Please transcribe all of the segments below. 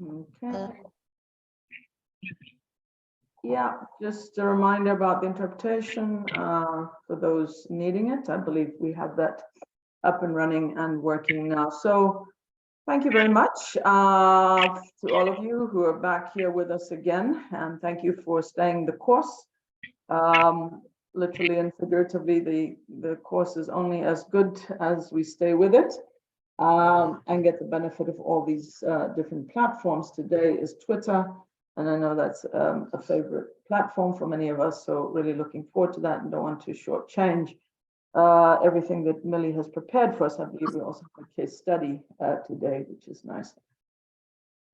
Okay. Yeah, just a reminder about the interpretation for those needing it. I believe we have that up and running and working now. So thank you very much to all of you who are back here with us again, and thank you for staying the course. Literally and figuratively, the course is only as good as we stay with it and get the benefit of all these different platforms. Today is Twitter, and I know that's a favorite platform for many of us, so really looking forward to that and don't want to shortchange everything that Millie has prepared for us. I believe we also have a case study today, which is nice.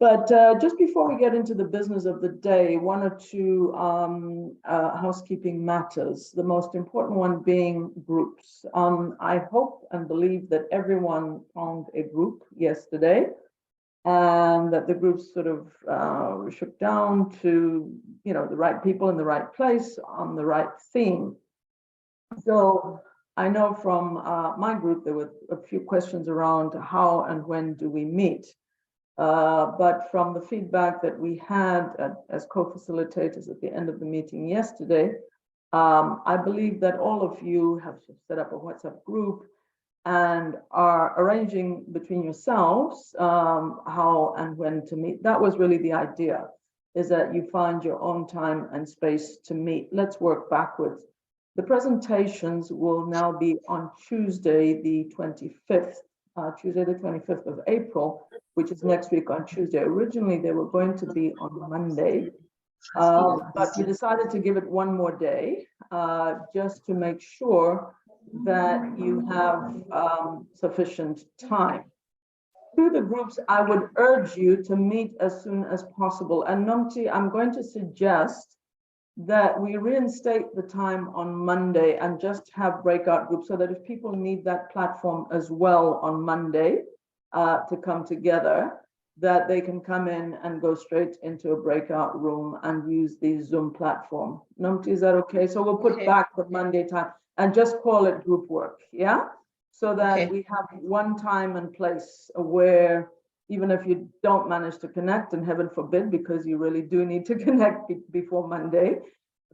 But just before we get into the business of the day, one or two housekeeping matters, the most important one being groups. I hope and believe that everyone found a group yesterday and that the groups sort of shook down to, you know, the right people in the right place on the right theme. So I know from my group, there were a few questions around how and when do we meet? But from the feedback that we had as co-facilitators at the end of the meeting yesterday, I believe that all of you have set up a WhatsApp group and are arranging between yourselves how and when to meet. That was really the idea, is that you find your own time and space to meet. Let's work backwards. The presentations will now be on Tuesday, the 25th, Tuesday, the 25th of April, which is next week on Tuesday. Originally, they were going to be on Monday, but we decided to give it one more day just to make sure that you have sufficient time. To the groups, I would urge you to meet as soon as possible. And Nomti, I'm going to suggest that we reinstate the time on Monday and just have breakout groups so that if people need that platform as well on Monday to come together, that they can come in and go straight into a breakout room and use the Zoom platform. Nomti, is that okay? So we'll put back the Monday time and just call it group work, yeah? So that we have one time and place where even if you don't manage to connect, and heaven forbid, because you really do need to connect before Monday,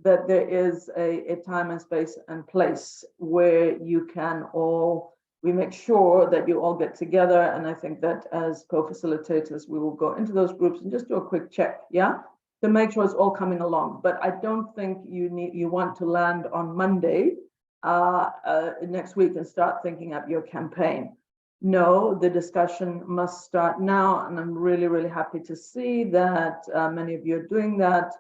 that there is a time and space and place where you can all, we make sure that you all get together. And I think that as co-facilitators, we will go into those groups and just do a quick check, yeah? To make sure it's all coming along. But I don't think you want to land on Monday next week and start thinking up your campaign. No, the discussion must start now, and I'm really, really happy to see that many of you are doing that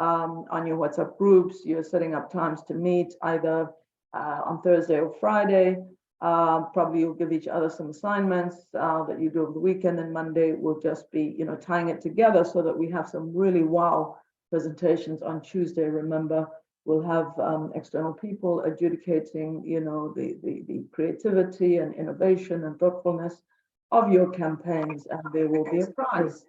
on your WhatsApp groups. You're setting up times to meet either on Thursday or Friday. Probably you'll give each other some assignments that you do over the weekend, and Monday will just be, you know, tying it together so that we have some really wow presentations on Tuesday. Remember, we'll have external people adjudicating, you know, the creativity and innovation and thoughtfulness of your campaigns, and there will be a prize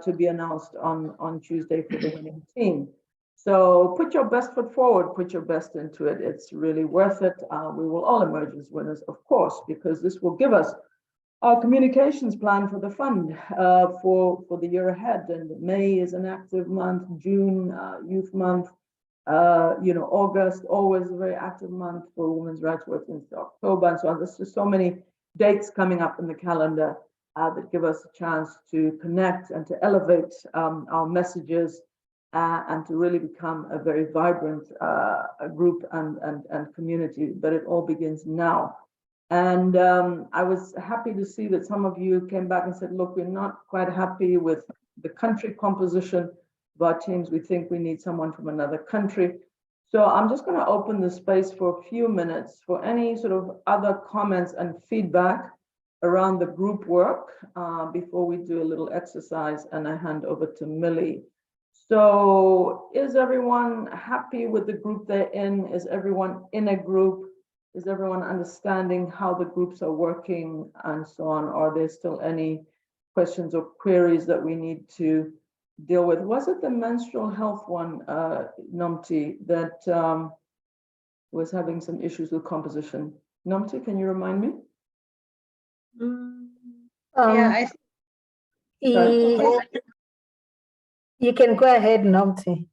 to be announced on Tuesday for the winning team. So put your best foot forward, put your best into it. It's really worth it. We will all emerge as winners, of course, because this will give us our communications plan for the fund for the year ahead. And May is an active month, June, Youth Month. You know, August, always a very active month for women's rights work into October and so on. There's just so many dates coming up in the calendar that give us a chance to connect and to elevate our messages and to really become a very vibrant group and community. But it all begins now. And I was happy to see that some of you came back and said, look, we're not quite happy with the country composition of our teams. We think we need someone from another country. So I'm just going to open the space for a few minutes for any sort of other comments and feedback around the group work before we do a little exercise and I hand over to Millie. So is everyone happy with the group they're in? Is everyone in a group? Is everyone understanding how the groups are working and so on? Are there still any questions or queries that we need to deal with? Was it the menstrual health one, Nomti, that was having some issues with composition? Nomti, can you remind me? Yeah, You can go ahead, Nomti.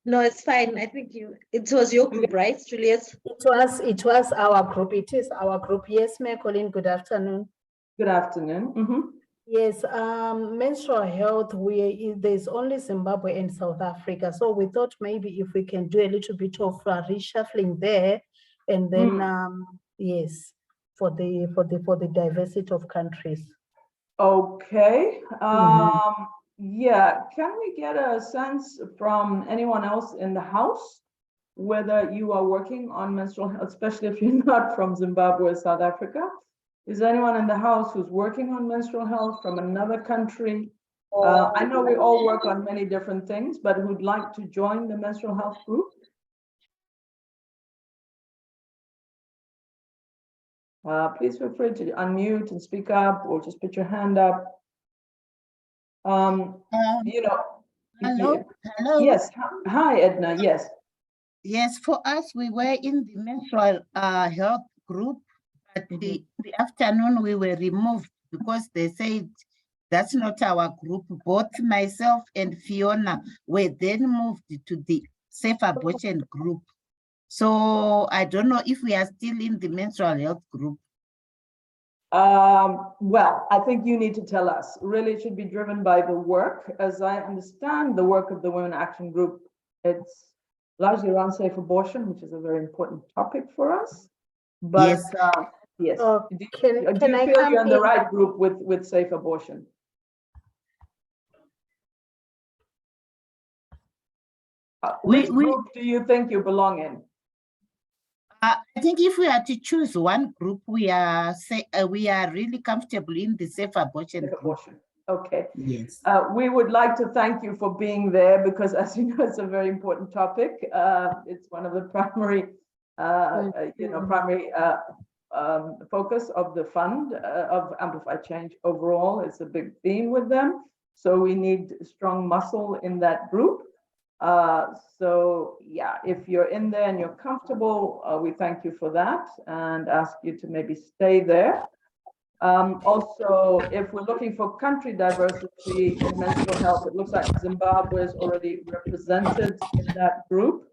No, it's fine. I think it was your group, right, Juliet? It was our group. It is our group. Yes, Mayor Colleen, good afternoon. Good afternoon. Yes, menstrual health, there's only Zimbabwe and South Africa. So we thought maybe if we can do a little bit of reshuffling there, and then yes, for the diversity of countries. Okay. Yeah, can we get a sense from anyone else in the house whether you are working on menstrual health, especially if you're not from Zimbabwe or South Africa? Is there anyone in the house who's working on menstrual health from another country? I know we all work on many different things, but who'd like to join the menstrual health group? Please feel free to unmute and speak up, or just put your hand up. Hello. Yes. Hi, Edna. Yes. Yes, for us, we were in the menstrual health group, but the afternoon we were removed because they said that's not our group. Both myself and Fiona were then moved to the safe abortion group. So I don't know if we are still in the menstrual health group. Well, I think you need to tell us. Really, it should be driven by the work. As I understand the work of the Women Action Group, it's largely around safe abortion, which is a very important topic for us. But yes, yes. Do you I feel you're in the right group with safe abortion? Which group do you think you belong in? I think if we are to choose one group, we are really comfortable in the safe abortion group. Okay. Yes. We would like to thank you for being there because, as you know, it's a very important topic. It's one of the primary, focus of the fund of Amplify Change overall. It's a big theme with them. So we need strong muscle in that group. So yeah, if you're in there and you're comfortable, we thank you for that and ask you to maybe stay there. Also, if we're looking for country diversity in menstrual health, it looks like Zimbabwe is already represented in that group.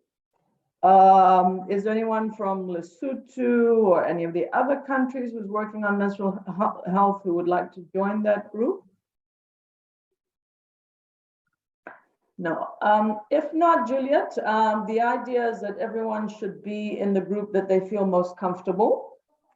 Is there anyone from Lesotho or any of the other countries who's working on menstrual health who would like to join that group? No. If not, Juliet, the idea is that everyone should be in the group that they feel most comfortable.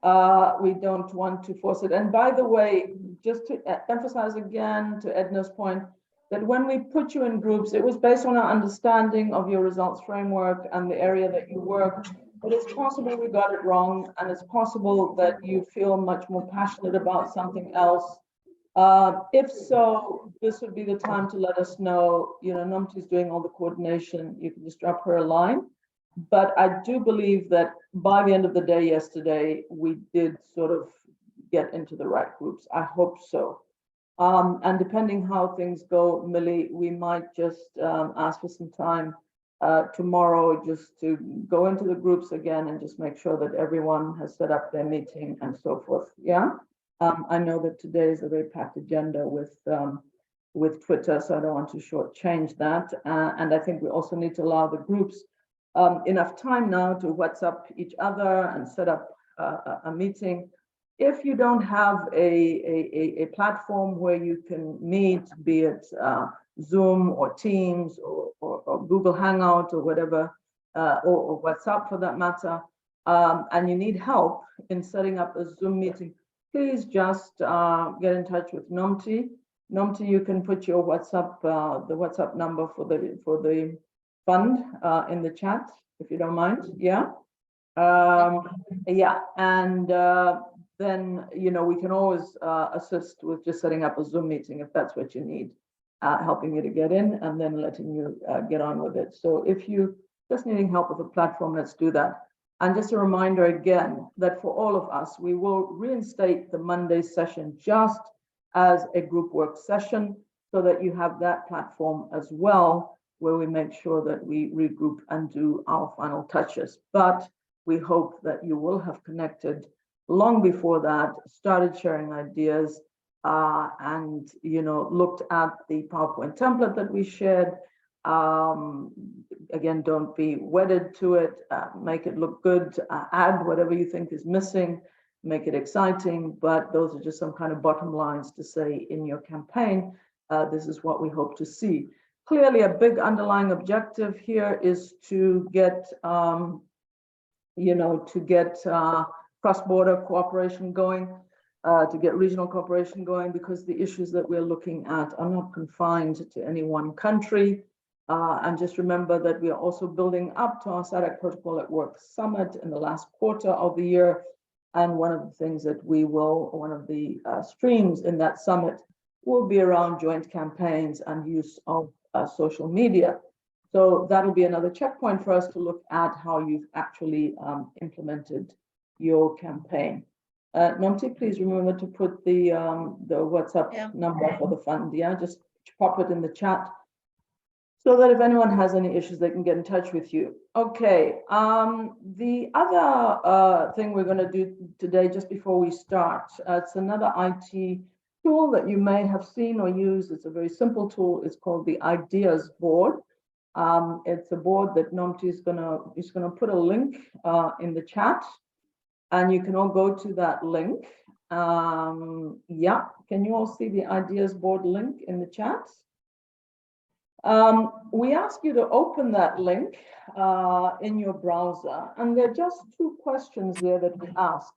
We don't want to force it. And by the way, just to emphasize again to Edna's point, that when we put you in groups, it was based on our understanding of your results framework and the area that you work. But it's possible we got it wrong, and it's possible that you feel much more passionate about something else. If so, this would be the time to let us know. You know, Nomti's doing all the coordination. You can just drop her a line. But I do believe that by the end of the day yesterday, we did sort of get into the right groups. I hope so. And depending how things go, Millie, we might just ask for some time tomorrow just to go into the groups again and just make sure that everyone has set up their meeting and so forth. Yeah. I know that today is a very packed agenda with Twitter, so I don't want to shortchange that. And I think we also need to allow the groups enough time now to WhatsApp each other and set up a meeting. If you don't have a platform where you can meet, be it Zoom or Teams or Google Hangout or whatever, or WhatsApp for that matter, and you need help in setting up a Zoom meeting, please just get in touch with Nomti. Nomti, you can put your WhatsApp, the WhatsApp number for the fund in the chat, if you don't mind. Yeah. Yeah. And then, you know, we can always assist with just setting up a Zoom meeting if that's what you need, helping you to get in and then letting you get on with it. So if you just needing help with the platform, let's do that. And just a reminder again that for all of us, we will reinstate the Monday session just as a group work session so that you have that platform as well, where we make sure that we regroup and do our final touches. But we hope that you will have connected long before that, started sharing ideas, and, you know, looked at the PowerPoint template that we shared. Again, don't be wedded to it, make it look good, add whatever you think is missing, make it exciting, but those are just some kind of bottom lines to say in your campaign, this is what we hope to see. Clearly, a big underlying objective here is to get, you know, to get cross-border cooperation going, to get regional cooperation going, because the issues that we're looking at are not confined to any one country. And just remember that we are also building up to our SADC Protocol at Work Summit in the last quarter of the year. And one of the things that we will, one of the streams in that summit will be around joint campaigns and use of social media. So that'll be another checkpoint for us to look at how you've actually implemented your campaign. Nomti, please remember to put the WhatsApp number for the fund. Yeah, just pop it in the chat, so that if anyone has any issues, they can get in touch with you. Okay, the other thing we're going to do today, just before we start, it's another IT tool that you may have seen or used. It's a very simple tool. It's called the Ideas Board. It's a board that Nomti is going to put a link in the chat, and you can all go to that link. Yeah, can you all see the Ideas Board link in the chat? We ask you to open that link in your browser, and there are just two questions there that we ask.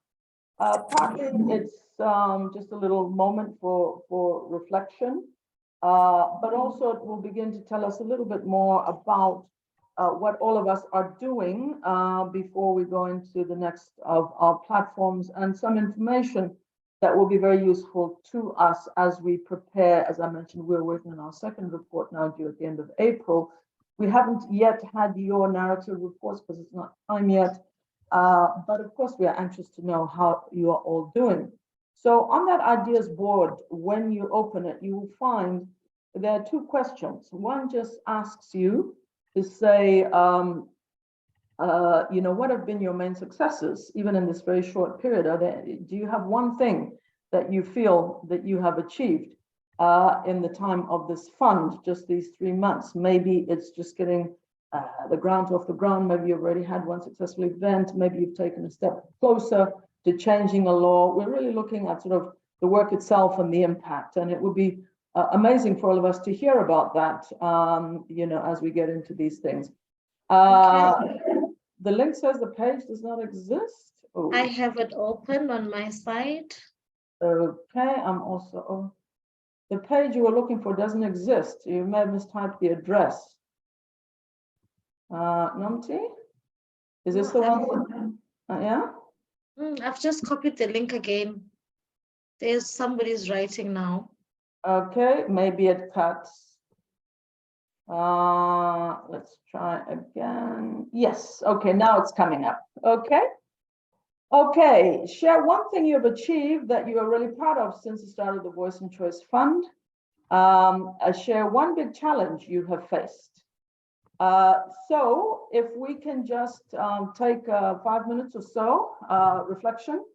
Partly it's just a little moment for reflection, but also it will begin to tell us a little bit more about what all of us are doing before we go into the next of our platforms, and some information that will be very useful to us as we prepare. As I mentioned, we're working on our second report now, due at the end of April. We haven't yet had your narrative reports because it's not time yet, but of course we are anxious to know how you are all doing. So on that Ideas Board, when you open it, you will find there are two questions. One just asks you to say, you know, what have been your main successes, even in this very short period? Do you have one thing that you feel that you have achieved in the time of this fund, just these 3 months? Maybe it's just getting the grant off the ground. Maybe you've already had one successful event. Maybe you've taken a step closer to changing a law. We're really looking at sort of the work itself and the impact. And it would be amazing for all of us to hear about that, you know, as we get into these things. The link says the page does not exist. Oh. I have it open on my side. Okay, I'm also, the page you were looking for doesn't exist. You may have mistyped the address. Nomti, is this the one? Yeah? I've just copied the link again. There's somebody's writing now. Okay, maybe it cuts. Let's try again. Yes, okay, now it's coming up. Okay. Okay, share one thing you've achieved that you are really proud of since the start of the Voice and Choice Fund. Share one big challenge you have faced. So if we can just take 5 minutes or so reflection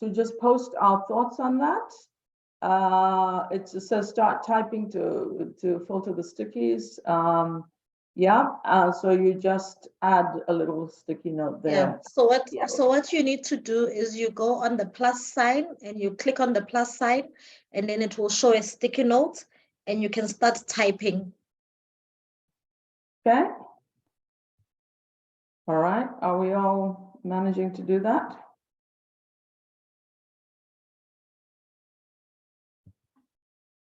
to just post our thoughts on that. It says start typing to filter the stickies. So you just add a little sticky note there. Yeah. So what you need to do is you go on the plus sign and you click on the plus sign, and then it will show a sticky note, and you can start typing. Okay. All right. Are we all managing to do that?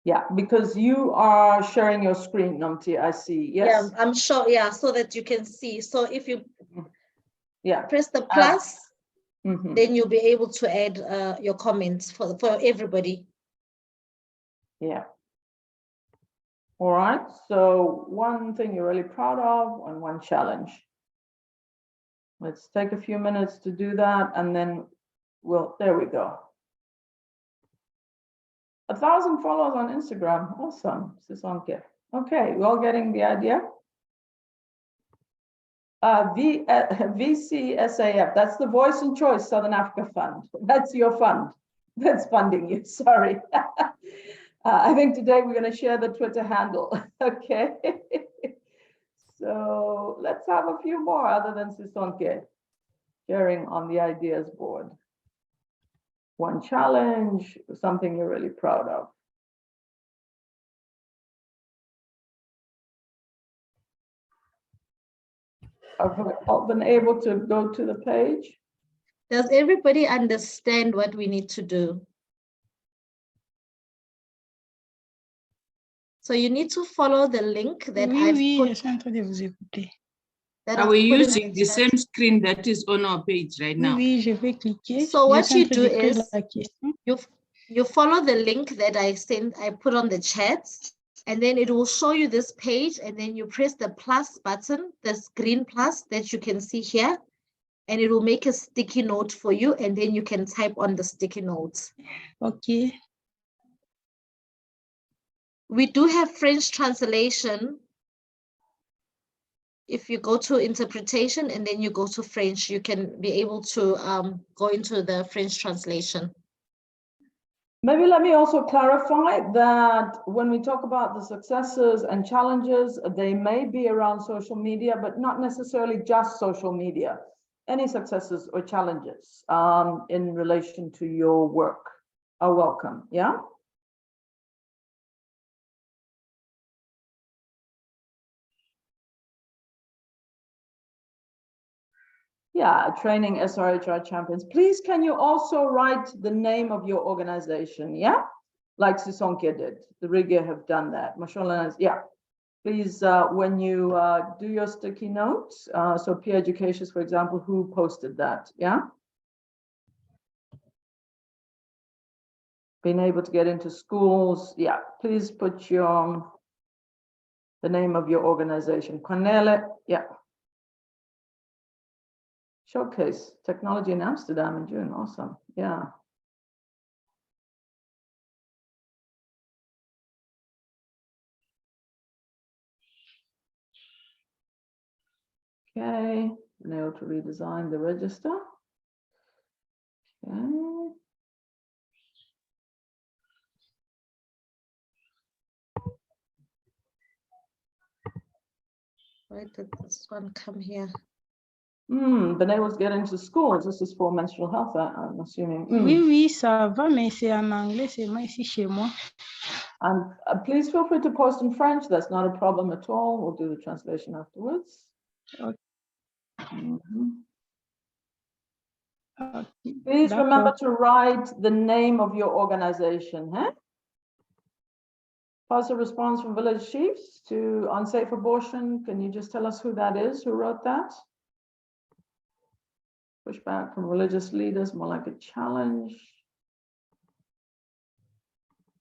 Yeah, because you are sharing your screen, Nomti, I see. Yes. Yeah, I'm sure. Yeah, so that you can see. So if you press the plus, then you'll be able to add your comments for everybody. Yeah. All right. So one thing you're really proud of and one challenge. Let's take a few minutes to do that, and then there we go. 1,000 followers on Instagram. Awesome, Sisonke. Okay, we're all getting the idea. VCSAF, that's the Voice and Choice Southern Africa Fund. That's your fund. that's funding you, sorry. I think today we're going to share the Twitter handle, okay? So let's have a few more other than Sisonke sharing on the ideas board. One challenge, something you're really proud of. Have we all been able to go to the page? Does everybody understand what we need to do? So you need to follow the link that I've put. Are we using the same screen that is on our page right now? So what you do is you follow the link that I put on the chat, and then it will show you this page, and then you press the plus button, this green plus that you can see here, and it will make a sticky note for you, and then you can type on the sticky notes. Okay. We do have French translation. If you go to interpretation and then you go to French, you can be able to go into the French translation. Maybe let me also clarify that when we talk about the successes and challenges, they may be around social media, but not necessarily just social media. Any successes or challenges in relation to your work are welcome, yeah? Yeah, training SRHR champions. Please, can you also write the name of your organization, yeah? Like Sisonke did. The Rigia have done that. Mashallah, yeah. Please, when you do your sticky notes, so peer education, for example, who posted that, yeah? Being able to get into schools, yeah. Please put the name of your organization. Cornele, yeah. Showcase technology in Amsterdam in June, awesome, yeah. Okay, been able to redesign the register. Okay. Why did this one come here? Been able to get into schools. This is for menstrual health, I'm assuming. Oui, ça va, mais c'est en anglais, c'est moi ici chez moi. And please feel free to post in French. That's not a problem at all. We'll do the translation afterwards. Okay. Okay. Please remember to write the name of your organization. Huh? Pass a response from village chiefs to unsafe abortion. Can you just tell us who that is, who wrote that? Pushback from religious leaders, more like a challenge.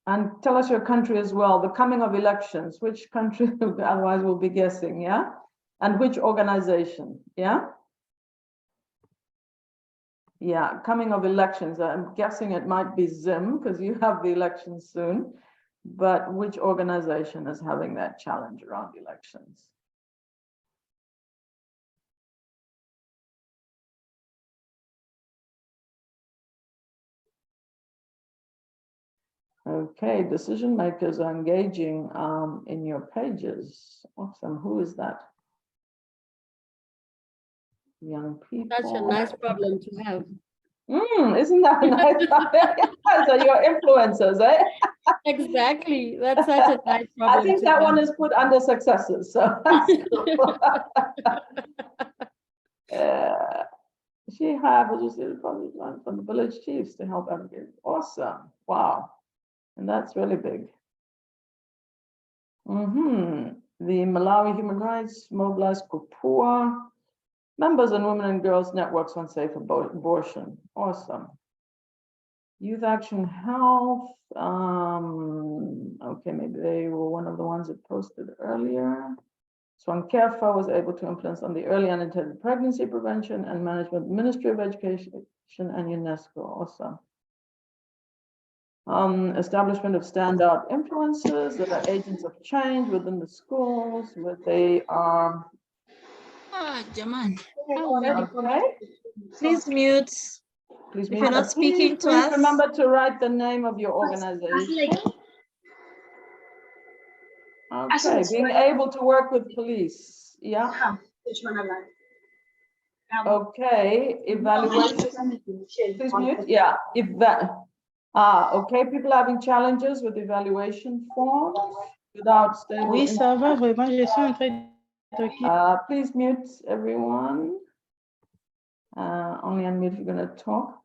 And tell us your country as well, the coming of elections, which country, otherwise we'll be guessing, yeah? And which organization, yeah? Yeah, coming of elections, I'm guessing it might be Zim because you have the elections soon, but which organization is having that challenge around elections? Okay, decision makers are engaging in your pages. Awesome. Who is that? Young people. Such a nice problem to have. Isn't that nice? So you're influencers, eh? Exactly. That's such a nice problem. I think that one is put under successes. So that's cool. She have probably one from the village chiefs to help advocate. Awesome. Wow. And that's really big. The Malawi Human Rights Mobilized Kupua. Members and Women and Girls Networks on Safe Abortion. Awesome. Youth Action Health. Okay, maybe they were one of the ones that posted earlier. Swankerfa was able to influence on the early unintended pregnancy prevention and management, Ministry of Education and UNESCO. Awesome. Establishment of standout influencers that are agents of change within the schools, where they are. Jaman. Okay. Please mute. Please If mute. you're not speaking to Please us, remember to write the name of your organization. Okay, being able to work with police. Yeah. Okay, evaluation. Please mute. Yeah, okay, people having challenges with evaluation forms without stable. Oui, ça va vraiment. Je suis en train de Please mute everyone. Only unmute if you're going to talk.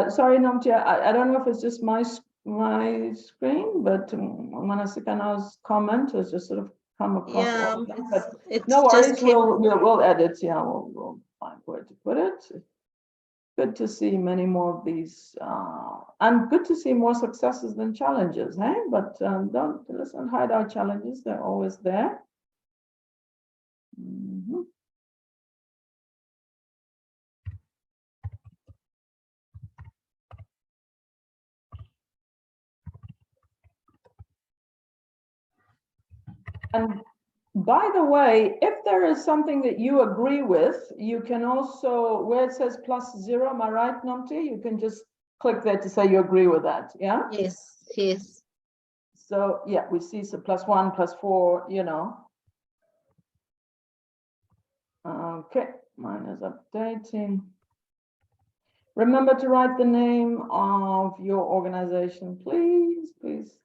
Sorry, Namtia, I don't know if it's just my screen, but Manasikana's comment has just sort of come across. yeah, all of them, but it's no just worries, came. we'll edit. Yeah, we'll find where to put it. Good to see many more of these, and good to see more successes than challenges, hey? But let's not hide our challenges; they're always there. Mhm. And by the way, if there is something that you agree with, you can also, where it says +0, am I right, Namti? You can just click there to say you agree with that, yeah? Yes, yes. So yeah, we see some +1, +4, you know. Okay, mine is updating. Remember to write the name of your organization, please, please.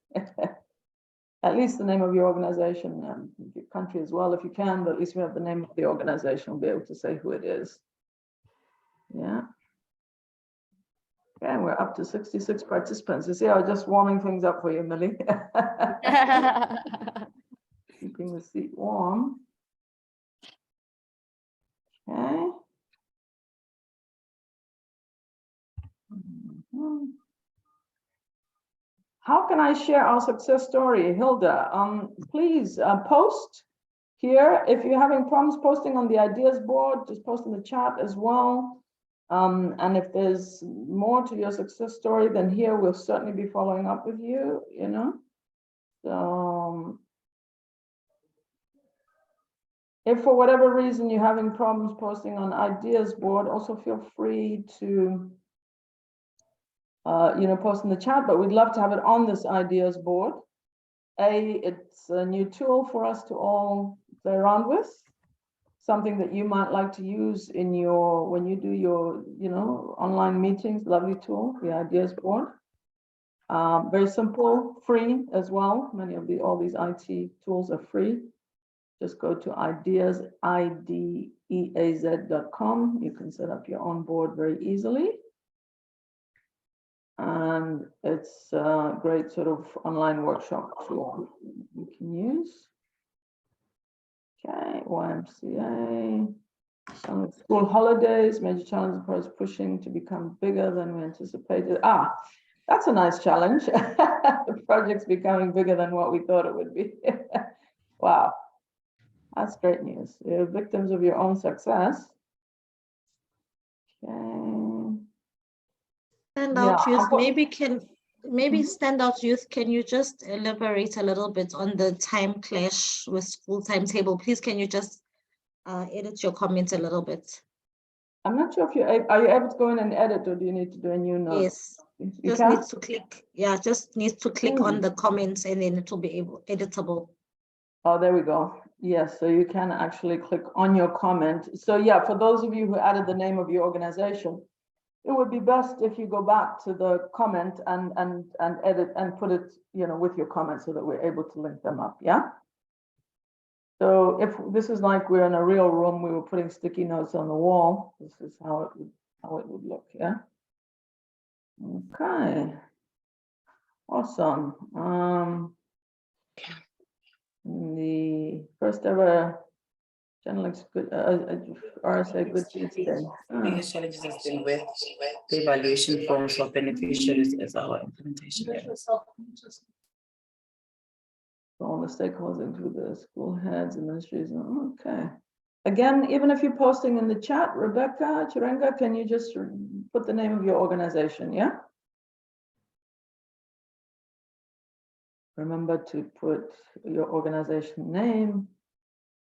At least the name of your organization and your country as well, if you can, but at least we have the name of the organization, we'll be able to say who it is. Yeah. Okay, we're up to 66 participants. You see, I was just warming things up for you, Millie. Keeping the seat warm. Okay. Mhm. How can I share our success story, Hilda? Please post here. If you're having problems posting on the ideas board, just post in the chat as well. And if there's more to your success story, then here we'll certainly be following up with you, you know. So if for whatever reason you're having problems posting on ideas board, also feel free to you know, post in the chat, but we'd love to have it on this ideas board. It's a new tool for us to all play around with, something that you might like to use in your, when you do your, you know, online meetings. Lovely tool, the ideas board. Very simple, free as well. Many of all these IT tools are free. Just go to ideas.com. You can set up your own board very easily. And it's a great sort of online workshop tool you can use. Okay, YMCA, school holidays, major challenge is pushing to become bigger than we anticipated. That's a nice challenge. The project's becoming bigger than what we thought it would be. Wow, that's great news. You're victims of your own success. Okay. Standout youth, maybe standout youth, can you just elaborate a little bit on the time clash with school timetable? Please, can you just edit your comments a little bit? I'm not sure if are you able to go in and edit, or do you need to do a new note? Yes, You just can? needs to click. Yeah, just needs to click on the comments and then it will be editable. Oh, there we go. Yes, so you can actually click on your comment. So yeah, for those of you who added the name of your organization, it would be best if you go back to the comment and edit and put it, you know, with your comment so that we're able to link them up. Yeah. So if this is like we're in a real room, we were putting sticky notes on the wall. This is how it would look. Yeah. Okay. Awesome. The first ever general RSA good today. Biggest challenges has been with the evaluation forms for beneficiaries as our implementation. All the stakeholders include the school heads, administrators. Okay. Again, even if you're posting in the chat, Rebecca Chirenga, can you just put the name of your organization? Yeah. Remember to put your organization name,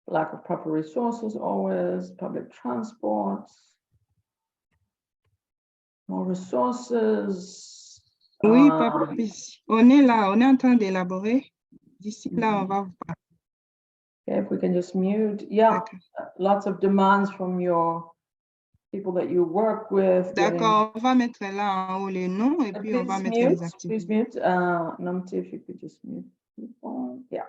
lack of proper resources always, public transport. More resources. Oui, um, Papa, on est là, on est en train d'élaborer. D'ici là, on va vous parler. Okay, if we can just mute, yeah, lots of demands from your people that you work with. D'accord, on va mettre là en haut les noms et puis on va mettre les Please activités. mute, Namti, if you could just mute. people. Yeah.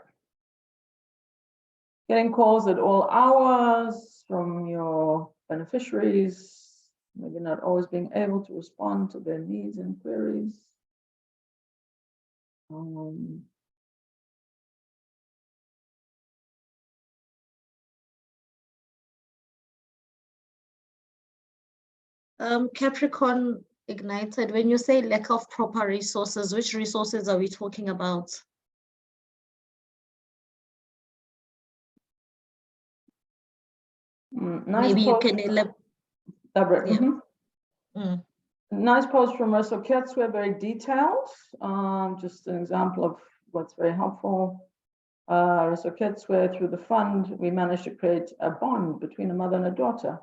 Getting calls at all hours from your beneficiaries, maybe not always being able to respond to their needs and queries. Capricorn Ignited, when you say lack of proper resources, which resources are we talking about? Nice Maybe you post. can elaborate. Yeah. Nice post from Russell Ketzwer, very detailed. Just an example of what's very helpful. Russell Ketzwer, through the fund, we managed to create a bond between a mother and a daughter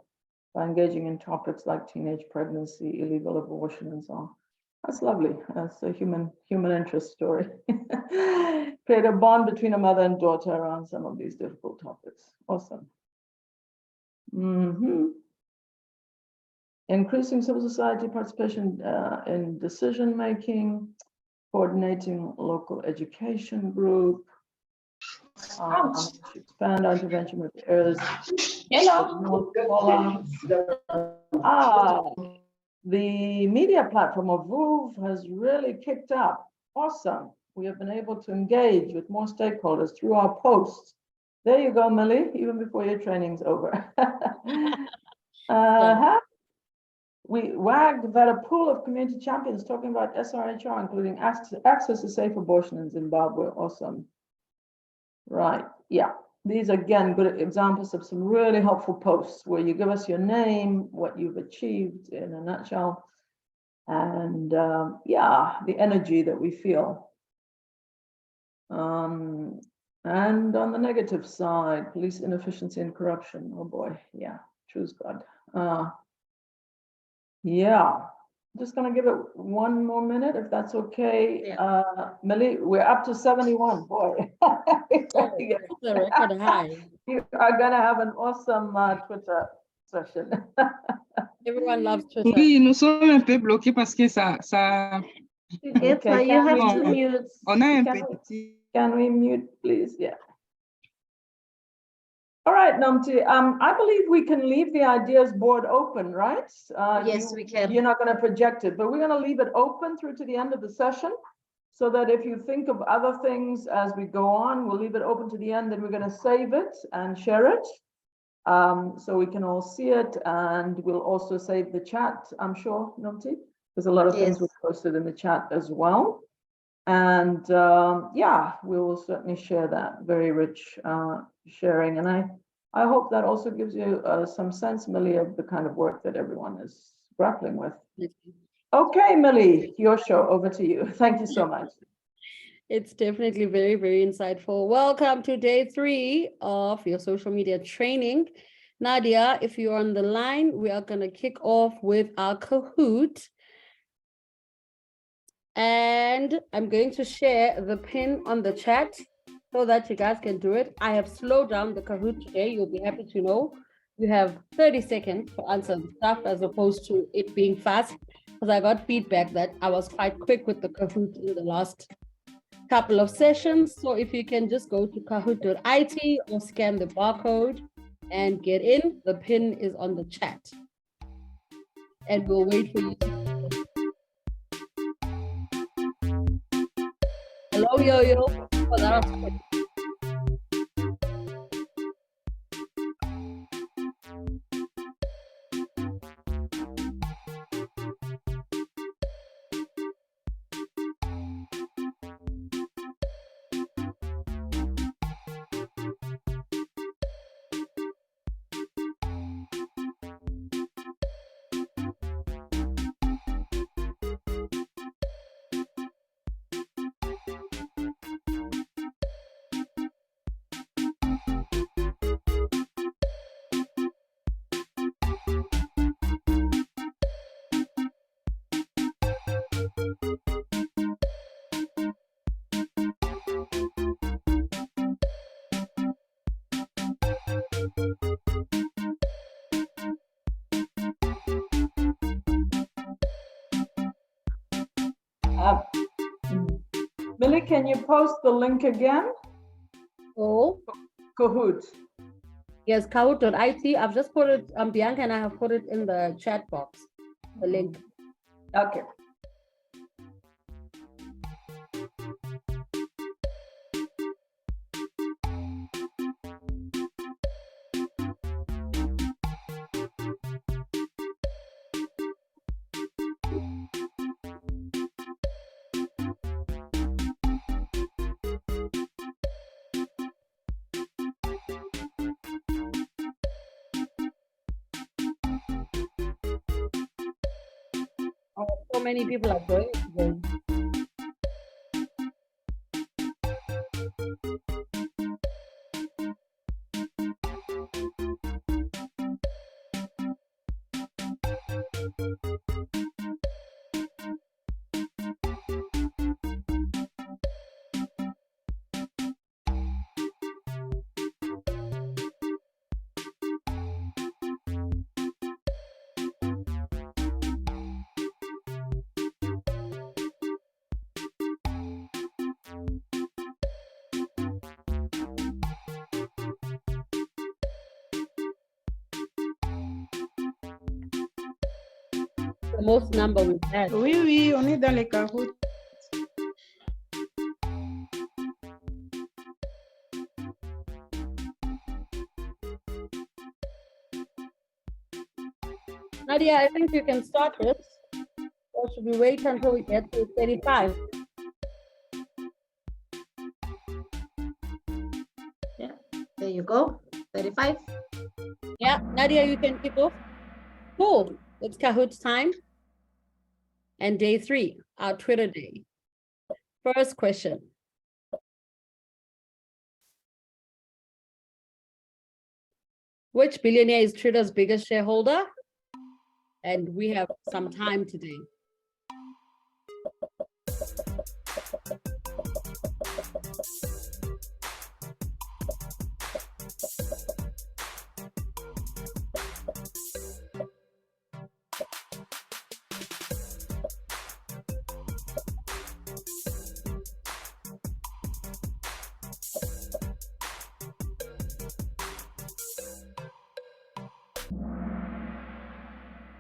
by engaging in topics like teenage pregnancy, illegal abortion, and so on. That's lovely. That's a human interest story. Create a bond between a mother and daughter around some of these difficult topics. Awesome. Increasing civil society participation in decision making, coordinating local education group, expand our intervention with areas. The media platform of VOOV has really kicked up. Awesome. We have been able to engage with more stakeholders through our posts. There you go, Millie, even before your training's over. We wagged that a pool of community champions talking about SRHR, including access to safe abortion in Zimbabwe. Awesome. Right, yeah. These, again, good examples of some really helpful posts where you give us your name, what you've achieved in a nutshell, and yeah, the energy that we feel. And on the negative side, police inefficiency and corruption. Oh boy, yeah, choose God. Yeah, just gonna give it one more minute, if that's okay. Yeah. Millie, we're up to 71, boy. It's a record high. You are gonna have an awesome Twitter session. Everyone loves Twitter. Oui, nous sommes un peu bloqués parce que ça. Okay, you have to mute. On a un petit. Can we mute, please? Yeah. All right, Namti, I believe we can leave the ideas board open, right? Yes, we can. You're not going to project it, but we're going to leave it open through to the end of the session so that if you think of other things as we go on, we'll leave it open to the end and we're going to save it and share it so we can all see it, and we'll also save the chat, I'm sure, Namti, because a lot of things were posted in the chat as well. And yeah, we will certainly share that. Very rich sharing. And I hope that also gives you some sense, Millie, of the kind of work that everyone is grappling with. Okay, Millie, your show, over to you. Thank you so much. It's definitely very, very insightful. Welcome to day 3 of your social media training. Nadia, if you're on the line, we are going to kick off with our Kahoot. And I'm going to share the pin on the chat so that you guys can do it. I have slowed down the Kahoot today. You'll be happy to know you have 30 seconds to answer the stuff as opposed to it being fast, because I got feedback that I was quite quick with the Kahoot in the last couple of sessions. So if you can just go to kahoot.it or scan the barcode and get in, the pin is on the chat. And we'll wait for you to. Hello, Yo-Yo. Oh, that was quick. Millie, can you post the link again? Oh, Kahoot. yes, kahoot.it. I've just put it, Bianca and I have put it in the chat box, the link. Okay. Oh, so many people are joining today. The most number we've had. Oui, oui, on est dans les Kahoot. Nadia, I think you can start it. Or should we wait until we get to 35? Yeah, there you go. 35. Yeah, Nadia, you can kick off. Cool. It's Kahoot time. And day 3, our Twitter day. First question. Which billionaire is Twitter's biggest shareholder? And we have some time today.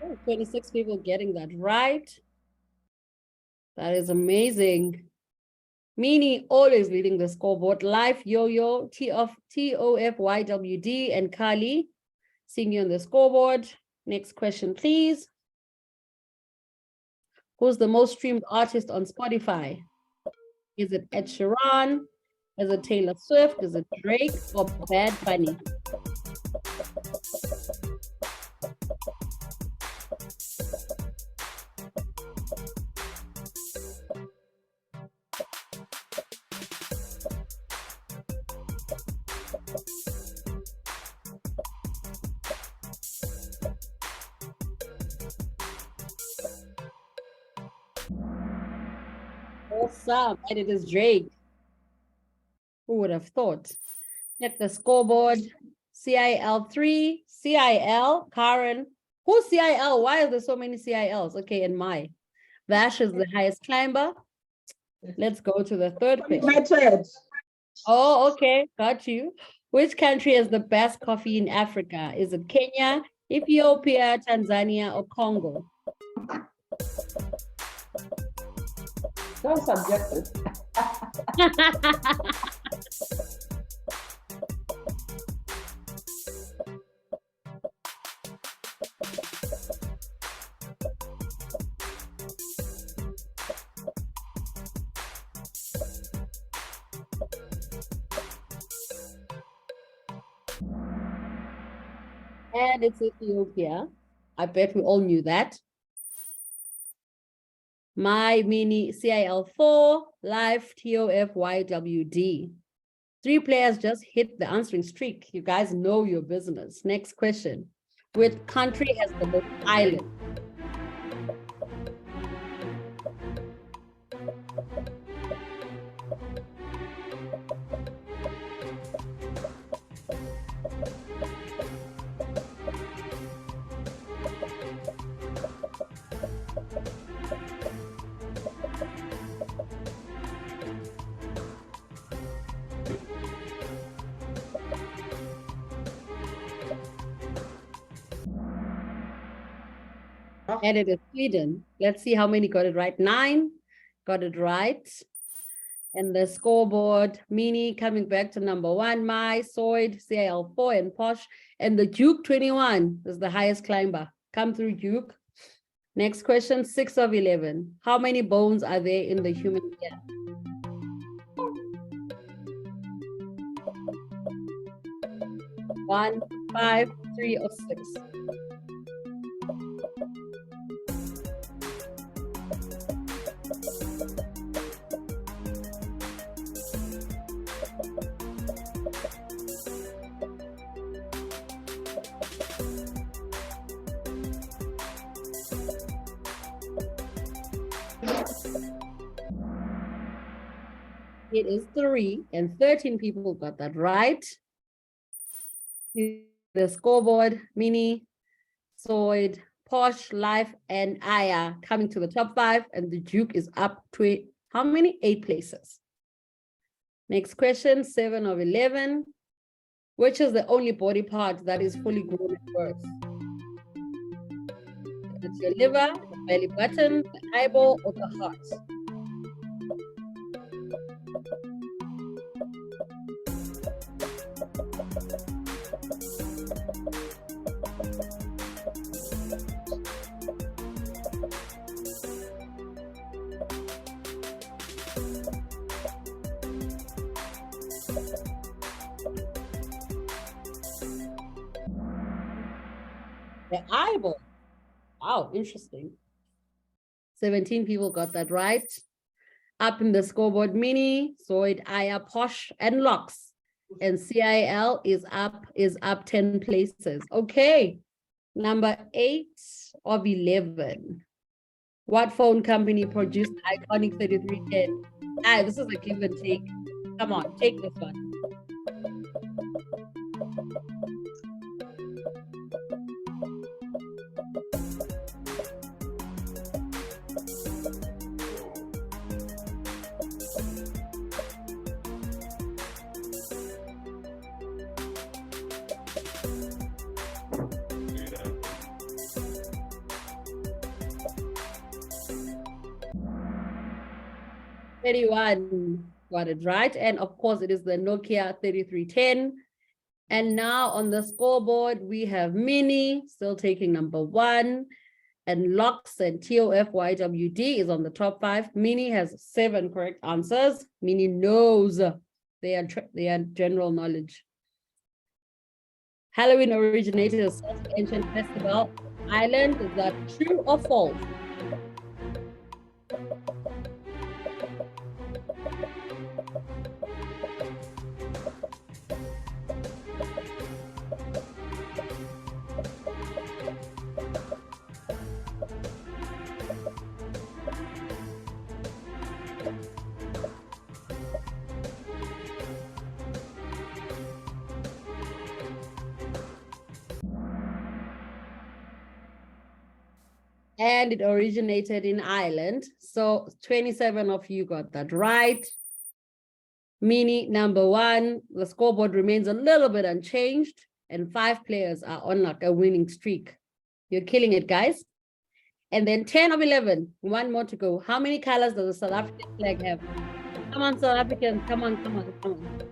Oh, 26 people getting that right. That is amazing. Meanie always leading the scoreboard. Life Yo-Yo, TOFYWD, and Kali seeing you on the scoreboard. Next question, please. Who's the most streamed artist on Spotify? Is it Ed Sheeran? Is it Taylor Swift? Is it Drake or Bad Bunny? Awesome, and it is Drake. Who would have thought? Check the scoreboard. CIL3, CIL, Karen. Who's CIL? Why are there so many CILs? Okay, and my. Vash is the highest climber. Let's go to the third question. Oh, okay, got you. Which country has the best coffee in Africa? Is it Kenya, Ethiopia, Tanzania, or Congo? So subjective. And it's Ethiopia. I bet we all knew that. My Mini CIL4, Live TOFYWD. 3 players just hit the answering streak. You guys know your business. Next question. Which country has the most islands? And it is Sweden. Let's see how many got it right. 9 got it right. And the scoreboard, Mini coming back to number 1, My, Soid, CIL4, and Posh. And the Duke 21 is the highest climber. Come through, Duke. Next question, 6 of 11. How many bones are there in the human ear? 1, 5, 3, or 6? It is 3, and 13 people got that right. The scoreboard, Mini, Soid, Posh, Life, and Aya coming to the top 5, and the Duke is up to how many? 8 places. Next question, 7 of 11. Which is the only body part that is fully grown at birth? It's your liver, the belly button, the eyeball, or the heart? The eyeball. Wow, interesting. 17 people got that right. Up in the scoreboard, Mini, Zoid, Aya, Posh, and Locks. And CIL is up 10 places. Okay. Number 8 of 11. What phone company produced iconic 3310? This is a give and take. Come on, take this one. Got it right. And of course, it is the Nokia 3310. And now on the scoreboard, we have Mini still taking number 1. And Locks and TOFYWD is on the top 5. Mini has 7 correct answers. Mini knows they are general knowledge. Halloween originated as South Ancient Festival Island. Is that true or false? And it originated in Ireland. So 27 of you got that right. Mini number 1, the scoreboard remains a little bit unchanged and 5 players are on like a winning streak. You're killing it, guys. And then 10 of 11, 1 more to go. How many colors does the South African flag have? Come on, South Africans, come on, come on, come on.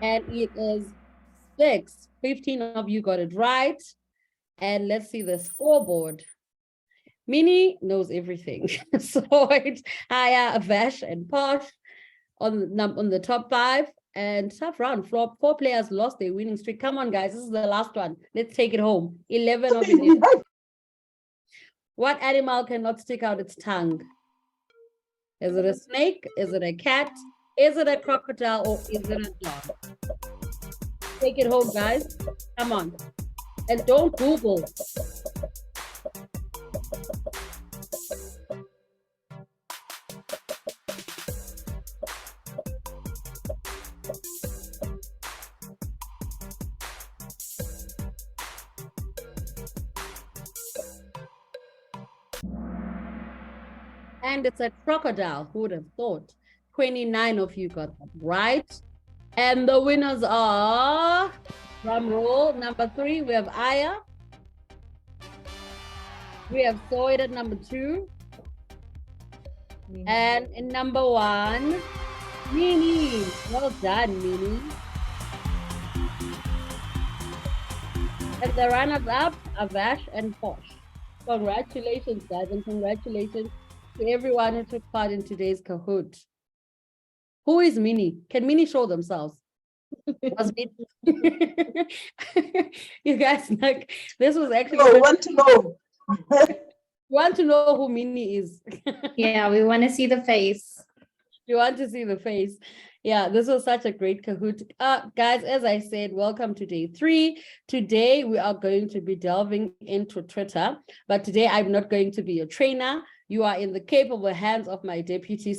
And it is 6. 15 of you got it right. And let's see the scoreboard. Mini knows everything. So it's Aya, Vash, and Posh on the top 5. And tough round. 4 players lost their winning streak. Come on, guys. This is the last one. Let's take it home. 11 of 11. What animal cannot stick out its tongue? Is it a snake? Is it a cat? Is it a crocodile or is it a dog? Take it home, guys. Come on. And don't Google. And it's a crocodile. Who would have thought? 29 of you got that right. And the winners are, drum roll, number 3, we have Aya. We have Soid at number 2. And in number 1, Mini. Well done, Mini. And the runners up are Vash and Posh. Congratulations, guys, and congratulations to everyone who took part in today's Kahoot. Who is Mini? Can Mini show themselves? You guys, like, this was actually. Oh, want to know. Want to know who Mini is? Yeah, we want to see the face. You want to see the face. Yeah, this was such a great Kahoot. Guys, as I said, welcome to day 3. Today, we are going to be delving into Twitter, but today I'm not going to be your trainer. You are in the capable hands of my deputy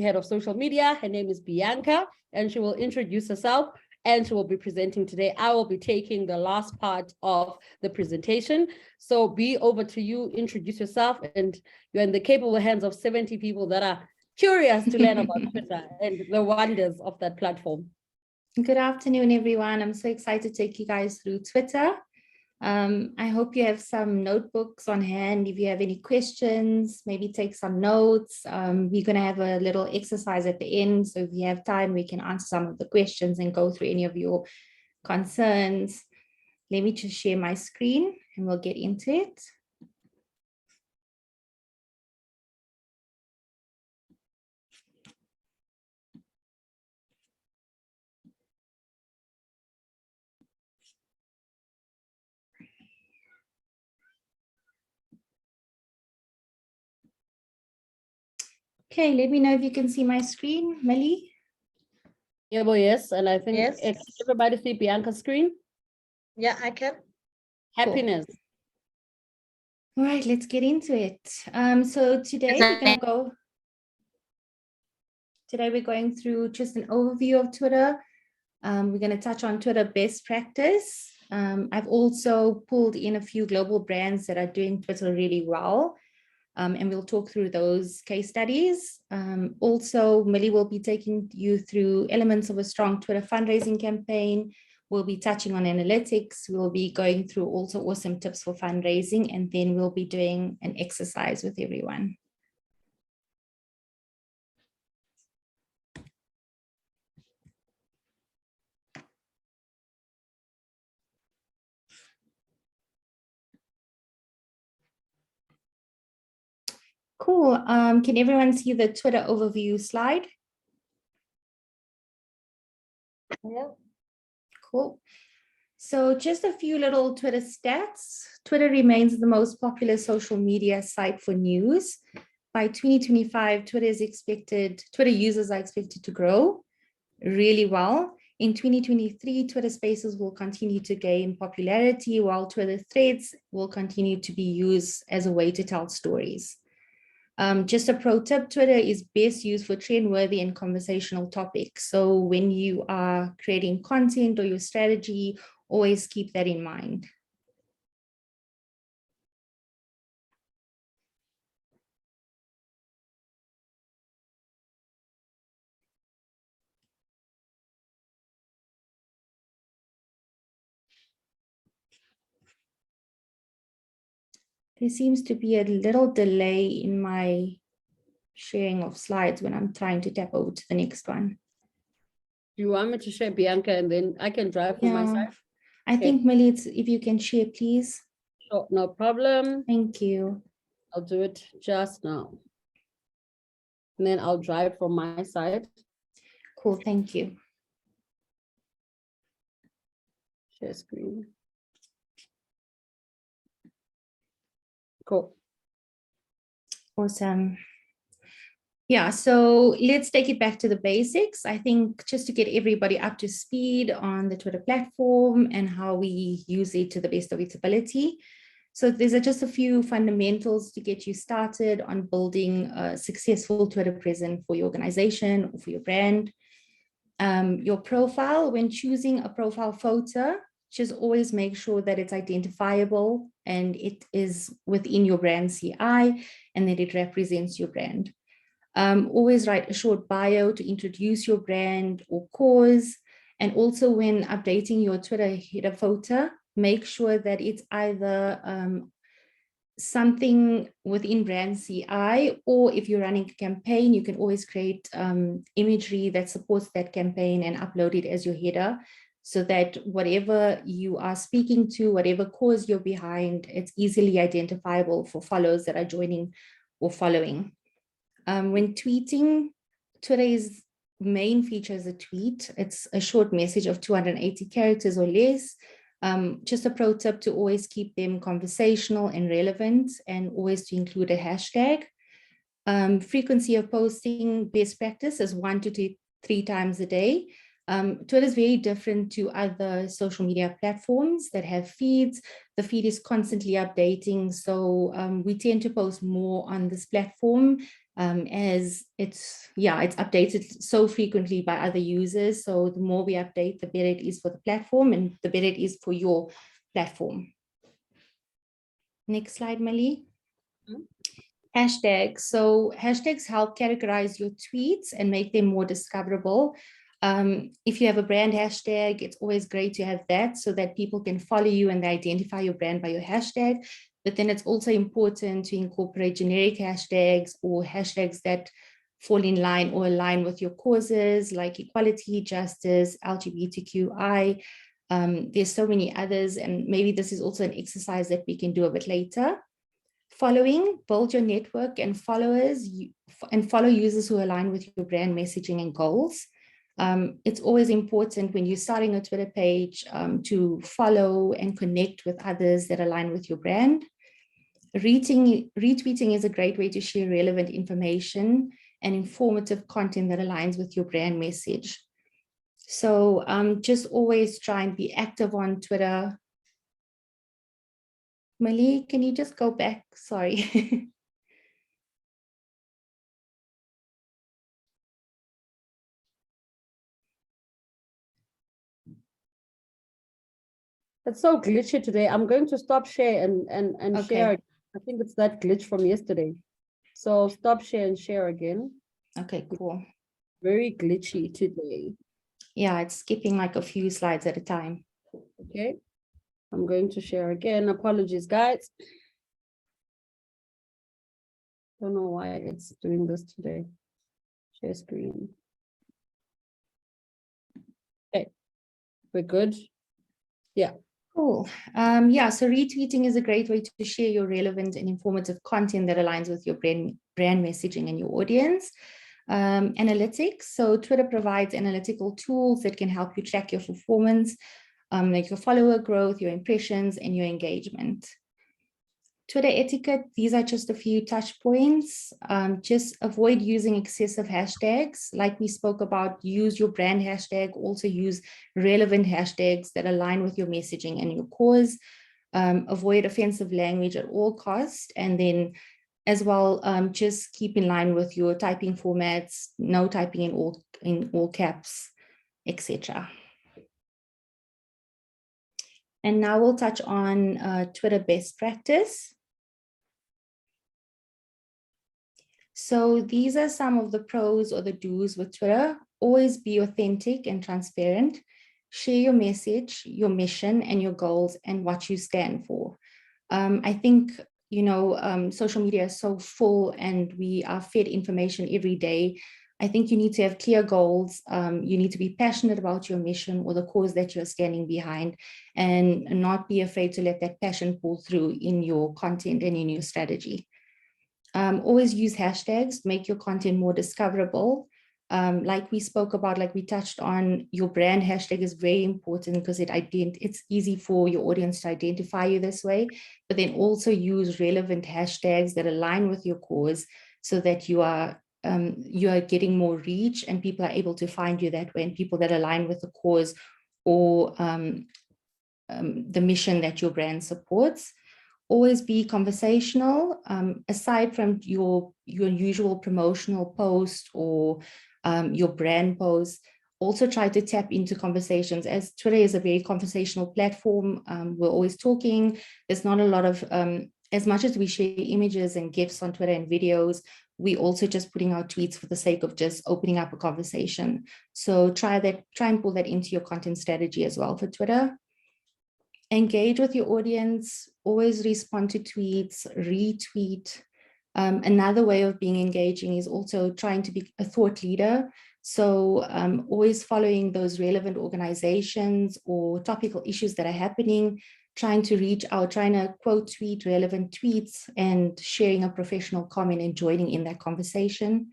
head of social media. Her name is Bianca, and she will introduce herself, and she will be presenting today. I will be taking the last part of the presentation. So be over to you, introduce yourself, and you're in the capable hands of 70 people that are curious to learn about Twitter and the wonders of that platform. Good afternoon, everyone. I'm so excited to take you guys through Twitter. I hope you have some notebooks on hand. If you have any questions, maybe take some notes. We're going to have a little exercise at the end. So if you have time, we can answer some of the questions and go through any of your concerns. Let me just share my screen and we'll get into it. Okay, let me know if you can see my screen, Millie. Yeah, well, yes, and I think Yes. can everybody see Bianca's screen? Yeah, I can. Happiness. All right, let's get into it. So today we're going through just an overview of Twitter. We're going to touch on Twitter best practice. I've also pulled in a few global brands that are doing Twitter really well. And we'll talk through those case studies. Also, Millie will be taking you through elements of a strong Twitter fundraising campaign. We'll be touching on analytics. We'll be going through also awesome tips for fundraising, and then we'll be doing an exercise with everyone. Cool. Can everyone see the Twitter overview slide? Yeah. Cool. So just a few little Twitter stats. Twitter remains the most popular social media site for news. By 2025, Twitter users are expected to grow really well. In 2023, Twitter Spaces will continue to gain popularity, while Twitter Threads will continue to be used as a way to tell stories. Just a pro tip, Twitter is best used for trend-worthy and conversational topics. So when you are creating content or your strategy, always keep that in mind. There seems to be a little delay in my sharing of slides when I'm trying to tap over to the next one. Do you want me to share Bianca and then I can drive from my side? I think, Millie, if you can share, please. Sure, no problem. Thank you. I'll do it just now. And then I'll drive from my side. Cool, thank you. Share screen. Cool. Awesome. Yeah, so let's take it back to the basics. I think just to get everybody up to speed on the Twitter platform and how we use it to the best of its ability. So these are just a few fundamentals to get you started on building a successful Twitter presence for your organization or for your brand. Your profile, when choosing a profile photo, just always make sure that it's identifiable and it is within your brand CI and that it represents your brand. Always write a short bio to introduce your brand or cause. And also when updating your Twitter header photo, make sure that it's either something within brand CI, or if you're running a campaign, you can always create imagery that supports that campaign and upload it as your header, so that whatever you are speaking to, whatever cause you're behind, it's easily identifiable for followers that are joining or following. When tweeting, Twitter's main feature is a tweet. It's a short message of 280 characters or less. Just a pro tip to always keep them conversational and relevant, and always to include a hashtag. Frequency of posting, best practice is 1 to 3 times a day. Twitter is very different to other social media platforms that have feeds. The feed is constantly updating, so we tend to post more on this platform as it's updated so frequently by other users. So the more we update, the better it is for the platform and the better it is for your platform. Next slide, Mali. Hashtags. So hashtags help categorize your tweets and make them more discoverable. If you have a brand hashtag, it's always great to have that so that people can follow you and they identify your brand by your hashtag. But then it's also important to incorporate generic hashtags or hashtags that fall in line or align with your causes like equality, justice, LGBTQI. There's so many others, and maybe this is also an exercise that we can do a bit later. Following, build your network and followers and follow users who align with your brand messaging and goals. It's always important when you're starting a Twitter page to follow and connect with others that align with your brand. Retweeting is a great way to share relevant information and informative content that aligns with your brand message. So just always try and be active on Twitter. Mali, can you just go back? Sorry. It's so glitchy today. I'm going to stop share and Okay. share. I think it's that glitch from yesterday. So stop share and share again. Okay, cool. Very glitchy today. Yeah, it's skipping like a few slides at a time. Okay. I'm going to share again. Apologies, guys. Don't know why it's doing this today. Share screen. Okay. We're good. Yeah. Cool. Yeah, so retweeting is a great way to share your relevant and informative content that aligns with your brand messaging and your audience. Analytics. So Twitter provides analytical tools that can help you track your performance, like your follower growth, your impressions, and your engagement. Twitter etiquette, these are just a few touch points. Just avoid using excessive hashtags. Like we spoke about, use your brand hashtag, also use relevant hashtags that align with your messaging and your cause. Avoid offensive language at all costs. And then as well, just keep in line with your typing formats, no typing in all caps, etc. And now we'll touch on Twitter best practice. So these are some of the pros or the do's with Twitter. Always be authentic and transparent. Share your message, your mission, and your goals and what you stand for. I think, you know, social media is so full and we are fed information every day. I think you need to have clear goals. You need to be passionate about your mission or the cause that you're standing behind, and not be afraid to let that passion pull through in your content and in your strategy. Always use hashtags, make your content more discoverable. Like we spoke about, like we touched on, your brand hashtag is very important because it's easy for your audience to identify you this way, but then also use relevant hashtags that align with your cause so that you are getting more reach and people are able to find you that way, and people that align with the cause or the mission that your brand supports. Always be conversational. Aside from your usual promotional post or your brand post, Also try to tap into conversations, as Twitter is a very conversational platform. We're always talking. There's not a lot of, as much as we share images and GIFs on Twitter and videos, we also just putting out tweets for the sake of just opening up a conversation. So try and pull that into your content strategy as well for Twitter. Engage with your audience, always respond to tweets, retweet. Another way of being engaging is also trying to be a thought leader. So always following those relevant organizations or topical issues that are happening, trying to reach out, trying to quote tweet relevant tweets and sharing a professional comment and joining in that conversation.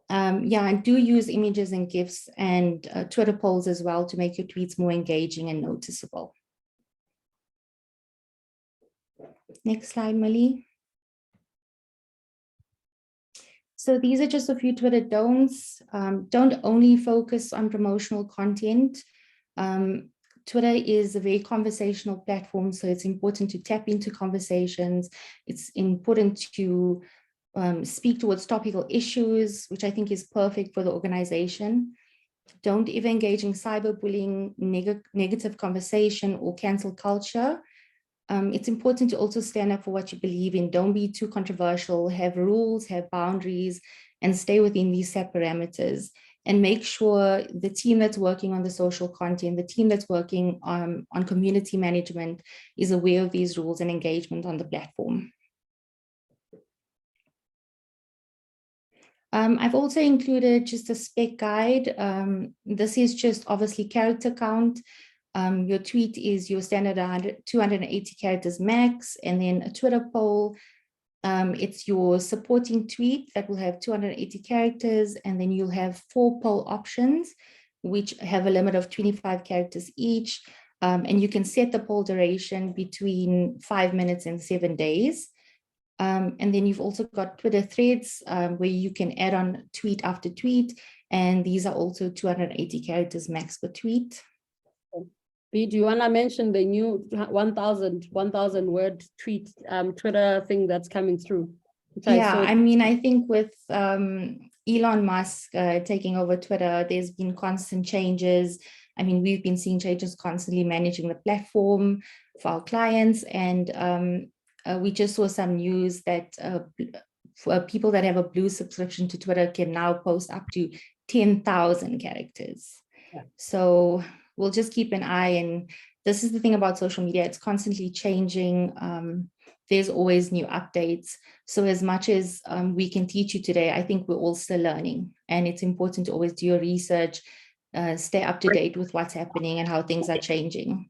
And do use images and GIFs and Twitter polls as well to make your tweets more engaging and noticeable. Next slide, Millie. So these are just a few Twitter don'ts. Don't only focus on promotional content. Twitter is a very conversational platform, so it's important to tap into conversations. It's important to speak towards topical issues, which I think is perfect for the organization. Don't ever engage in cyberbullying, negative conversation, or cancel culture. It's important to also stand up for what you believe in. Don't be too controversial, have rules, have boundaries, and stay within these set parameters. And make sure the team that's working on the social content, the team that's working on community management is aware of these rules and engagement on the platform. I've also included just a spec guide. This is just obviously character count. Your tweet is your standard 280 characters max, and then a Twitter poll. It's your supporting tweet that will have 280 characters, and then you'll have 4 poll options, which have a limit of 25 characters each. And you can set the poll duration between 5 minutes and 7 days. And then you've also got Twitter threads where you can add on tweet after tweet. And these are also 280 characters max per tweet. B, do you want to mention the new 1,000 word tweet Twitter thing that's coming through? I mean, I think with Elon Musk taking over Twitter, there's been constant changes. I mean, we've been seeing changes constantly managing the platform for our clients. And we just saw some news that for people that have a blue subscription to Twitter can now post up to 10,000 characters. Yeah. So we'll just keep an eye. And this is the thing about social media, it's constantly changing. There's always new updates. So as much as we can teach you today, I think we're all still learning. And it's important to always do your research, stay up to date with what's happening and how things are changing.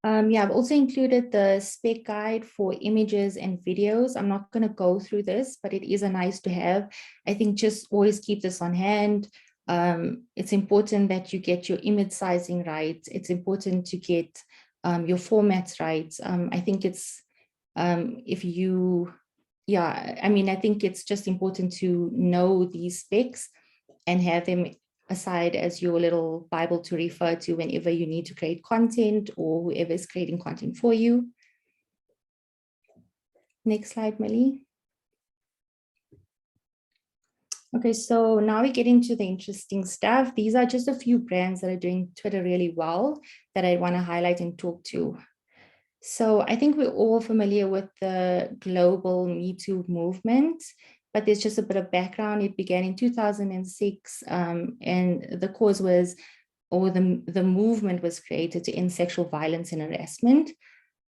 I've also included the spec guide for images and videos. I'm not going to go through this, but it is a nice to have. I think just always keep this on hand. It's important that you get your image sizing right. It's important to get your formats right. I think it's I think it's just important to know these specs and have them aside as your little Bible to refer to whenever you need to create content or whoever is creating content for you. Next slide, Millie. Okay, so now we get into the interesting stuff. These are just a few brands that are doing Twitter really well that I want to highlight and talk to. So I think we're all familiar with the global Me Too movement, but there's just a bit of background. It began in 2006, and the cause was, or the movement was created to end sexual violence and harassment.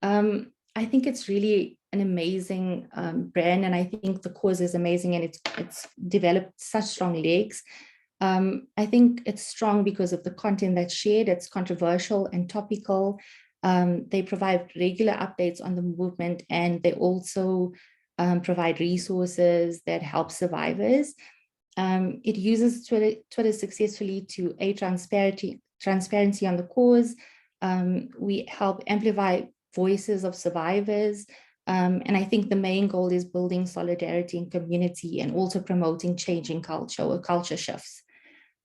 I think it's really an amazing brand, and I think the cause is amazing, and it's developed such strong legs. I think it's strong because of the content that's shared. It's controversial and topical. They provide regular updates on the movement, and they also provide resources that help survivors. It uses Twitter successfully to aid transparency on the cause. We help amplify voices of survivors. And I think the main goal is building solidarity and community and also promoting changing culture or culture shifts.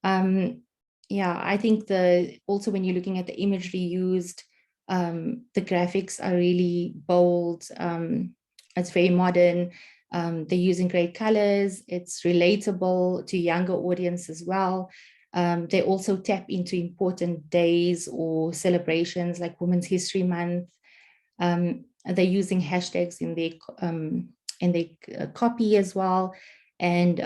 I think also when you're looking at the imagery used, the graphics are really bold. It's very modern. They're using great colors. It's relatable to younger audience as well. They also tap into important days or celebrations like Women's History Month. They're using hashtags in their copy as well. And,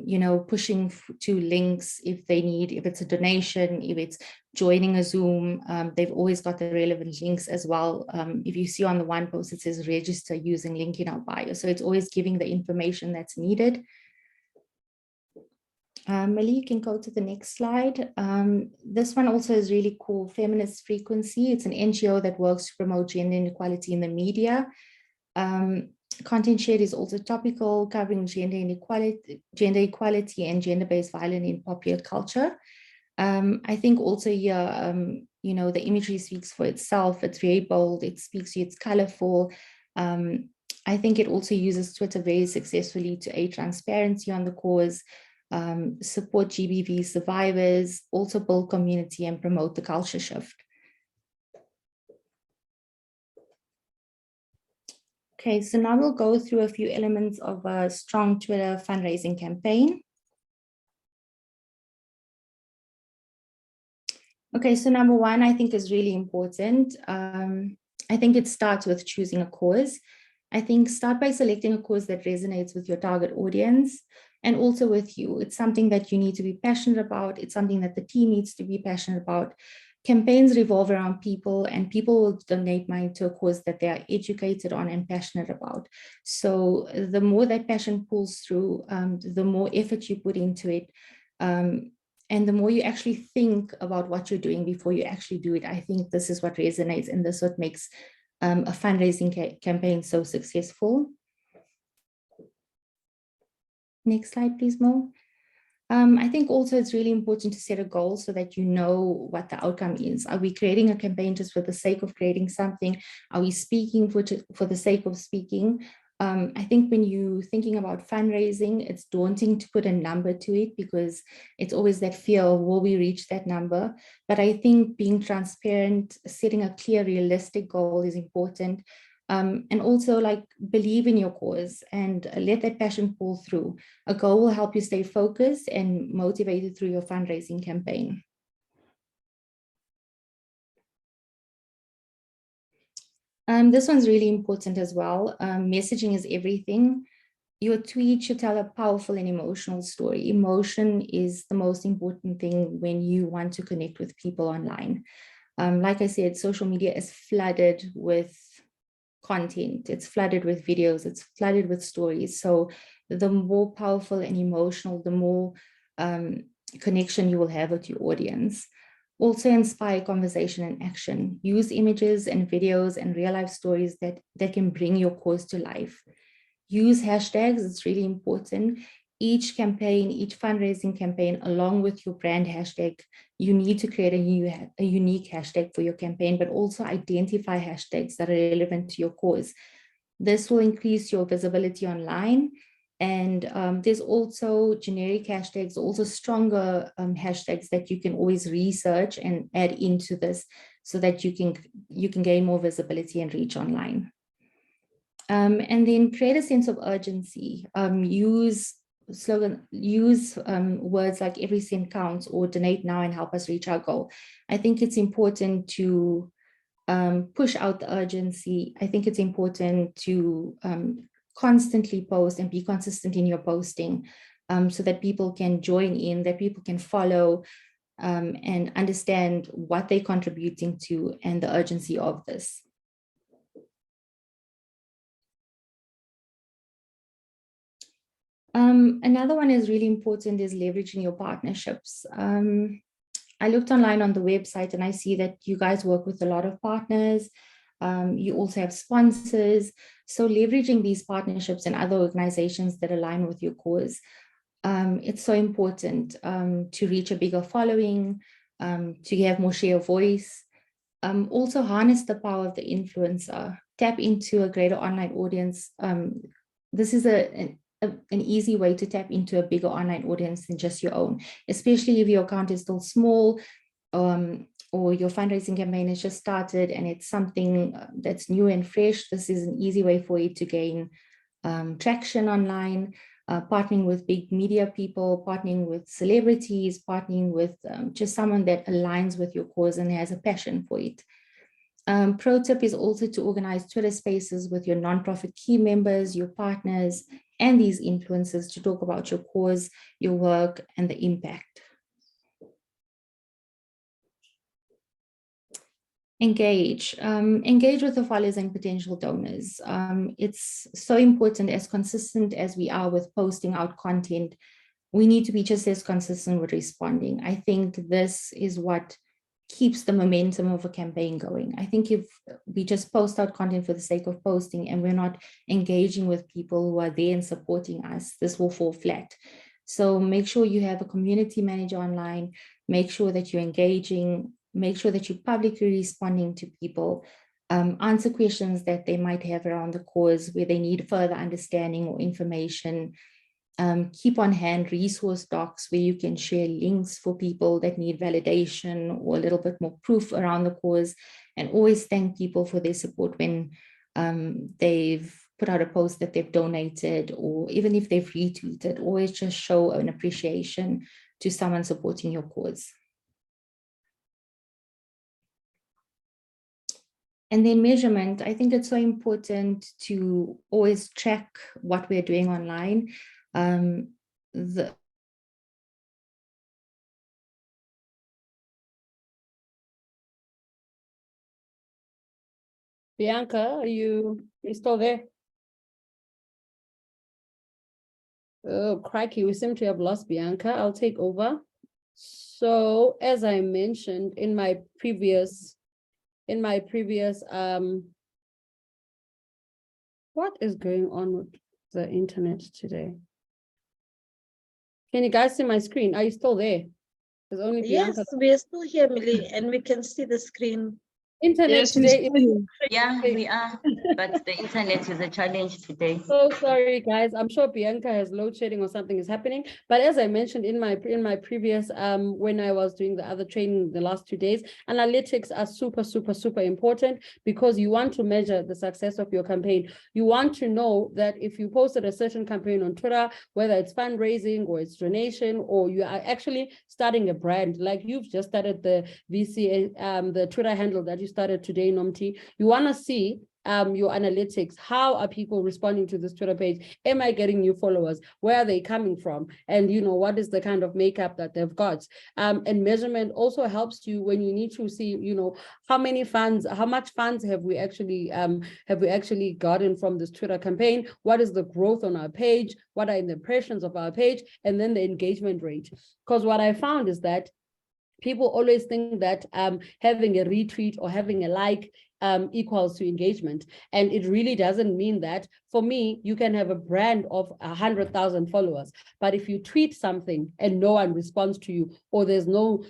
you know, pushing to links if they need, if it's a donation, if it's joining a Zoom, they've always got the relevant links as well. If you see on the one post, it says register using link in our bio. So it's always giving the information that's needed. Millie, you can go to the next slide. This one also is really cool, Feminist Frequency. It's an NGO that works to promote gender inequality in the media. Content shared is also topical, covering gender equality and gender-based violence in popular culture. I think also here, you know, the imagery speaks for itself. It's very bold, it speaks to you, it's colorful. I think it also uses Twitter very successfully to aid transparency on the cause, support GBV survivors, also build community and promote the culture shift. Okay, so now we'll go through a few elements of a strong Twitter fundraising campaign. Okay, so number one, I think is really important. I think it starts with choosing a cause. I think start by selecting a cause that resonates with your target audience and also with you. It's something that you need to be passionate about. It's something that the team needs to be passionate about. Campaigns revolve around people, and people will donate money to a cause that they are educated on and passionate about. So the more that passion pulls through, the more effort you put into it, and the more you actually think about what you're doing before you actually do it. I think this is what resonates, and this is what makes a fundraising campaign so successful. Next slide, please, Mo. I think also it's really important to set a goal so that you know what the outcome is. Are we creating a campaign just for the sake of creating something? Are we speaking for the sake of speaking? I think when you're thinking about fundraising, it's daunting to put a number to it because it's always that fear of, will we reach that number? But I think being transparent, setting a clear, realistic goal is important. And also like believe in your cause and let that passion pull through. A goal will help you stay focused and motivated through your fundraising campaign. This one's really important as well. Messaging is everything. Your tweet should tell a powerful and emotional story. Emotion is the most important thing when you want to connect with people online. Like I said, social media is flooded with content, it's flooded with videos, it's flooded with stories. So the more powerful and emotional, the more connection you will have with your audience. Also inspire conversation and action. Use images and videos and real life stories that can bring your cause to life. Use hashtags, it's really important. Each campaign, each fundraising campaign, along with your brand hashtag, you need to create a unique hashtag for your campaign, but also identify hashtags that are relevant to your cause. This will increase your visibility online. And there's also generic hashtags, also stronger hashtags that you can always research and add into this so that you can gain more visibility and reach online. And then create a sense of urgency. Use words like every cent counts or donate now and help us reach our goal. I think it's important to push out the urgency. I think it's important to constantly post and be consistent in your posting so that people can join in, that people can follow and understand what they're contributing to and the urgency of this. Another one is really important is leveraging your partnerships. I looked online on the website and I see that you guys work with a lot of partners. You also have sponsors. So leveraging these partnerships and other organizations that align with your cause, it's so important to reach a bigger following, to have more share of voice. Also harness the power of the influencer, tap into a greater online audience. This is an easy way to tap into a bigger online audience than just your own, especially if your account is still small or your fundraising campaign has just started and it's something that's new and fresh. This is an easy way for you to gain traction online, partnering with big media people, partnering with celebrities, partnering with just someone that aligns with your cause and has a passion for it. Pro tip is also to organize Twitter spaces with your nonprofit key members, your partners, and these influencers to talk about your cause, your work, and the impact. Engage with the followers and potential donors. It's so important, as consistent as we are with posting out content, we need to be just as consistent with responding. I think this is what keeps the momentum of a campaign going. I think if we just post out content for the sake of posting and we're not engaging with people who are there and supporting us, this will fall flat. So make sure you have a community manager online, make sure that you're engaging, make sure that you're publicly responding to people, answer questions that they might have around the cause where they need further understanding or information. Keep on hand resource docs where you can share links for people that need validation or a little bit more proof around the cause, and always thank people for their support when they've put out a post that they've donated, or even if they've retweeted. Always just show an appreciation to someone supporting your cause. And then measurement, I think it's so important to always track what we're doing online. Bianca, are you still there? Oh, crikey, we seem to have lost Bianca. I'll take over. So as I mentioned in my previous, what is going on with the internet today? Can you guys see my screen? Are you still there? There's only Bianca. Yes, we are still here, Millie, and we can see the screen. Internet Yes, today. Yeah, we are, but the internet is a challenge today. So sorry, guys. I'm sure Bianca has load shedding or something is happening. But as I mentioned in my previous when I was doing the other training the last 2 days, analytics are super important, because you want to measure the success of your campaign. You want to know that if you posted a certain campaign on Twitter, whether it's fundraising or it's donation, or you are actually starting a brand, like you've just started the VCA, the Twitter handle that you started today, Nomti. You want to see your analytics. How are people responding to this Twitter page? Am I getting new followers? Where are they coming from? And you know, what is the kind of makeup that they've got? And measurement also helps you when you need to see, you know, how much funds have we actually gotten from this Twitter campaign? What is the growth on our page? What are the impressions of our page? And then the engagement rate. Because what I found is that people always think that having a retweet or having a like equals to engagement. And it really doesn't mean that. For me, you can have a brand of 100,000 followers, but if you tweet something and no one responds to you, or there's no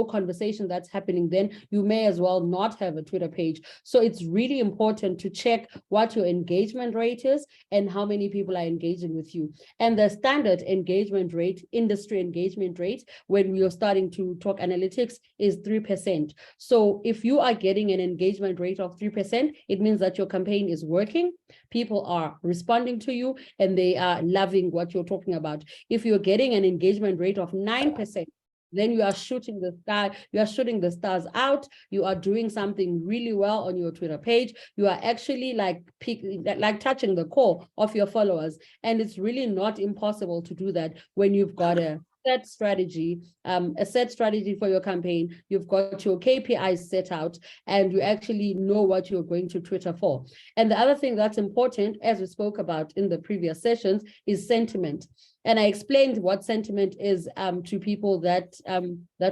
conversation that's happening, then you may as well not have a Twitter page. So it's really important to check what your engagement rate is and how many people are engaging with you. And the standard engagement rate, industry engagement rate, when you're starting to talk analytics, is 3%. So if you are getting an engagement rate of 3%, it means that your campaign is working. People are responding to you and they are loving what you're talking about. If you're getting an engagement rate of 9%, then you are shooting the star, you are shooting the stars out. You are doing something really well on your Twitter page. You are actually like touching the core of your followers. And it's really not impossible to do that when you've got a set strategy for your campaign. You've got your KPIs set out and you actually know what you're going to Twitter for. And the other thing that's important, as we spoke about in the previous sessions, is sentiment. And I explained what sentiment is to people that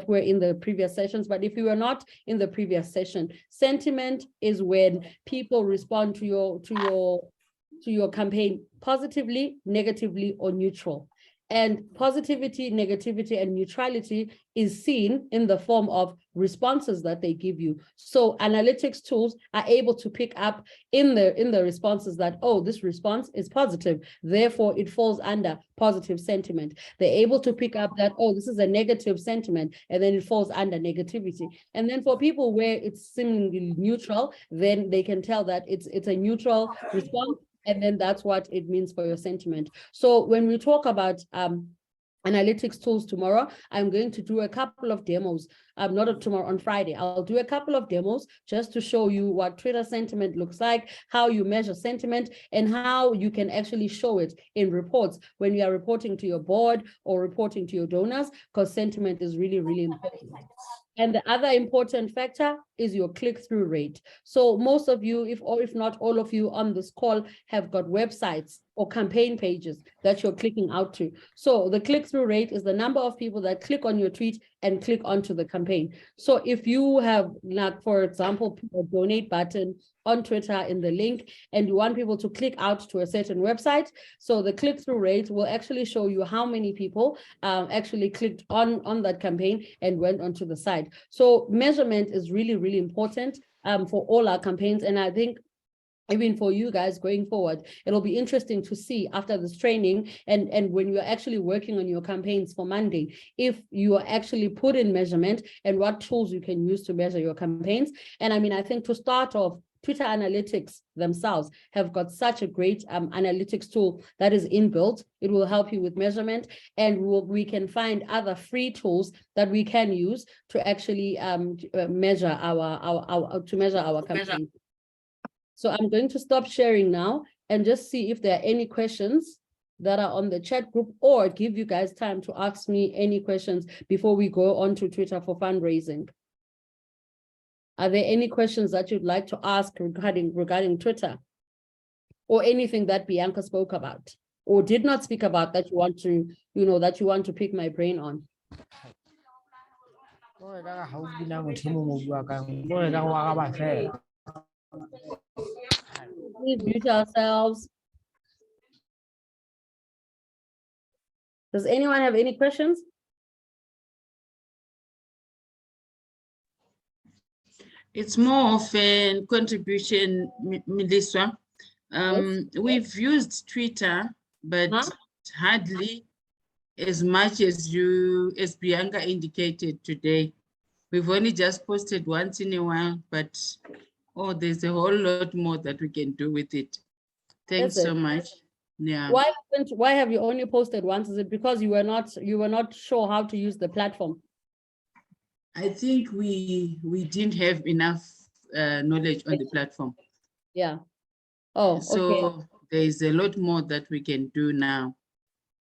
were in the previous sessions. But if you were not in the previous session, sentiment is when people respond to your campaign positively, negatively, or neutral. And positivity, negativity, and neutrality is seen in the form of responses that they give you. So analytics tools are able to pick up in the responses that, oh, this response is positive, therefore it falls under positive sentiment. They're able to pick up that, oh, this is a negative sentiment, and then it falls under negativity. And then for people where it's seemingly neutral, then they can tell that it's a neutral response. And then that's what it means for your sentiment. So when we talk about analytics tools tomorrow, I'm going to do a couple of demos. Not tomorrow, on Friday. I'll do a couple of demos just to show you what Twitter sentiment looks like, how you measure sentiment, and how you can actually show it in reports when you are reporting to your board or reporting to your donors, because sentiment is really, really important. And the other important factor is your click-through rate. So most of you, if not all of you on this call, have got websites or campaign pages that you're clicking out to. So the click-through rate is the number of people that click on your tweet and click onto the campaign. So if you have, like, for example, a donate button on Twitter in the link, and you want people to click out to a certain website, so the click-through rate will actually show you how many people actually clicked on that campaign and went onto the site. So measurement is really, really important for all our campaigns. And I think even for you guys going forward, it'll be interesting to see after this training and when you're actually working on your campaigns for Monday, if you are actually put in measurement and what tools you can use to measure your campaigns. And I mean, I think to start off, Twitter analytics themselves have got such a great analytics tool that is inbuilt. It will help you with measurement, and we can find other free tools that we can use to actually measure our campaign. So I'm going to stop sharing now and just see if there are any questions that are on the chat group, or give you guys time to ask me any questions before we go on to Twitter for fundraising. Are there any questions that you'd like to ask regarding Twitter, or anything that Bianca spoke about or did not speak about that you want to, that you want to pick my brain on? Please mute ourselves. Does anyone have any questions? It's more of a contribution, Melissa. We've used Twitter, but hardly as much as Bianca indicated today. We've only just posted once in a while, but there's a whole lot more that we can do with it. Thanks so much. Yeah. Why have you only posted once? Is it because you were not sure how to use the platform? I think we didn't have enough knowledge on the platform. Yeah. Oh, so okay. There's a lot more that we can do now.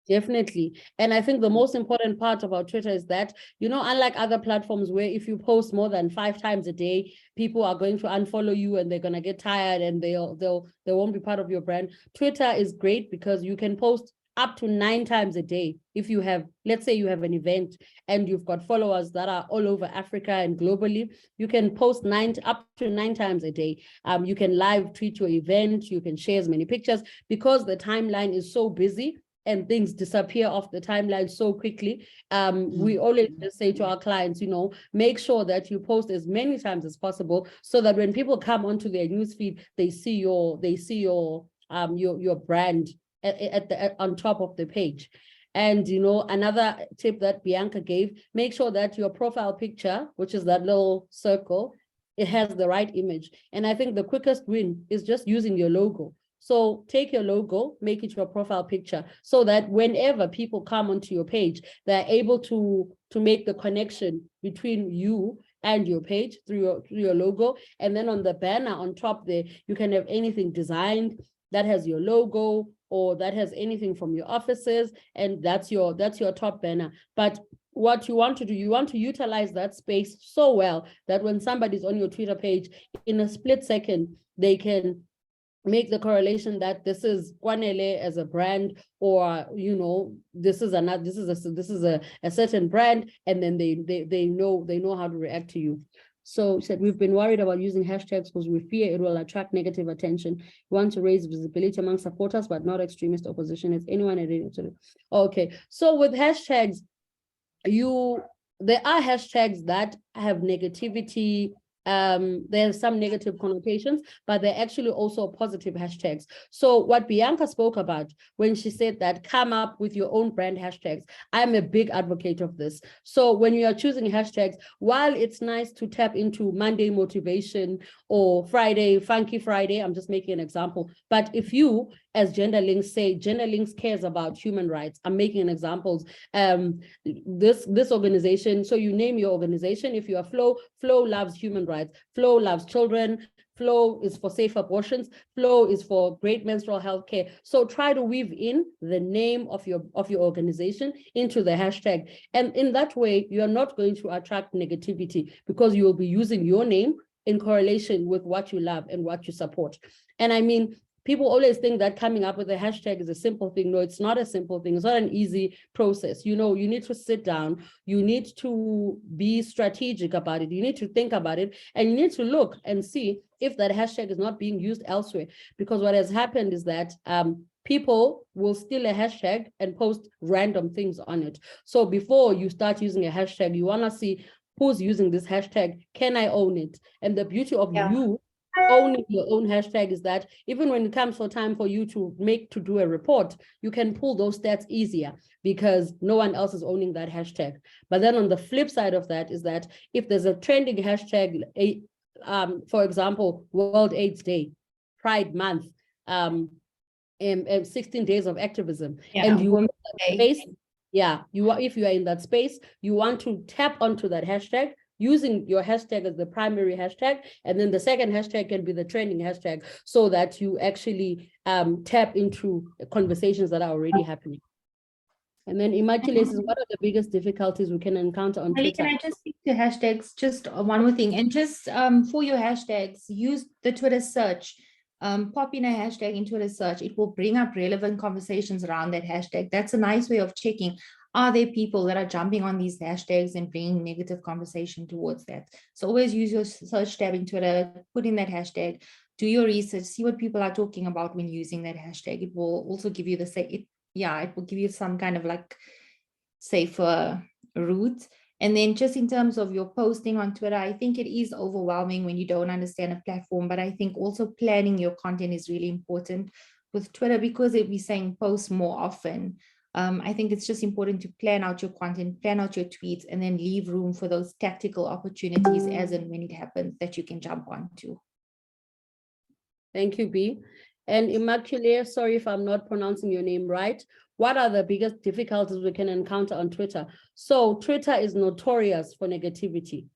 Definitely. And I think the most important part about Twitter is that, unlike other platforms where if you post more than 5 times a day, people are going to unfollow you and they're going to get tired and they won't be part of your brand. Twitter is great because you can post up to 9 times a day. If you have, let's say you have an event and you've got followers that are all over Africa and globally, you can post up to 9 times a day. You can live tweet your event, you can share as many pictures, because the timeline is so busy and things disappear off the timeline so quickly. We always just say to our clients, make sure that you post as many times as possible so that when people come onto their newsfeed, they see your brand on top of the page. And another tip that Bianca gave, make sure that your profile picture, which is that little circle, it has the right image. And I think the quickest win is just using your logo. So take your logo, make it your profile picture, so that whenever people come onto your page, they're able to make the connection between you and your page through your logo. And then on the banner on top there, you can have anything designed that has your logo or that has anything from your offices, and that's your top banner. But what you want to do, you want to utilize that space so well that when somebody's on your Twitter page, in a split second, they can make the correlation that this is Kwanele as a brand, or this is a certain brand, and then they know how to react to you. So said, we've been worried about using hashtags because we fear it will attract negative attention. We want to raise visibility among supporters, but not extremist opposition. Is anyone okay? So with hashtags, there are hashtags that have negativity There's some negative connotations, but they're actually also positive hashtags. So what Bianca spoke about when she said that come up with your own brand hashtags, I'm a big advocate of this. So when you are choosing hashtags, while it's nice to tap into Monday motivation or Friday, Funky Friday, I'm just making an example. But if you, as GenderLinks, say GenderLinks cares about human rights, I'm making an example. This organization, so you name your organization. If you are Flow loves human rights, Flow loves children, Flow is for safe abortions, Flow is for great menstrual health care. So try to weave in the name of your organization into the hashtag. And in that way, you're not going to attract negativity because you will be using your name in correlation with what you love and what you support. And I mean, people always think that coming up with a hashtag is a simple thing. No, it's not a simple thing. It's not an easy process. You know, you need to sit down. You need to be strategic about it. You need to think about it. And you need to look and see if that hashtag is not being used elsewhere. Because what has happened is that people will steal a hashtag and post random things on it. So before you start using a hashtag, you want to see who's using this hashtag. Can I own it? And the beauty of you owning your own hashtag is that even when it comes for time for you to do a report, you can pull those stats easier because no one else is owning that hashtag. But then on the flip side of that is that if there's a trending hashtag, for example, World AIDS Day, Pride Month, 16 days of activism, and you want that space, if you are in that space, you want to tap onto that hashtag, using your hashtag as the primary hashtag, and then the second hashtag can be the trending hashtag so that you actually tap into conversations that are already happening. And then Immaculate says, what are the biggest difficulties we can encounter on Twitter? Can I just speak to hashtags? Just one more thing. And just for your hashtags, use the Twitter search. Pop in a hashtag in Twitter search. It will bring up relevant conversations around that hashtag. That's a nice way of checking. Are there people that are jumping on these hashtags and bringing negative conversation towards that? So always use your search tab in Twitter, put in that hashtag, do your research, see what people are talking about when using that hashtag. It will also give you it will give you some kind of like safer route. And then just in terms of your posting on Twitter, I think it is overwhelming when you don't understand a platform, but I think also planning your content is really important with Twitter because it'll be saying post more often. I think it's just important to plan out your content, plan out your tweets, and then leave room for those tactical opportunities as and when it happens that you can jump onto. Thank you, B. And Immaculate, sorry if I'm not pronouncing your name right. What are the biggest difficulties we can encounter on Twitter? So Twitter is notorious for negativity,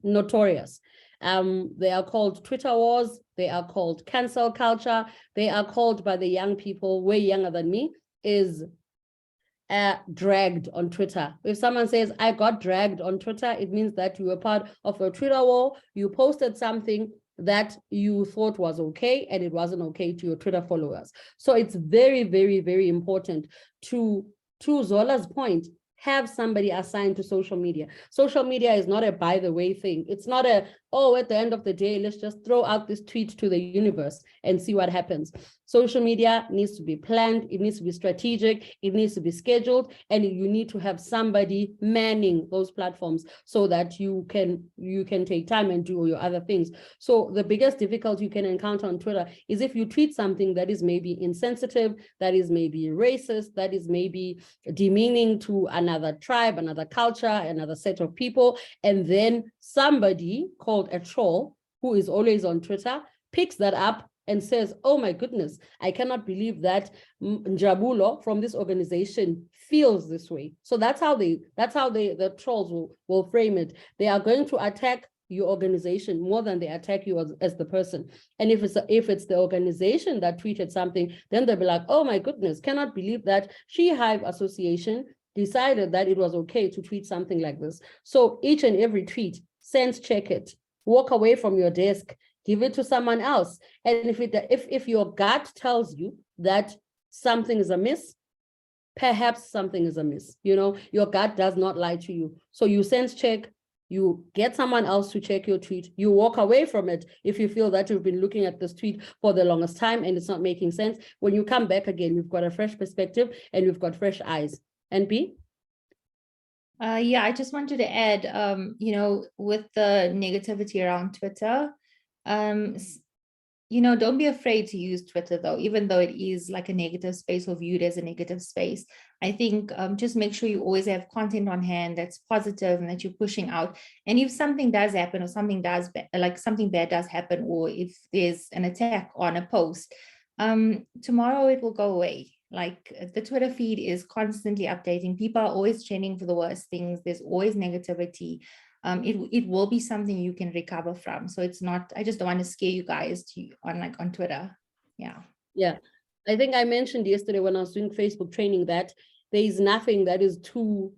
notorious. They are called Twitter wars. They are called cancel culture. They are called by the young people, way younger than me, is dragged on Twitter. If someone says, I got dragged on Twitter, it means that you were part of a Twitter war. You posted something that you thought was okay and it wasn't okay to your Twitter followers. So it's very, very, very important to Zola's point, have somebody assigned to social media. Social media is not a by the way thing. It's not a, oh, at the end of the day, let's just throw out this tweet to the universe and see what happens. Social media needs to be planned. It needs to be strategic. It needs to be scheduled. And you need to have somebody manning those platforms so that you can take time and do all your other things. So the biggest difficulty you can encounter on Twitter is if you tweet something that is maybe insensitive, that is maybe racist, that is maybe demeaning to another tribe, another culture, another set of people, and then somebody called a troll who is always on Twitter picks that up and says, oh my goodness, I cannot believe that Njabulo from this organization feels this way. So that's how the trolls will frame it. They are going to attack your organization more than they attack you as the person. And if it's the organization that tweeted something, then they'll be like, oh my goodness, cannot believe that She Hive Association decided that it was okay to tweet something like this. So each and every tweet, sense check it, walk away from your desk, give it to someone else. And if your gut tells you that something is amiss, perhaps something is amiss. You know, your gut does not lie to you. So you sense check, you get someone else to check your tweet, you walk away from it if you feel that you've been looking at this tweet for the longest time and it's not making sense. When you come back again, you've got a fresh perspective and you've got fresh eyes. And B? Yeah, I just wanted to add, you know, with the negativity around Twitter, you know, don't be afraid to use Twitter though, even though it is like a negative space or viewed as a negative space. I think just make sure you always have content on hand that's positive and that you're pushing out. And if something does happen or something does like something bad does happen, or if there's an attack on a post, tomorrow it will go away. Like the Twitter feed is constantly updating. People are always trending for the worst things. There's always negativity. It will be something you can recover from. So it's not, I just don't want to scare you guys on Twitter. Yeah. Yeah. I think I mentioned yesterday when I was doing Facebook training that there is nothing that is too,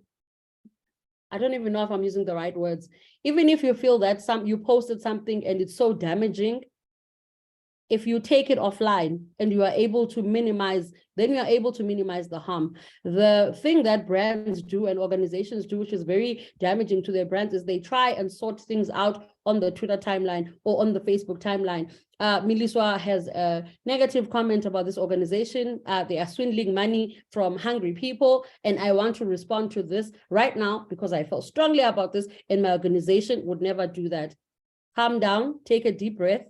I don't even know if I'm using the right words. Even if you feel that you posted something and it's so damaging, if you take it offline and you are able to minimize, then you are able to minimize the harm. The thing that brands do and organizations do, which is very damaging to their brands, is they try and sort things out on the Twitter timeline or on the Facebook timeline. Miliswa has a negative comment about this organization. They are swindling money from hungry people. And I want to respond to this right now because I feel strongly about this, and my organization would never do that. Calm down, take a deep breath,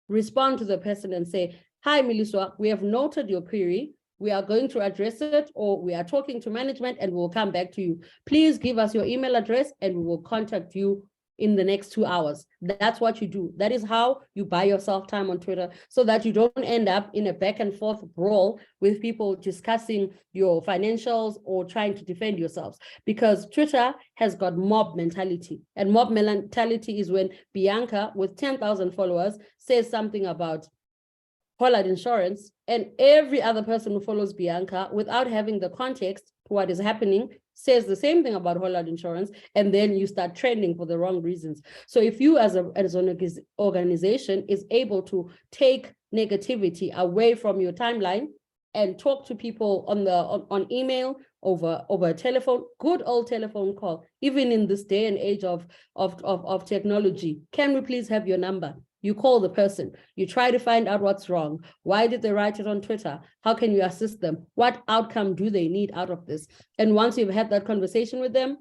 respond to the person and say, hi, Miliswa, we have noted your query. We are going to address it, or we are talking to management and we'll come back to you. Please give us your email address and we will contact you in the next 2 hours. That's what you do. That is how you buy yourself time on Twitter, so that you don't end up in a back and forth brawl with people discussing your financials or trying to defend yourselves. Because Twitter has got mob mentality, and mob mentality is when Bianca with 10,000 followers says something about Hollard Insurance, and every other person who follows Bianca without having the context to what is happening says the same thing about Hollard Insurance, and then you start trending for the wrong reasons. So if you as an organization is able to take negativity away from your timeline and talk to people on email, over a telephone, good old telephone call, even in this day and age of technology, can we please have your number? You call the person, you try to find out what's wrong. Why did they write it on Twitter? How can you assist them? What outcome do they need out of this? And once you've had that conversation with them,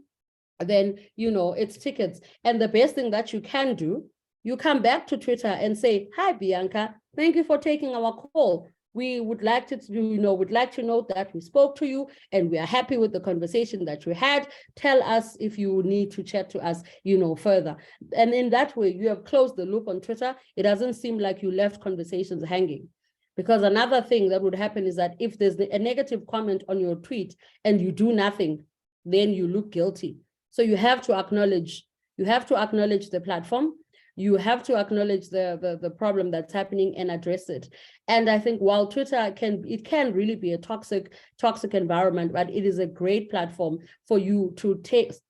then, you know, it's tickets. And the best thing that you can do, you come back to Twitter and say, hi, Bianca, thank you for taking our call. We would like to, would like to know that we spoke to you and we are happy with the conversation that we had. Tell us if you need to chat to us, further. And in that way, you have closed the loop on Twitter. It doesn't seem like you left conversations hanging. Because another thing that would happen is that if there's a negative comment on your tweet and you do nothing, then you look guilty. So you have to acknowledge the platform. You have to acknowledge the problem that's happening and address it. And I think while Twitter can really be a toxic environment, but it is a great platform for you to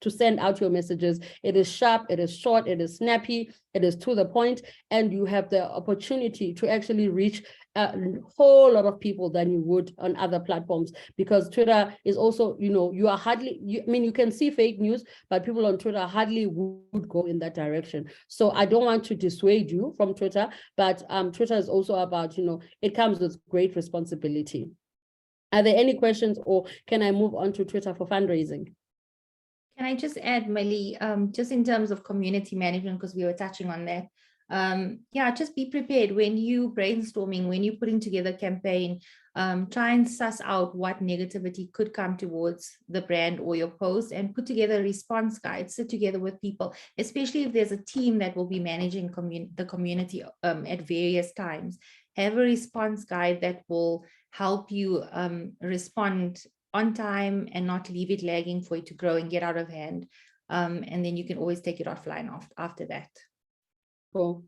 send out your messages. It is sharp, it is short, it is snappy, it is to the point, and you have the opportunity to actually reach a whole lot of people than you would on other platforms, because Twitter is also, you are hardly, you can see fake news, but people on Twitter hardly would go in that direction. So I don't want to dissuade you from Twitter, but Twitter is also about, it comes with great responsibility. Are there any questions, or can I move on to Twitter for fundraising? Can I just add, Millie, just in terms of community management, because we were touching on that. Just be prepared when you brainstorming, when you're putting together a campaign, try and suss out what negativity could come towards the brand or your post, and put together a response guide, sit together with people, especially if there's a team that will be managing the community at various times. Have a response guide that will help you respond on time and not leave it lagging for it to grow and get out of hand. And then you can always take it offline after that. Cool.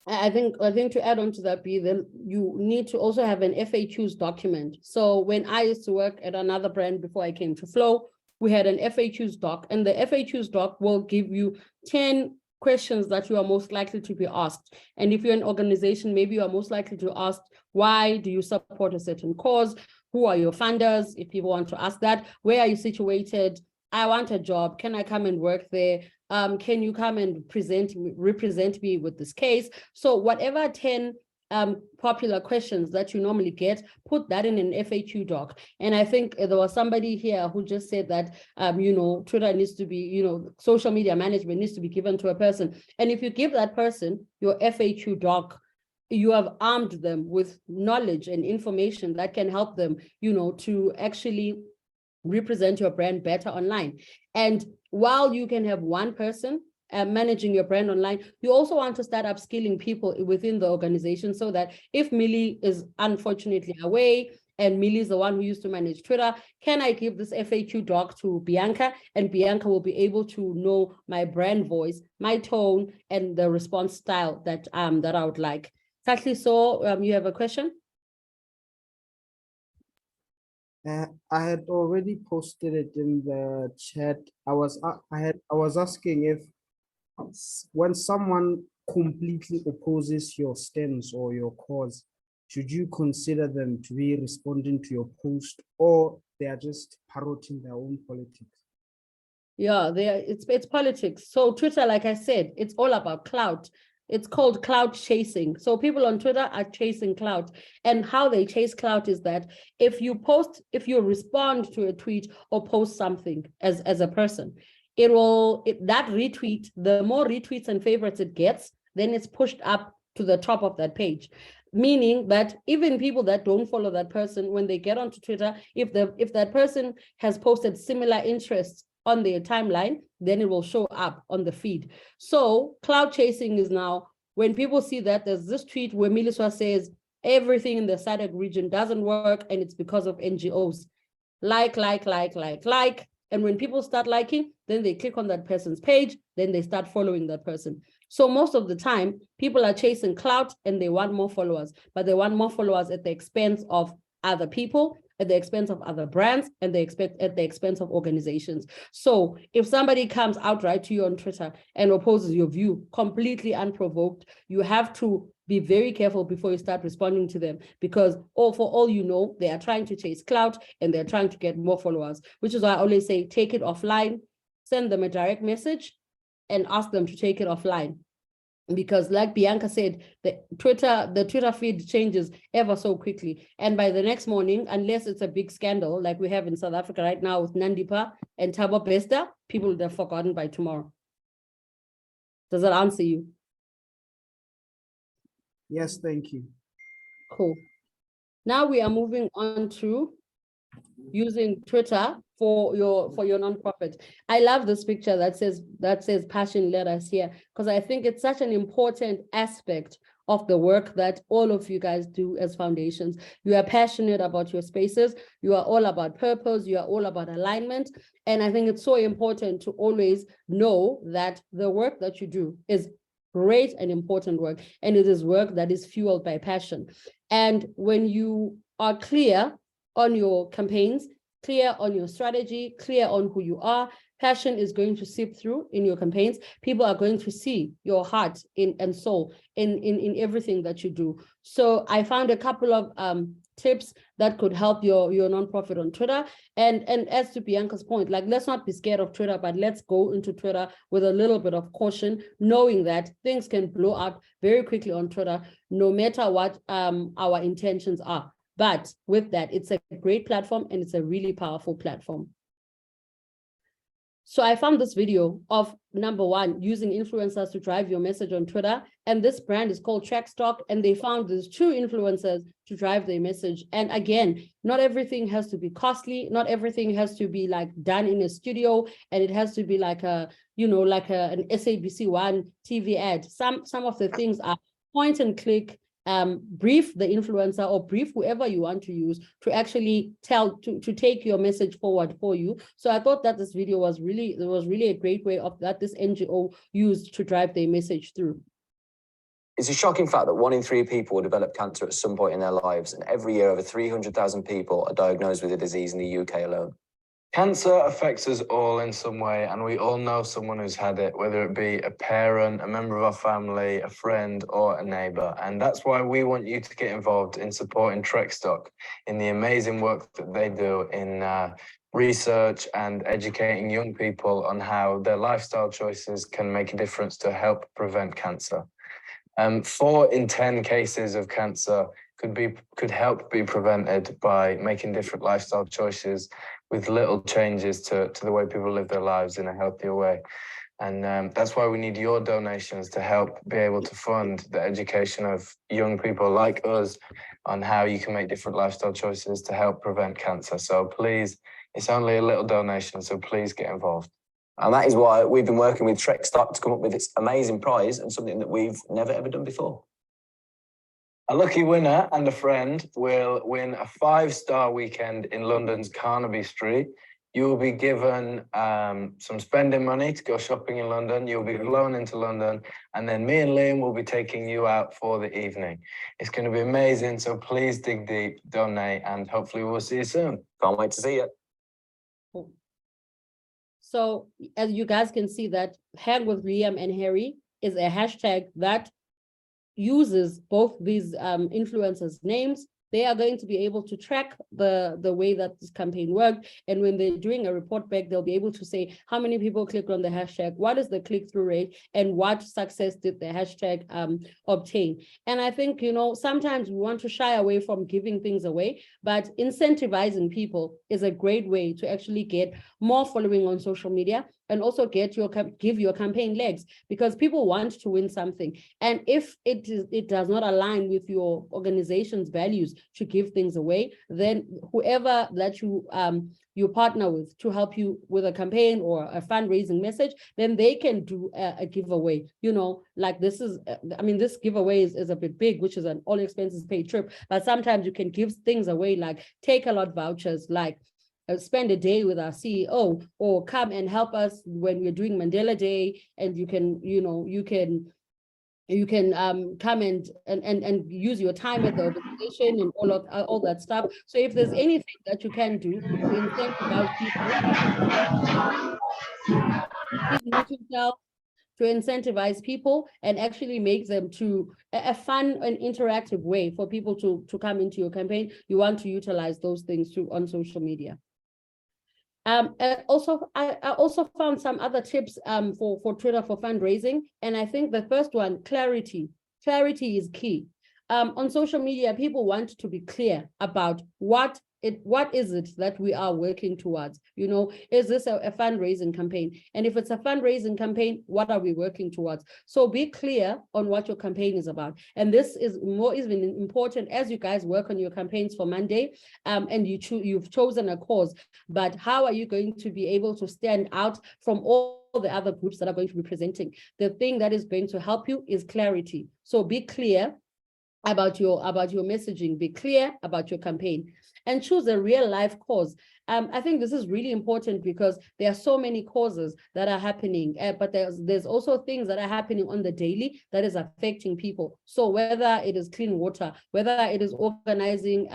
I think to add on to that, then you need to also have an FAQs document. So when I used to work at another brand before I came to Flow, we had an FAQs doc, and the FAQs doc will give you 10 questions that you are most likely to be asked. And if you're an organization, maybe you are most likely to ask, why do you support a certain cause? Who are your funders? If people want to ask that, where are you situated? I want a job. Can I come and work there? Can you come and represent me with this case? So whatever 10 popular questions that you normally get, put that in an FAQ doc. And I think there was somebody here who just said that, you know, Twitter needs to be, you know, social media management needs to be given to a person. And if you give that person your FAQ doc, you have armed them with knowledge and information that can help them, you know, to actually represent your brand better online. And while you can have one person managing your brand online, you also want to start upskilling people within the organization, so that if Millie is unfortunately away and Millie is the one who used to manage Twitter, can I give this FAQ doc to Bianca, and Bianca will be able to know my brand voice, my tone, and the response style that that I would like. Exactly. So you have a question? I had already posted it in the chat. I was asking if when someone completely opposes your stance or your cause, should you consider them to be responding to your post, or they are just parroting their own politics? Yeah, it's politics. So Twitter, like I said, it's all about clout. It's called clout chasing. So people on Twitter are chasing clout. And how they chase clout is that if you respond to a tweet or post something as a person, that retweet, the more retweets and favorites it gets, then it's pushed up to the top of that page. Meaning that even people that don't follow that person, when they get onto Twitter, if that person has posted similar interests on their timeline, then it will show up on the feed. So cloud chasing is now when people see that there's this tweet where Miliswa says everything in the SADC region doesn't work and it's because of NGOs. Like. And when people start liking, then they click on that person's page, then they start following that person. So most of the time, people are chasing clout and they want more followers, but they want more followers at the expense of other people, at the expense of other brands, and at the expense of organizations. So if somebody comes outright to you on Twitter and opposes your view completely unprovoked, you have to be very careful before you start responding to them, because for all you know, they are trying to chase clout and they're trying to get more followers, which is why I always say, take it offline, send them a direct message and ask them to take it offline. Because like Bianca said, the Twitter feed changes ever so quickly. And by the next morning, unless it's a big scandal, like we have in South Africa right now with Nandipa and Thabo Bester, people would have forgotten by tomorrow. Does that answer you? Yes, thank you. Cool. Now we are moving on to using Twitter for your nonprofit. I love this picture that says passion led us here, because I think it's such an important aspect of the work that all of you guys do as foundations. You are passionate about your spaces. You are all about purpose. You are all about alignment. And I think it's so important to always know that the work that you do is great and important work, and it is work that is fueled by passion. And when you are clear on your campaigns, clear on your strategy, clear on who you are, passion is going to seep through in your campaigns. People are going to see your heart and soul in everything that you do. So I found a couple of tips that could help your nonprofit on Twitter. And as to Bianca's point, like, let's not be scared of Twitter, but let's go into Twitter with a little bit of caution, knowing that things can blow up very quickly on Twitter, no matter what our intentions are. But with that, it's a great platform and it's a really powerful platform. So I found this video of, number one, using influencers to drive your message on Twitter. And this brand is called Trackstock, and they found these 2 influencers to drive their message. And again, not everything has to be costly. Not everything has to be like done in a studio, and it has to be like an SABC1 TV ad. Some of the things are point and click. Brief the influencer or brief whoever you want to use to actually to take your message forward for you. So I thought that this video was really a great way of that this NGO used to drive their message through. It's a shocking fact that 1 in 3 people will develop cancer at some point in their lives, and every year over 300,000 people are diagnosed with the disease in the UK alone. Cancer affects us all in some way, and we all know someone who's had it, whether it be a parent, a member of our family, a friend, or a neighbour. And that's why we want you to get involved in supporting Trackstock in the amazing work that they do in research and educating young people on how their lifestyle choices can make a difference to help prevent cancer. 4 in 10 cases of cancer could help be prevented by making different lifestyle choices with little changes to the way people live their lives in a healthier way. And that's why we need your donations to help be able to fund the education of young people like us on how you can make different lifestyle choices to help prevent cancer. So please, it's only a little donation, so please get involved. And that is why we've been working with Trek Stock to come up with this amazing prize and something that we've never ever done before. A lucky winner and a friend will win a 5-star weekend in London's Carnaby Street. You will be given some spending money to go shopping in London. You'll be flown into London, and then me and Liam will be taking you out for the evening. It's going to be amazing, so please dig deep, donate, and hopefully we'll see you soon. Can't wait to see you. So as you guys can see, that Hang with Liam and Harry is a hashtag that uses both these influencers' names. They are going to be able to track the way that this campaign worked. And when they're doing a report back, they'll be able to say how many people clicked on the hashtag, what is the click-through rate, and what success did the hashtag obtain. And I think, you know, sometimes we want to shy away from giving things away, but incentivizing people is a great way to actually get more following on social media and also give your campaign legs, because people want to win something. And if it does not align with your organization's values to give things away, then whoever that you partner with to help you with a campaign or a fundraising message, then they can do a giveaway. You know, like this is, I mean, this giveaway is a bit big, which is an all expenses paid trip, but sometimes you can give things away like take a lot vouchers, like spend a day with our CEO, or come and help us when we're doing Mandela Day, and you can, you know, you can come and use your time at the organization and all that stuff. So if there's anything that you can do to incentivize people, to incentivize people and actually make them to a fun and interactive way for people to come into your campaign, you want to utilize those things too on social media. I also found some other tips for Twitter for fundraising. And I think the first one, clarity. Clarity is key. On social media, people want to be clear about what is it that we are working towards? You know, is this a fundraising campaign? And if it's a fundraising campaign, what are we working towards? So be clear on what your campaign is about. And this is more even important as you guys work on your campaigns for Monday, and you've chosen a cause, but how are you going to be able to stand out from all the other groups that are going to be presenting? The thing that is going to help you is clarity. So be clear about your messaging, be clear about your campaign, and choose a real life cause. I think this is really important because there are so many causes that are happening, but there's also things that are happening on the daily that is affecting people. So whether it is clean water, whether it is organizing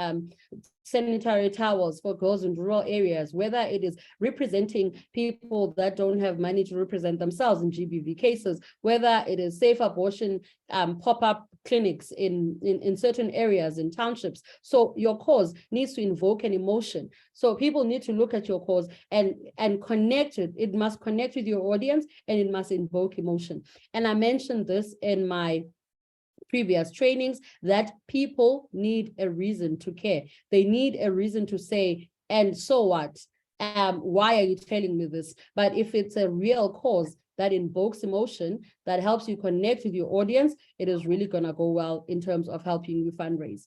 sanitary towels for girls in rural areas, whether it is representing people that don't have money to represent themselves in GBV cases, whether it is safe abortion pop-up clinics in certain areas, in townships. So your cause needs to invoke an emotion. So people need to look at your cause and connect it. It must connect with your audience and it must invoke emotion. And I mentioned this in my previous trainings, that people need a reason to care. They need a reason to say, and so what? Why are you telling me this? But if it's a real cause that invokes emotion, that helps you connect with your audience, it is really gonna go well in terms of helping you fundraise.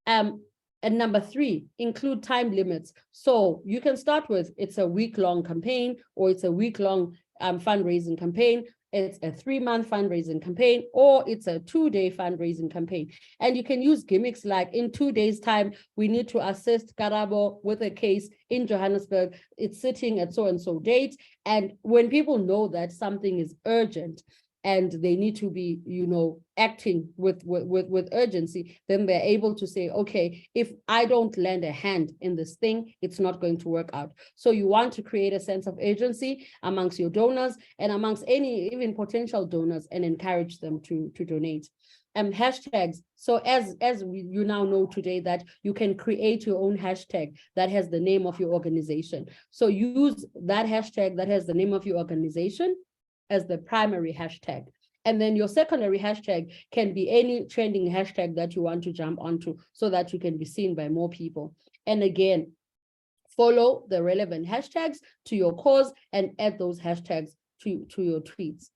And number 3, include time limits. So you can start with, it's a week-long campaign, or it's a week-long fundraising campaign. It's a 3-month fundraising campaign, or it's a 2-day fundraising campaign. And you can use gimmicks like, in 2 days' time, we need to assist Karabo with a case in Johannesburg. It's sitting at so-and-so date. And when people know that something is urgent and they need to be, you know, acting with urgency, then they're able to say, okay, if I don't lend a hand in this thing, it's not going to work out. So you want to create a sense of urgency amongst your donors and amongst any even potential donors, and encourage them to donate. Hashtags. So as you now know today that you can create your own hashtag that has the name of your organization. So use that hashtag that has the name of your organization as the primary hashtag. And then your secondary hashtag can be any trending hashtag that you want to jump onto so that you can be seen by more people. And again, follow the relevant hashtags to your cause and add those hashtags to your tweets.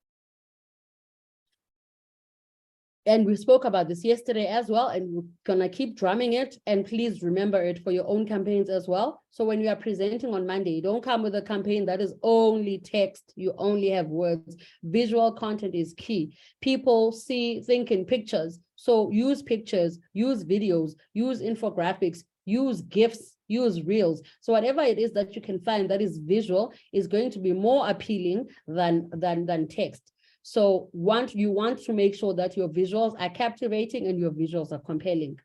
And we spoke about this yesterday as well, and we're gonna keep drumming it. And please remember it for your own campaigns as well. So when you are presenting on Monday, you don't come with a campaign that is only text, you only have words. Visual content is key. People think in pictures. So use pictures, use videos, use infographics, use GIFs, use reels. So whatever it is that you can find that is visual is going to be more appealing than text. So you want to make sure that your visuals are captivating and your visuals are compelling.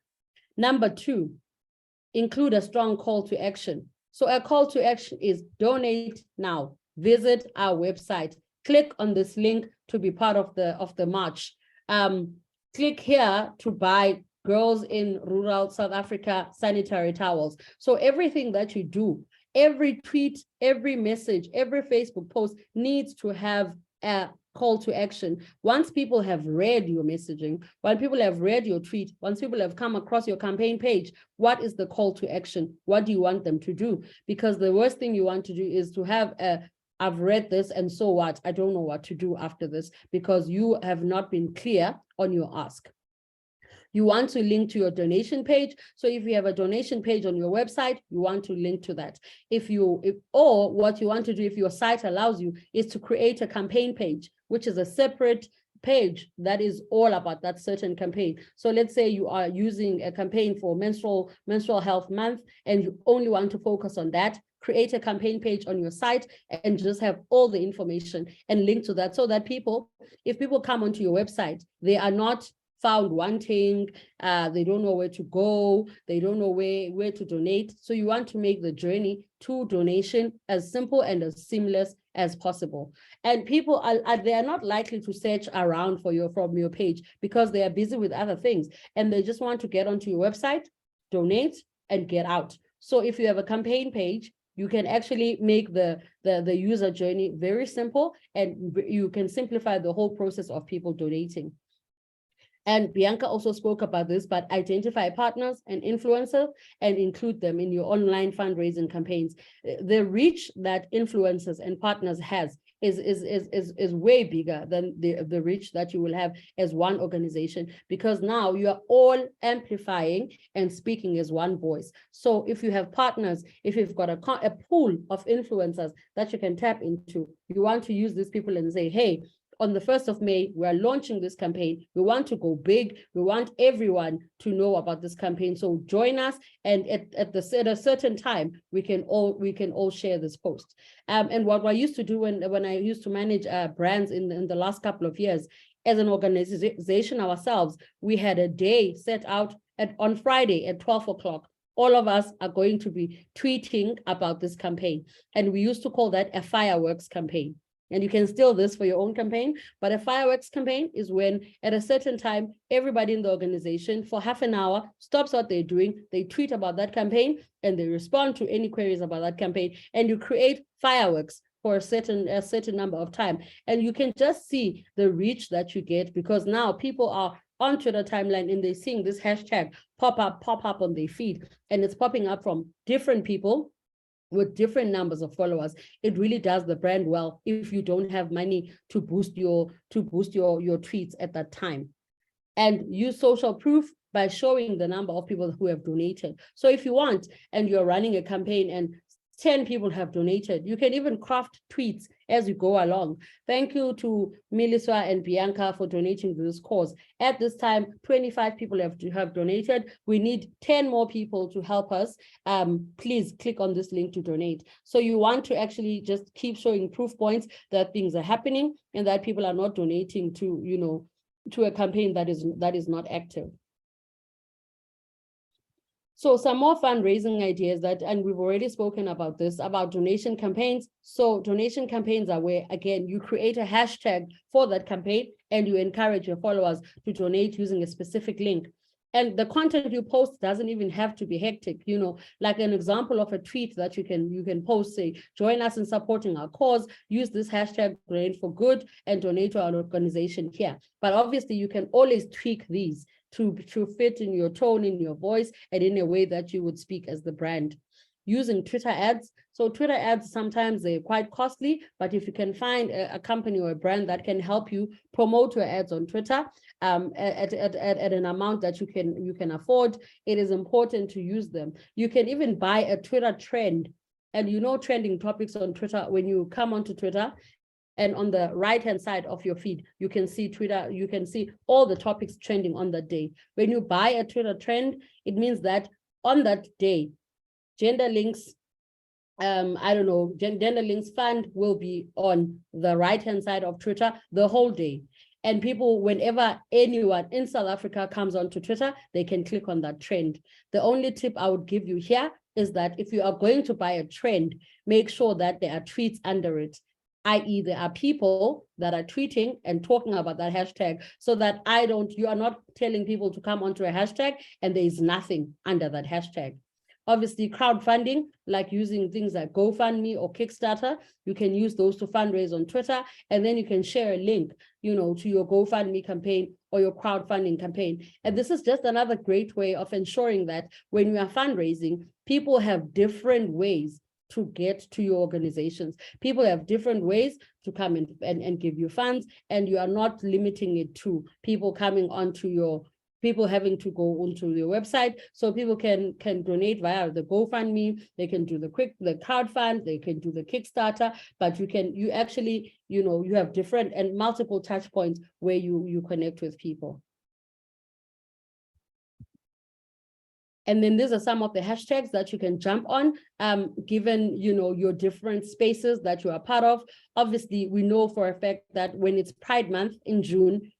Number 2, include a strong call to action. So a call to action is donate now. Visit our website. Click on this link to be part of the march. Click here to buy Girls in Rural South Africa sanitary towels. So everything that you do, every tweet, every message, every Facebook post needs to have a call to action. Once people have read your messaging, once people have read your tweet, once people have come across your campaign page, what is the call to action? What do you want them to do? Because the worst thing you want to do is to have I've read this and so what? I don't know what to do after this, because you have not been clear on your ask. You want to link to your donation page. So if you have a donation page on your website, you want to link to that. Or what you want to do, if your site allows you, is to create a campaign page, which is a separate page that is all about that certain campaign. So let's say you are using a campaign for menstrual health month and you only want to focus on that. Create a campaign page on your site and just have all the information and link to that, so that if people come onto your website, they are not found wanting, they don't know where to go, they don't know where to donate. So you want to make the journey to donation as simple and as seamless as possible. And people they are not likely to search around from your page because they are busy with other things and they just want to get onto your website, donate, and get out. So if you have a campaign page, you can actually make the user journey very simple, and you can simplify the whole process of people donating. And Bianca also spoke about this, but identify partners and influencers and include them in your online fundraising campaigns. The reach that influencers and partners has is way bigger than the reach that you will have as one organization, because now you are all amplifying and speaking as one voice. So if you have partners, if you've got a pool of influencers that you can tap into, you want to use these people and say, hey, on the 1st of May, we are launching this campaign. We want to go big. We want everyone to know about this campaign. So join us, and at a certain time, we can all share this post. And what I used to do when I used to manage brands in the last couple of years, as an organization ourselves, we had a day set out on Friday at 12 o'clock. All of us are going to be tweeting about this campaign, and we used to call that a fireworks campaign. And you can steal this for your own campaign, but a fireworks campaign is when at a certain time, everybody in the organization for half an hour stops what they're doing, they tweet about that campaign, and they respond to any queries about that campaign, and you create fireworks for a certain number of time. And you can just see the reach that you get, because now people are onto the timeline and they're seeing this hashtag pop up on their feed, and it's popping up from different people with different numbers of followers. It really does the brand well if you don't have money to boost your tweets at that time. And use social proof by showing the number of people who have donated. So if you want, and you're running a campaign and 10 people have donated, you can even craft tweets as you go along. Thank you to Melissa and Bianca for donating to this cause. At this time, 25 people have donated. We need 10 more people to help us. Please click on this link to donate. So you want to actually just keep showing proof points that things are happening and that people are not donating to a campaign that is not active. So some more fundraising ideas and we've already spoken about this, about donation campaigns. So donation campaigns are where, again, you create a hashtag for that campaign and you encourage your followers to donate using a specific link. And the content you post doesn't even have to be hectic, you know, like an example of a tweet that you can post, say, join us in supporting our cause, use this hashtag Grant for Good and donate to our organization here. But obviously you can always tweak these to fit in your tone, in your voice, and in a way that you would speak as the brand. Using Twitter ads. So Twitter ads, sometimes they're quite costly, but if you can find a company or a brand that can help you promote your ads on Twitter at an amount that you can afford, it is important to use them. You can even buy a Twitter trend, and you know trending topics on Twitter, when you come onto Twitter, and on the right-hand side of your feed, you can see Twitter, you can see all the topics trending on that day. When you buy a Twitter trend, it means that on that day, gender links, gender links fund will be on the right-hand side of Twitter the whole day. And people, whenever anyone in South Africa comes onto Twitter, they can click on that trend. The only tip I would give you here is that if you are going to buy a trend, make sure that there are tweets under it, i.e. there are people that are tweeting and talking about that hashtag, so that you are not telling people to come onto a hashtag and there is nothing under that hashtag. Obviously, crowdfunding, like using things like GoFundMe or Kickstarter, you can use those to fundraise on Twitter, and then you can share a link, you know, to your GoFundMe campaign or your crowdfunding campaign. And this is just another great way of ensuring that when you are fundraising, people have different ways to get to your organizations. People have different ways to come in and give you funds, and you are not limiting it to people coming onto your people having to go onto your website. So people can donate via the GoFundMe, they can do the crowdfund, they can do the Kickstarter, but you actually, you know, you have different and multiple touch points where you connect with people. And then these are some of the hashtags that you can jump on, given, you know, your different spaces that you are part of. Obviously, we know for a fact that when it's Pride Month in June,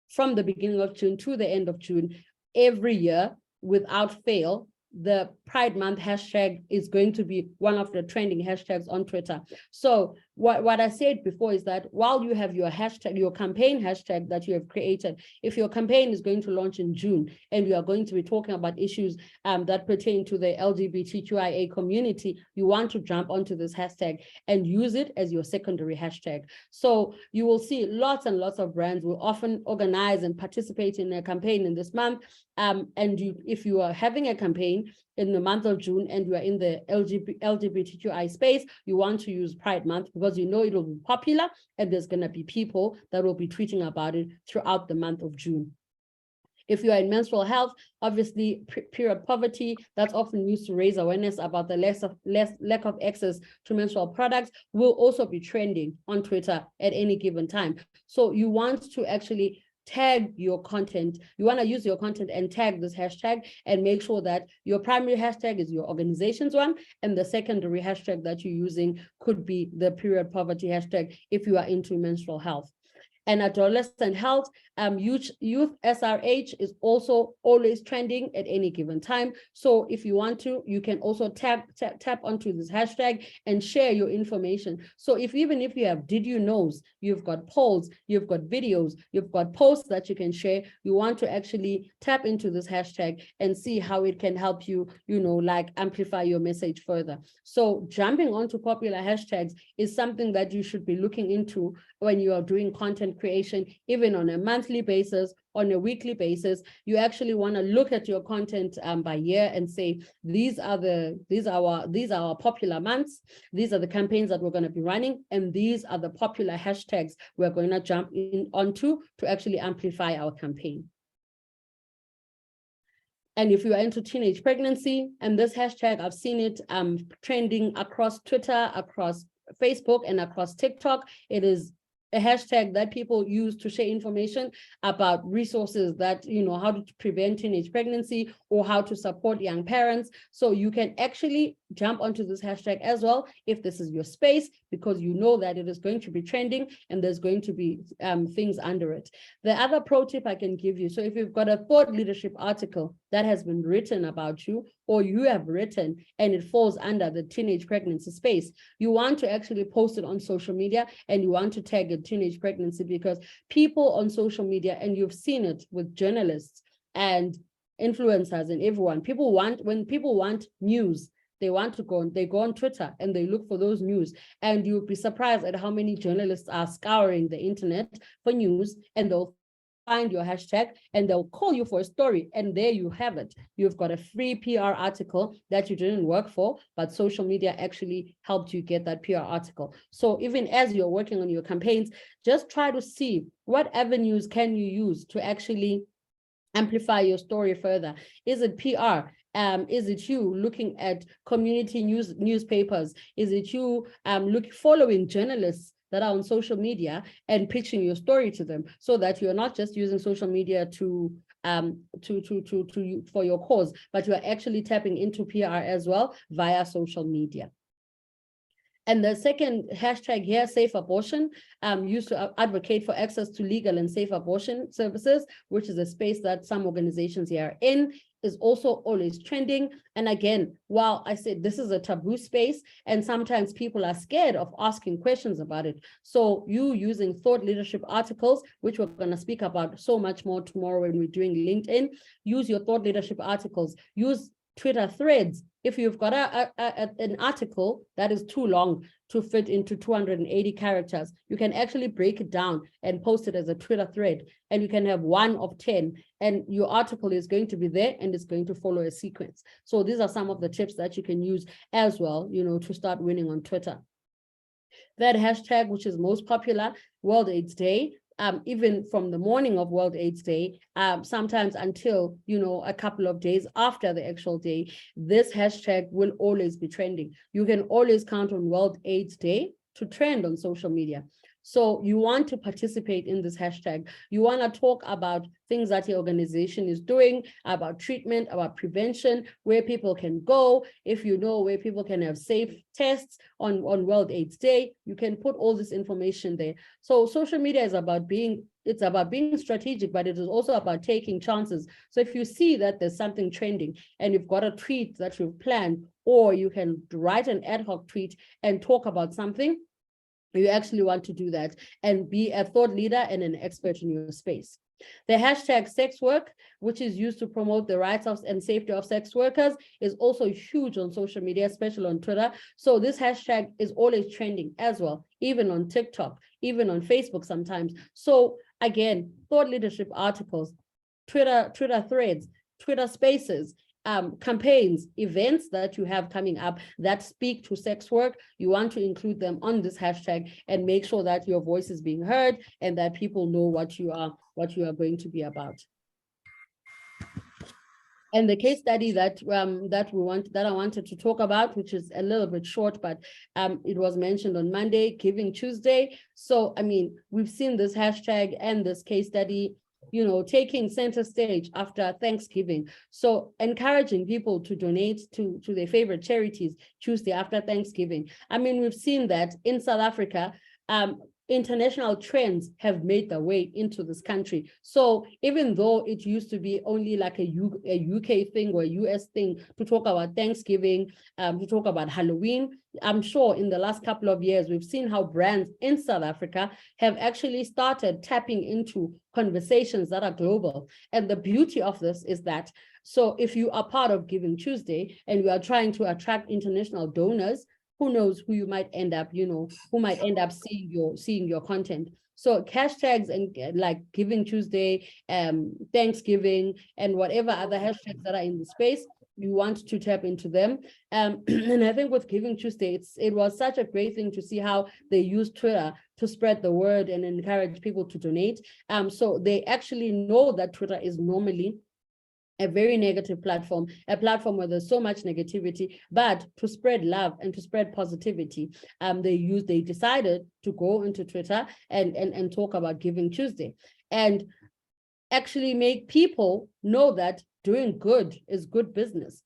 from the beginning of June to the end of June, every year, without fail, the Pride Month hashtag is going to be one of the trending hashtags on Twitter. So what I said before is that while you have your hashtag, your campaign hashtag that you have created, if your campaign is going to launch in June and you are going to be talking about issues that pertain to the LGBTQIA community, you want to jump onto this hashtag and use it as your secondary hashtag. So you will see lots and lots of brands will often organize and participate in a campaign in this month. If you are having a campaign in the month of June and you are in the LGBTQI space, you want to use Pride Month because you know it will be popular and there's going to be people that will be tweeting about it throughout the month of June. If you are in menstrual health, obviously period poverty, that's often used to raise awareness about the lack of access to menstrual products, will also be trending on Twitter at any given time. So you want to actually tag your content. You want to use your content and tag this hashtag and make sure that your primary hashtag is your organization's one, and the secondary hashtag that you're using could be the period poverty hashtag if you are into menstrual health. And adolescent health, youth SRH is also always trending at any given time. So if you want to, you can also tap onto this hashtag and share your information. So even if you have did you knows, you've got polls, you've got videos, you've got posts that you can share, you want to actually tap into this hashtag and see how it can help you, you know, like amplify your message further. So jumping onto popular hashtags is something that you should be looking into when you are doing content creation, even on a monthly basis, on a weekly basis. You actually want to look at your content by year and say, these are our popular months, these are the campaigns that we're going to be running, and these are the popular hashtags we're going to jump in onto to actually amplify our campaign. And if you are into teenage pregnancy, and this hashtag, I've seen it trending across Twitter, across Facebook, and across TikTok. It is a hashtag that people use to share information about resources that, you know, how to prevent teenage pregnancy or how to support young parents. So you can actually jump onto this hashtag as well if this is your space, because you know that it is going to be trending and there's going to be things under it. The other pro tip I can give you, so if you've got a thought leadership article that has been written about you, or you have written and it falls under the teenage pregnancy space, you want to actually post it on social media and you want to tag it teenage pregnancy, because people on social media, and you've seen it with journalists and influencers and everyone. When people want news, they go on Twitter and they look for those news. And you'll be surprised at how many journalists are scouring the internet for news, and they'll find your hashtag and they'll call you for a story, and there you have it. You've got a free PR article that you didn't work for, but social media actually helped you get that PR article. So even as you're working on your campaigns, just try to see what avenues can you use to actually amplify your story further. Is it PR? Is it you looking at community newspapers? Is it you following journalists that are on social media and pitching your story to them, so that you're not just using social media for your cause, but you are actually tapping into PR as well via social media. And the second hashtag here, safe abortion, used to advocate for access to legal and safe abortion services, which is a space that some organizations here are in, is also always trending. And again, while I said this is a taboo space, and sometimes people are scared of asking questions about it. So you using thought leadership articles, which we're going to speak about so much more tomorrow when we're doing LinkedIn, use your thought leadership articles, use Twitter threads. If you've got an article that is too long to fit into 280 characters, you can actually break it down and post it as a Twitter thread, and you can have 1 of 10, and your article is going to be there and it's going to follow a sequence. So these are some of the tips that you can use as well, to start winning on Twitter. That hashtag, which is most popular, World AIDS Day, even from the morning of World AIDS Day, sometimes until, a couple of days after the actual day, this hashtag will always be trending. You can always count on World AIDS Day to trend on social media. So you want to participate in this hashtag. You want to talk about things that your organization is doing, about treatment, about prevention, where people can go. If you know where people can have safe tests on World AIDS Day, you can put all this information there. So social media is about being strategic, but it is also about taking chances. So if you see that there's something trending and you've got a tweet that you've planned, or you can write an ad hoc tweet and talk about something, you actually want to do that and be a thought leader and an expert in your space. The hashtag sex work, which is used to promote the rights and safety of sex workers, is also huge on social media, especially on Twitter. So this hashtag is always trending as well, even on TikTok, even on Facebook sometimes. So again, thought leadership articles, Twitter threads, Twitter spaces, campaigns, events that you have coming up that speak to sex work, you want to include them on this hashtag and make sure that your voice is being heard and that people know what you are going to be about. And the case study that I wanted to talk about, which is a little bit short, but it was mentioned on Monday, Giving Tuesday. So, I mean, we've seen this hashtag and this case study, taking center stage after Thanksgiving. So encouraging people to donate to their favorite charities Tuesday after Thanksgiving. I mean, we've seen that in South Africa, international trends have made their way into this country. So even though it used to be only like a UK thing or a US thing to talk about Thanksgiving, to talk about Halloween, I'm sure in the last couple of years, we've seen how brands in South Africa have actually started tapping into conversations that are global. And the beauty of this is that, so if you are part of Giving Tuesday and you are trying to attract international donors, who knows who you might end up, who might end up seeing your content. So hashtags and like Giving Tuesday, Thanksgiving, and whatever other hashtags that are in the space, you want to tap into them. And I think with Giving Tuesday, it was such a great thing to see how they use Twitter to spread the word and encourage people to donate. So they actually know that Twitter is normally a very negative platform, a platform where there's so much negativity, but to spread love and to spread positivity, they decided to go into Twitter and talk about Giving Tuesday and actually make people know that doing good is good business,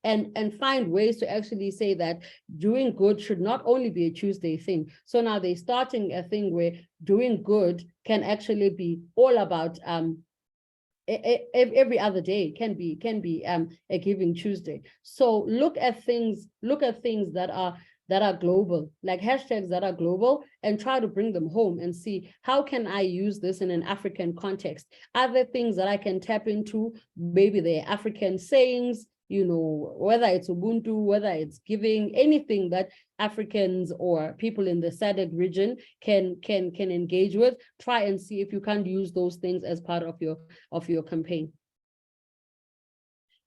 and find ways to actually say that doing good should not only be a Tuesday thing. So now they're starting a thing where doing good can actually be all about every other day can be a Giving Tuesday. So look at things that that are global, like hashtags that are global, and try to bring them home and see how can I use this in an African context? Other things that I can tap into, maybe the African sayings, you know, whether it's Ubuntu, whether it's giving, anything that Africans or people in the SADC region can engage with. Try and see if you can't use those things as part of your campaign.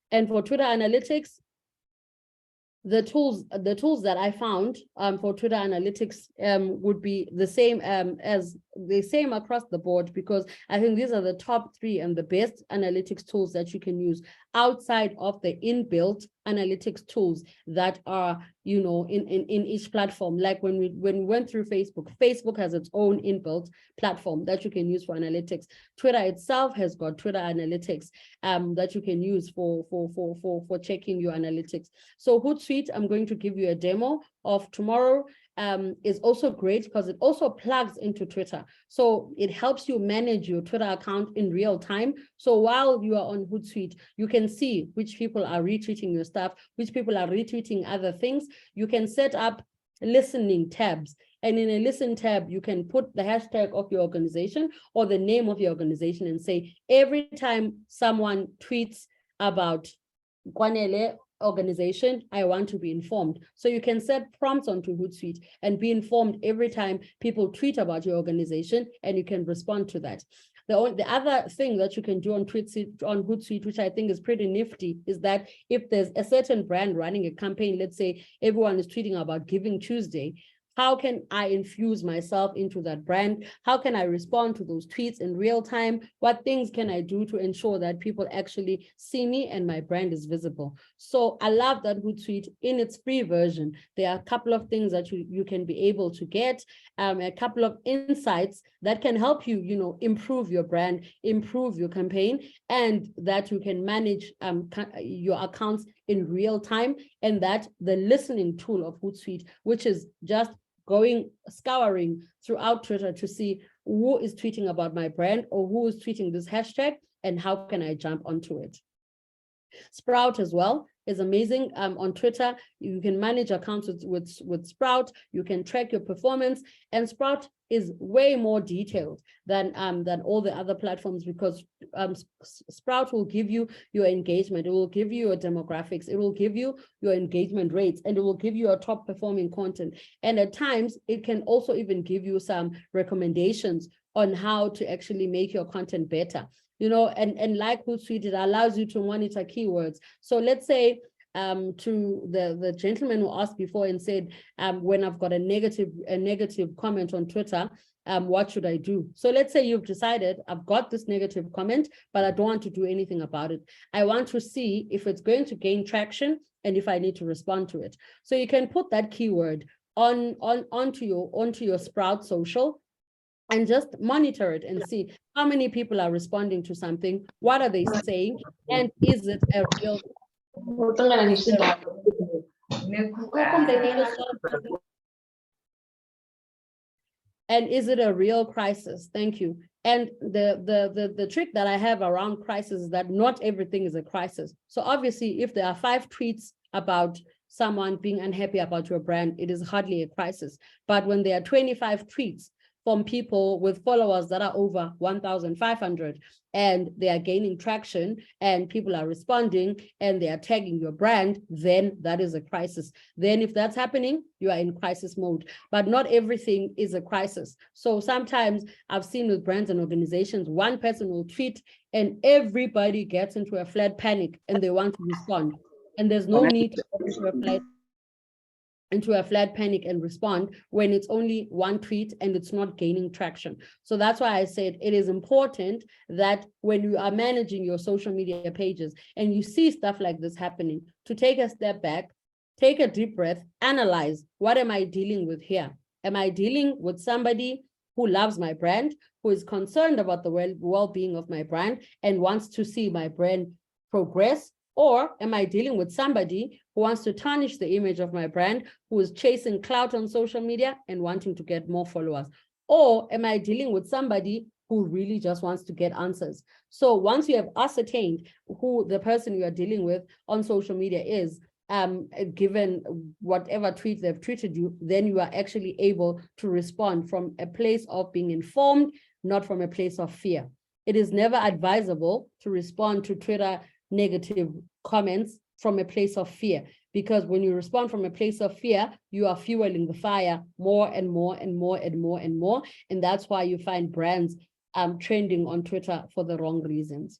And for Twitter analytics, the tools that I found for Twitter analytics would be the same across the board, because I think these are the top 3 and the best analytics tools that you can use outside of the inbuilt analytics tools that are, you know, in each platform. Like when we went through Facebook has its own inbuilt platform that you can use for analytics. Twitter itself has got Twitter analytics that you can use for checking your analytics. So Hootsuite, I'm going to give you a demo of tomorrow. Is also great because it also plugs into Twitter. So it helps you manage your Twitter account in real time. So while you are on Hootsuite, you can see which people are retweeting your stuff, which people are retweeting other things. You can set up listening tabs. And in a listen tab, you can put the hashtag of your organization or the name of your organization and say, every time someone tweets about Kwanele organization, I want to be informed. So you can set prompts onto Hootsuite and be informed every time people tweet about your organization, and you can respond to that. The other thing that you can do on Hootsuite, which I think is pretty nifty, is that if there's a certain brand running a campaign, let's say everyone is tweeting about Giving Tuesday, how can I infuse myself into that brand? How can I respond to those tweets in real time? What things can I do to ensure that people actually see me and my brand is visible? So I love that Hootsuite in its free version. There are a couple of things that you can be able to get, a couple of insights that can help you, you know, improve your brand, improve your campaign, and that you can manage your accounts in real time. And that the listening tool of Hootsuite, which is just scouring throughout Twitter to see who is tweeting about my brand or who is tweeting this hashtag and how can I jump onto it. Sprout as well is amazing. On Twitter, you can manage accounts with Sprout. You can track your performance, and Sprout is way more detailed than all the other platforms, because Sprout will give you your engagement, it will give you your demographics, it will give you your engagement rates, and it will give you your top performing content. And at times, it can also even give you some recommendations on how to actually make your content better. You know, and like Hootsuite, it allows you to monitor keywords. So let's say to the gentleman who asked before and said, when I've got a negative comment on Twitter, what should I do? So let's say you've decided, I've got this negative comment, but I don't want to do anything about it. I want to see if it's going to gain traction and if I need to respond to it. So you can put that keyword onto your Sprout social, and just monitor it and see how many people are responding to something, what are they saying, and is it a real crisis? Thank you. And the trick that I have around crisis is that not everything is a crisis. So obviously, if there are 5 tweets about someone being unhappy about your brand, it is hardly a crisis. But when there are 25 tweets from people with followers that are over 1,500 and they are gaining traction and people are responding and they are tagging your brand, then that is a crisis. Then if that's happening, you are in crisis mode. But not everything is a crisis. So sometimes I've seen with brands and organizations, one person will tweet and everybody gets into a flat panic and they want to respond. And there's no need to get into a flat panic and respond when it's only one tweet and it's not gaining traction. So that's why I said it is important that when you are managing your social media pages and you see stuff like this happening, to take a step back, take a deep breath, analyze, what am I dealing with here? Am I dealing with somebody who loves my brand, who is concerned about the well-being of my brand and wants to see my brand progress? Or am I dealing with somebody who wants to tarnish the image of my brand, who is chasing clout on social media and wanting to get more followers? Or am I dealing with somebody who really just wants to get answers? So once you have ascertained who the person you are dealing with on social media is, given whatever tweet they've tweeted you, then you are actually able to respond from a place of being informed, not from a place of fear. It is never advisable to respond to Twitter negative comments from a place of fear, because when you respond from a place of fear, you are fueling the fire more and more and more and more and more. And that's why you find brands trending on Twitter for the wrong reasons.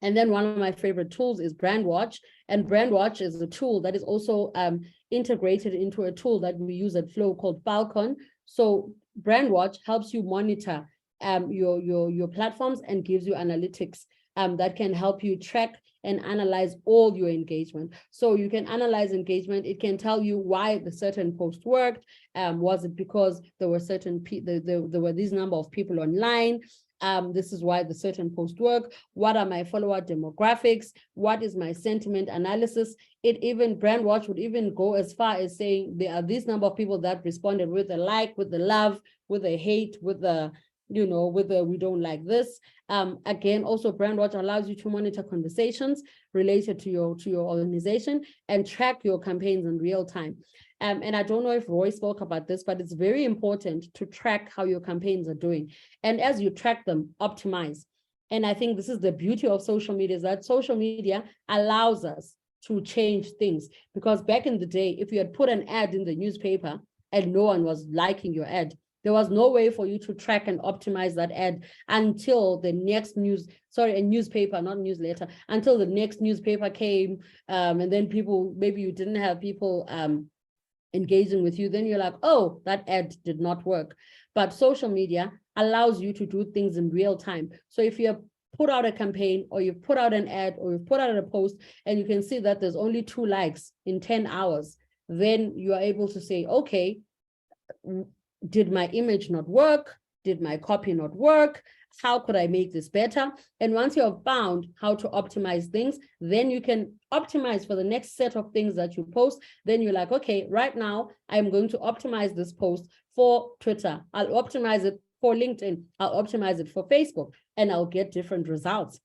And then one of my favorite tools is Brandwatch. And Brandwatch is a tool that is also integrated into a tool that we use at Flow called Falcon. So Brandwatch helps you monitor your platforms and gives you analytics that can help you track and analyze all your engagement. So you can analyze engagement. It can tell you why the certain post worked. Was it because there were certain there were these number of people online? This is why the certain post work. What are my follower demographics? What is my sentiment analysis? It even Brandwatch would even go as far as saying there are this number of people that responded with a like, with the love, with a hate, with the with the we don't like this. Again, also Brandwatch allows you to monitor conversations related to your organization and track your campaigns in real time. And I don't know if Roy spoke about this, but it's very important to track how your campaigns are doing. And as you track them, optimize. And I think this is the beauty of social media, is that social media allows us to change things. Because back in the day, if you had put an ad in the newspaper and no one was liking your ad, there was no way for you to track and optimize that ad until the next newspaper, not newsletter, until the next newspaper came. And then maybe you didn't have people engaging with you, then you're like, oh, that ad did not work. But social media allows you to do things in real time. So if you have put out a campaign, or you've put out an ad, or you've put out a post, and you can see that there's only 2 likes in 10 hours, then you are able to say, okay, did my image not work? Did my copy not work? How could I make this better? And once you have found how to optimize things, then you can optimize for the next set of things that you post. Then you're like, okay, right now I'm going to optimize this post for Twitter. I'll optimize it for LinkedIn. I'll optimize it for Facebook, and I'll get different results.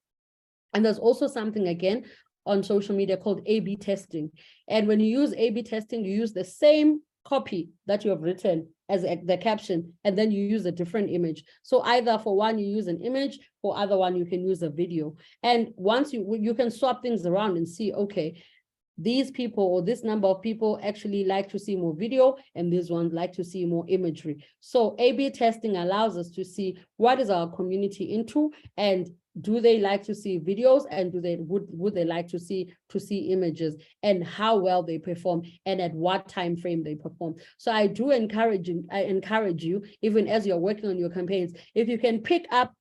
And there's also something, again, on social media called A/B testing. And when you use A/B testing, you use the same copy that you have written as the caption, and then you use a different image. So either for one, you use an image, for other one, you can use a video. And once you can swap things around and see, okay, these people or this number of people actually like to see more video, and these ones like to see more imagery. So A/B testing allows us to see what is our community into, and do they like to see videos, and would they like to see images, and how well they perform, and at what time frame they perform. So I encourage you, even as you're working on your campaigns, if you can pick up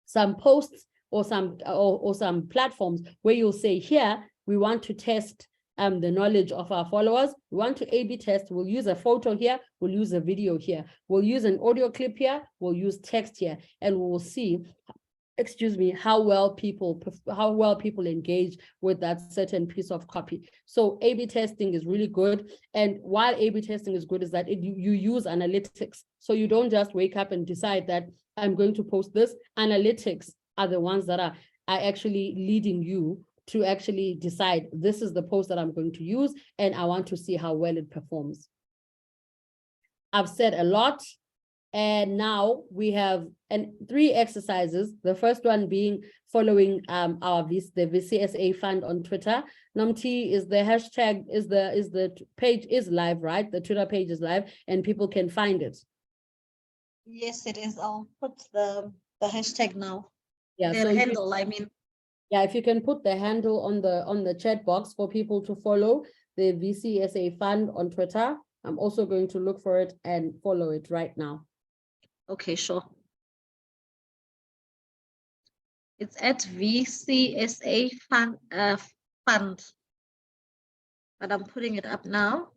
some posts or some platforms where you'll say, here, we want to test the knowledge of our followers. We want to A/B test. We'll use a photo here. We'll use a video here. We'll use an audio clip here. We'll use text here, and we'll see, how well people engage with that certain piece of copy. So A/B testing is really good. And while A/B testing is good, is that you use analytics. So you don't just wake up and decide that I'm going to post this. Analytics are the ones that are actually leading you to actually decide, this is the post that I'm going to use, and I want to see how well it performs. I've said a lot. And now we have 3 exercises. The first one being following the VCSA fund on Twitter. Namti, is the hashtag, is the page is live, right? The Twitter page is live and people can find it. Yes, it is. I'll put the hashtag now. Yeah, Their handle, I mean. Yeah, if you can put the handle on the chat box for people to follow the VCSA fund on Twitter. I'm also going to look for it and follow it right now. Okay, sure. It's at VCSA fund, but I'm putting it up now.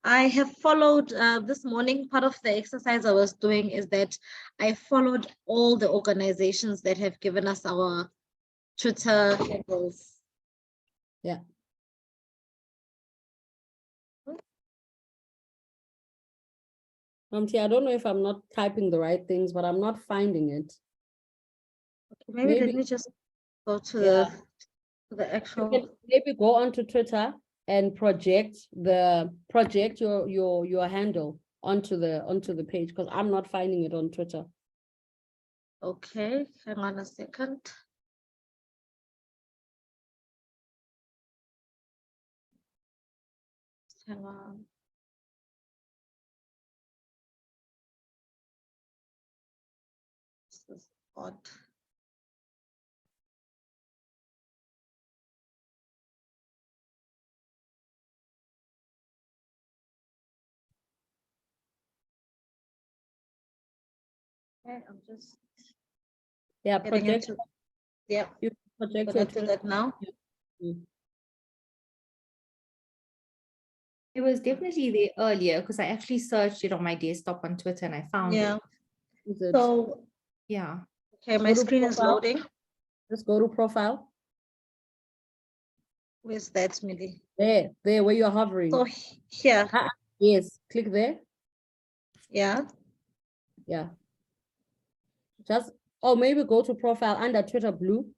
I have followed this morning. Part of the exercise I was doing is that I followed all the organizations that have given us our Twitter handles. Yeah. I don't know if I'm not typing the right things, but I'm not finding it. Okay, maybe let me just go to The You actual, can maybe go onto Twitter and project your handle onto the page, because I'm not finding it on Twitter. okay, hang on a second. Hang on. This is odd. Okay, I'm just Yeah, getting project. into, yeah, You project gonna your do Twitter. that now. Mm. It was definitely there earlier because I actually searched it on my desktop on Twitter and I found Yeah. it. Is it? So, Yeah. okay, my Go to screen is profile. loading. Just go to profile. Where's that, Millie? There where you're hovering. So here, Yes, click there. yeah. Yeah. Just, or maybe go to profile under Twitter Blue.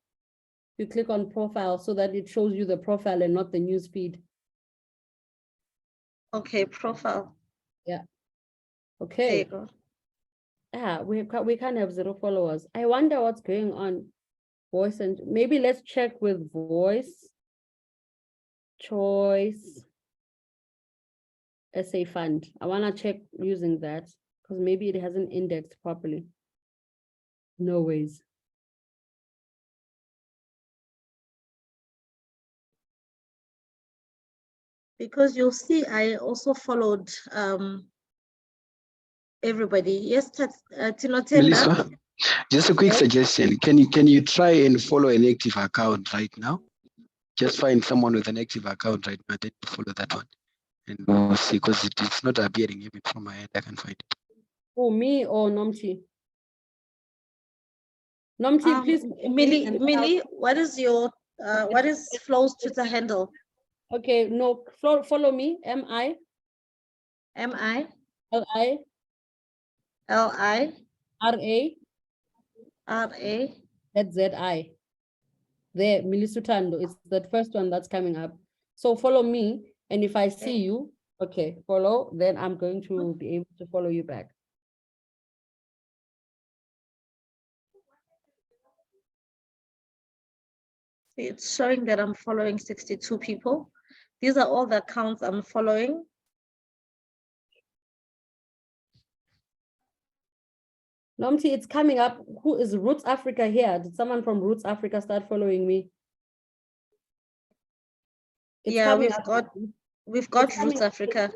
You click on profile so that it shows you the profile and not the news feed. Okay, profile. Yeah. There Okay. you go. Yeah, we can't have 0 followers. I wonder what's going on. Voice, and maybe let's check with voice choice SA fund. I want to check using that because maybe it hasn't indexed properly. No ways. Because you'll see, I also followed everybody. Yes, Tinotenda. Melissa, just a quick suggestion. Can you try and follow an active account right now? Just find someone with an active account right now, then follow that one. And we'll see, because it's not appearing even from my end. I can find it. Oh, me or Nomchi? Nomchi, please. Millie, what is your what is Flo's Twitter handle? Okay, no, follow me. M-I. M-I. L-I. L-I. R-A. R-A. Z-I. There, Milisutando. It's that first one that's coming up. So follow me, and if I see you, okay, follow, then I'm going to be able to follow you back. It's showing that I'm following 62 people. These are all the accounts I'm following. Nomti, it's coming up. Who is Roots Africa here? Did someone from Roots Africa start following me? It's Yeah, coming we've got it's Roots Africa.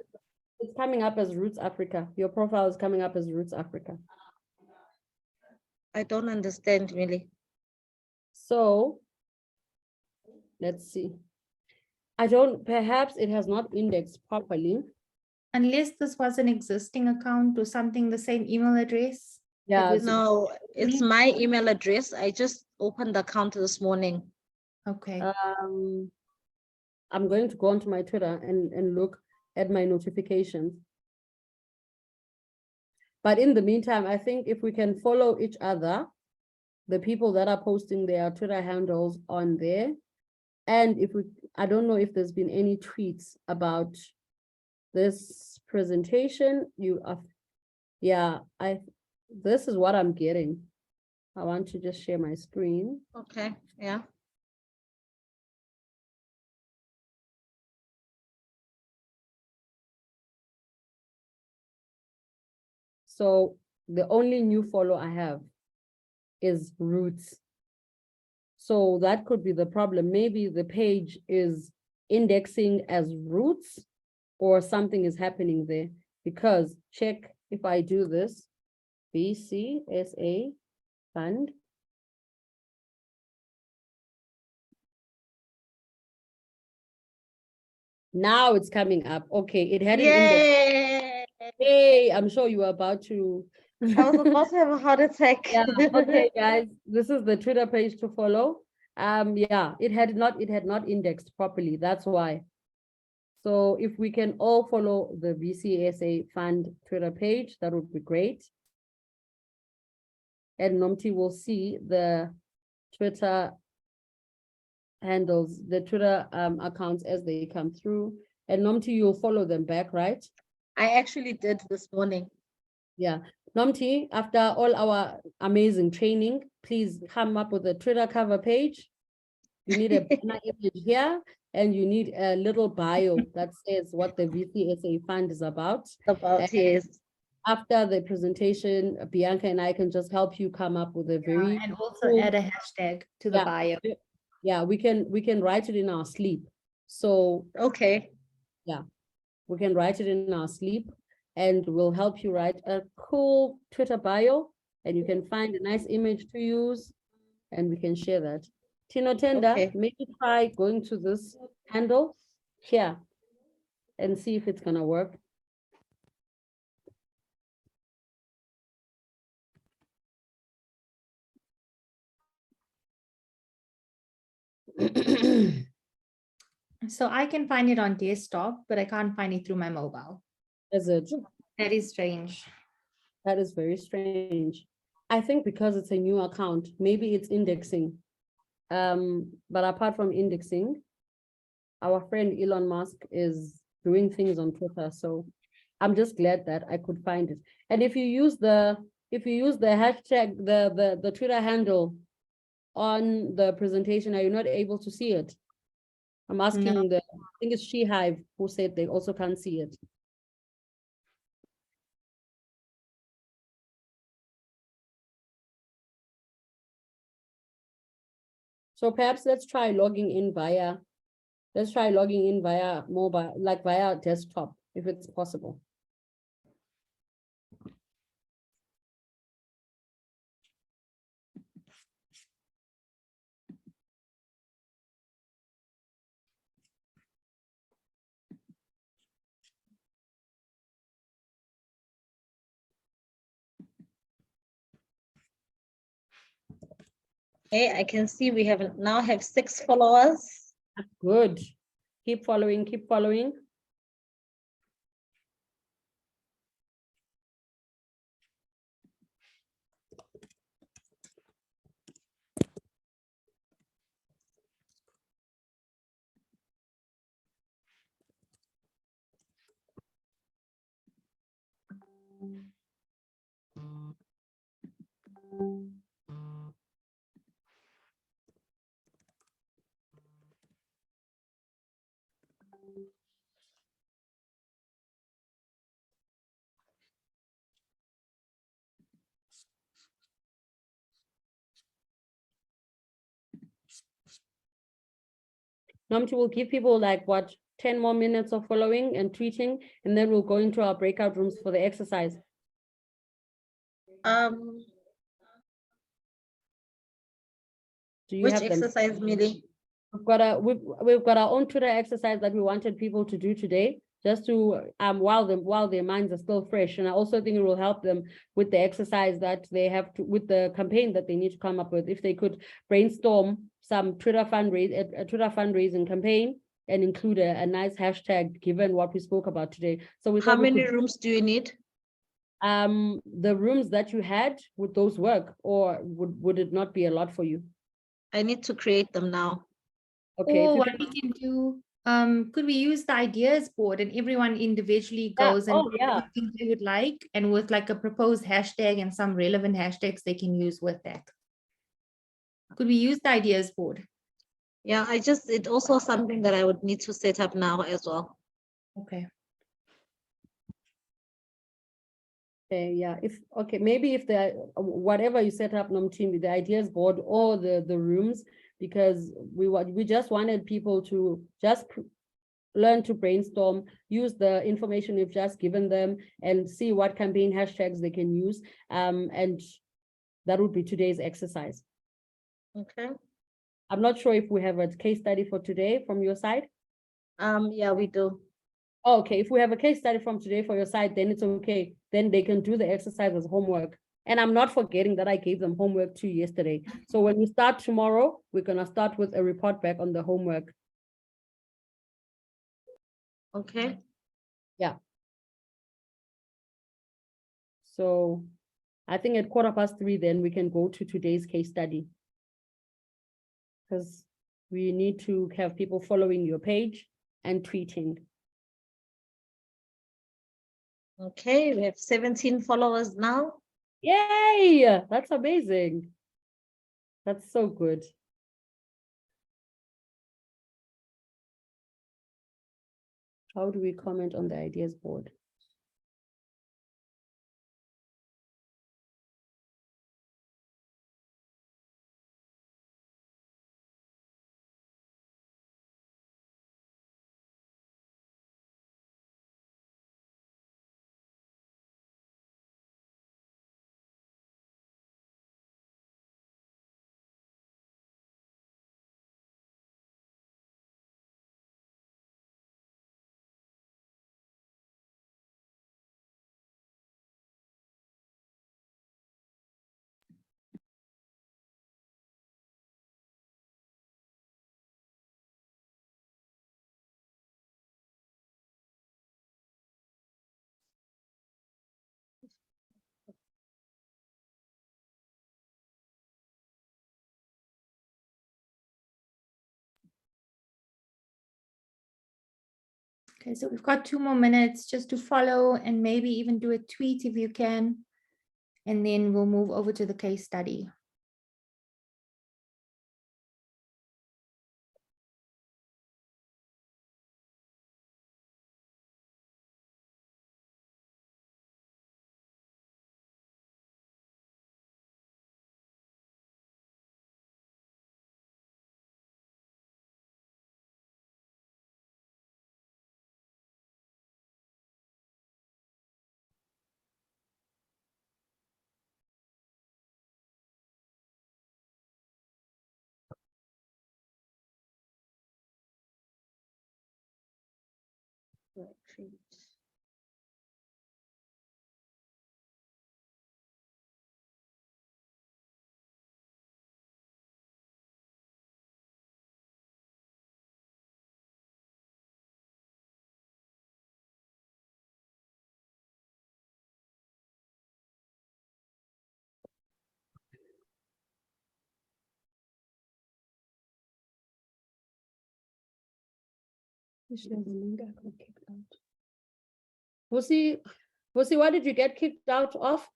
It's coming up as Roots Africa. Your profile is coming up as Roots Africa. I don't understand, really. So let's see. Perhaps it has not indexed properly. Unless this was an existing account or something, the same email address. Yeah. No, it's my email address. I just opened the account this morning. Okay. I'm going to go onto my Twitter and look at my notifications. But in the meantime, I think if we can follow each other, the people that are posting their Twitter handles on there, and I don't know if there's been any tweets about this presentation. This is what I'm getting. I want to just share my screen. Okay, yeah. So the only new follow I have is Roots. So that could be the problem. Maybe the page is indexing as Roots or something is happening there, because check if I do this, BCSA fund. Now it's coming up. Okay, it had an index. Hey, I'm sure you are about to. I was about to have a heart attack. Yeah, okay, guys, this is the Twitter page to follow. Yeah, it had not indexed properly. That's why. So if we can all follow the BCSA fund Twitter page, that would be great. And Nomti will see the Twitter handles, the Twitter accounts as they come through. And Nomti, you'll follow them back, right? I actually did this morning. Yeah. Nomti, after all our amazing training, please come up with a Twitter cover page. You need a banner image here, and you need a little bio that says what the VCSA fund is about. Yes. After the presentation, Bianca and I can just help you come up with a very And also cool- add a hashtag to the bio. Yeah, we can write it in our sleep. So okay. Yeah, we can write it in our sleep, and we'll help you write a cool Twitter bio, and you can find a nice image to use, and we can share that. Tino Tenda, Okay. maybe try going to this handle here and see if it's gonna work. So I can find it on desktop, but I can't find it through my mobile. Is it? That is strange. That is very strange. I think because it's a new account, maybe it's indexing. But apart from indexing, our friend Elon Musk is doing things on Twitter. So I'm just glad that I could find it. And if you use the hashtag, the Twitter handle on the presentation, are you not able to see it? I'm asking I think it's She Hive who said they also can't see it. So perhaps let's try logging in via mobile, like via desktop, if it's possible. Okay, I can see we now have 6 followers. Good. Keep following, keep following. Namchi will give people like what, 10 more minutes of following and tweeting, and then we'll go into our breakout rooms for the exercise. Do you Which have them? exercise, Millie? We've got our own Twitter exercise that we wanted people to do today, just to while their minds are still fresh. And I also think it will help them with the exercise that they have to, with the campaign that they need to come up with. If they could brainstorm some Twitter fundraising campaign and include a nice hashtag given what we spoke about today. So we How many rooms do you need? The rooms that you had, would those work, or would it not be a lot for you? I need to create them now. Okay. Or what we can do, could we use the ideas board and everyone individually goes and things they would like, and with like a proposed hashtag and some relevant hashtags they can use with that. Could we use the ideas board? Yeah, it's also something that I would need to set up now as well. Okay. Okay, yeah, maybe if whatever you set up, Nomtimi, the ideas board or the rooms, because we just wanted people to just learn to brainstorm, use the information we've just given them, and see what campaign hashtags they can use. And that would be today's exercise. Okay. I'm not sure if we have a case study for today from your side. Yeah, we do. Oh, okay, if we have a case study from today for your side, then it's okay. Then they can do the exercise as homework. And I'm not forgetting that I gave them homework too yesterday. So when we start tomorrow, we're gonna start with a report back on the homework. Okay. Yeah. So I think at 3:15, then we can go to today's case study. Because We need to have people following your page and tweeting. Okay, we have 17 followers now. Yay! That's amazing. That's so good. How do we comment on the ideas board? Okay, so we've got 2 more minutes just to follow and maybe even do a tweet if you can. And then we'll move over to the case study. Vusi, why did you get kicked out of?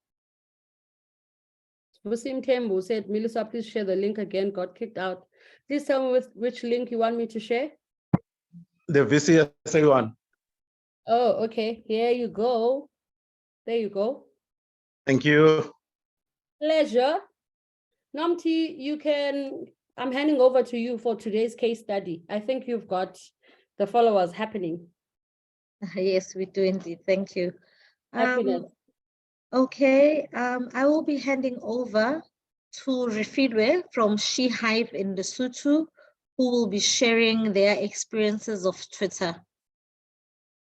Vusi Mtembu said, Melissa, please share the link again, got kicked out. Please tell me which link you want me to share. The VCSA one. Oh, okay. Here you go. There you go. Thank you. Pleasure. Namti, you can, I'm handing over to you for today's case study. I think you've got the followers happening. Yes, we do indeed. Thank you. Happiness. Okay, I will be handing over to Refilwe from She Hive in Lesotho, who will be sharing their experiences of Twitter.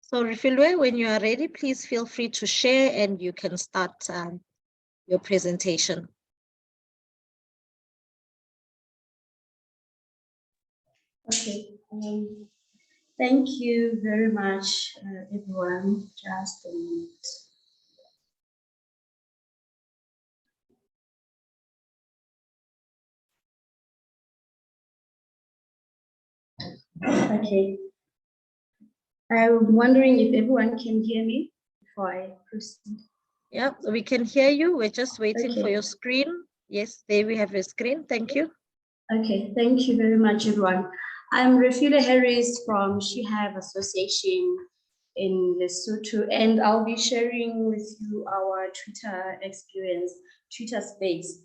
So Refilwe, when you are ready, please feel free to share and you can start your presentation. Okay, thank you very much, everyone. Just a minute. Okay. I'm wondering if everyone can hear me before I proceed. Yeah, we can hear you. We're just waiting for Okay. your screen. Yes, there we have your screen. Thank you. Okay, thank you very much, everyone. I'm Refilwe Harris from She Hive Association in Lesotho, and I'll be sharing with you our Twitter experience, Twitter space.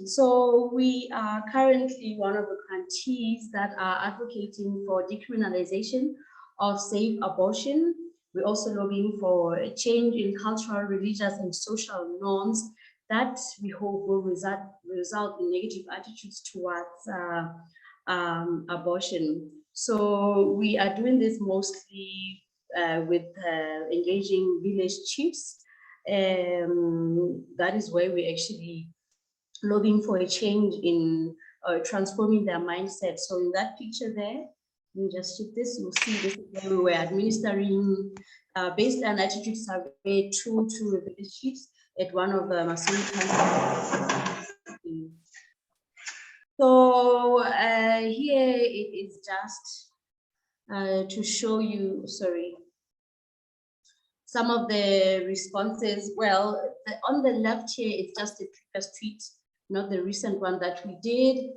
So we are currently one of the grantees that are advocating for decriminalization of safe abortion. We're also lobbying for a change in cultural, religious, and social norms that we hope will result in negative attitudes towards abortion. So we are doing this mostly with engaging village chiefs. That is where we actually lobbying for a change in transforming their mindset. So in that picture there, you just shift this, you'll see this is where we were administering baseline attitude survey to the village chiefs at one of the Masai countries. So here it is just to show you, sorry, some of the responses. Well, on the left here, it's just a previous tweet, not the recent one that we did,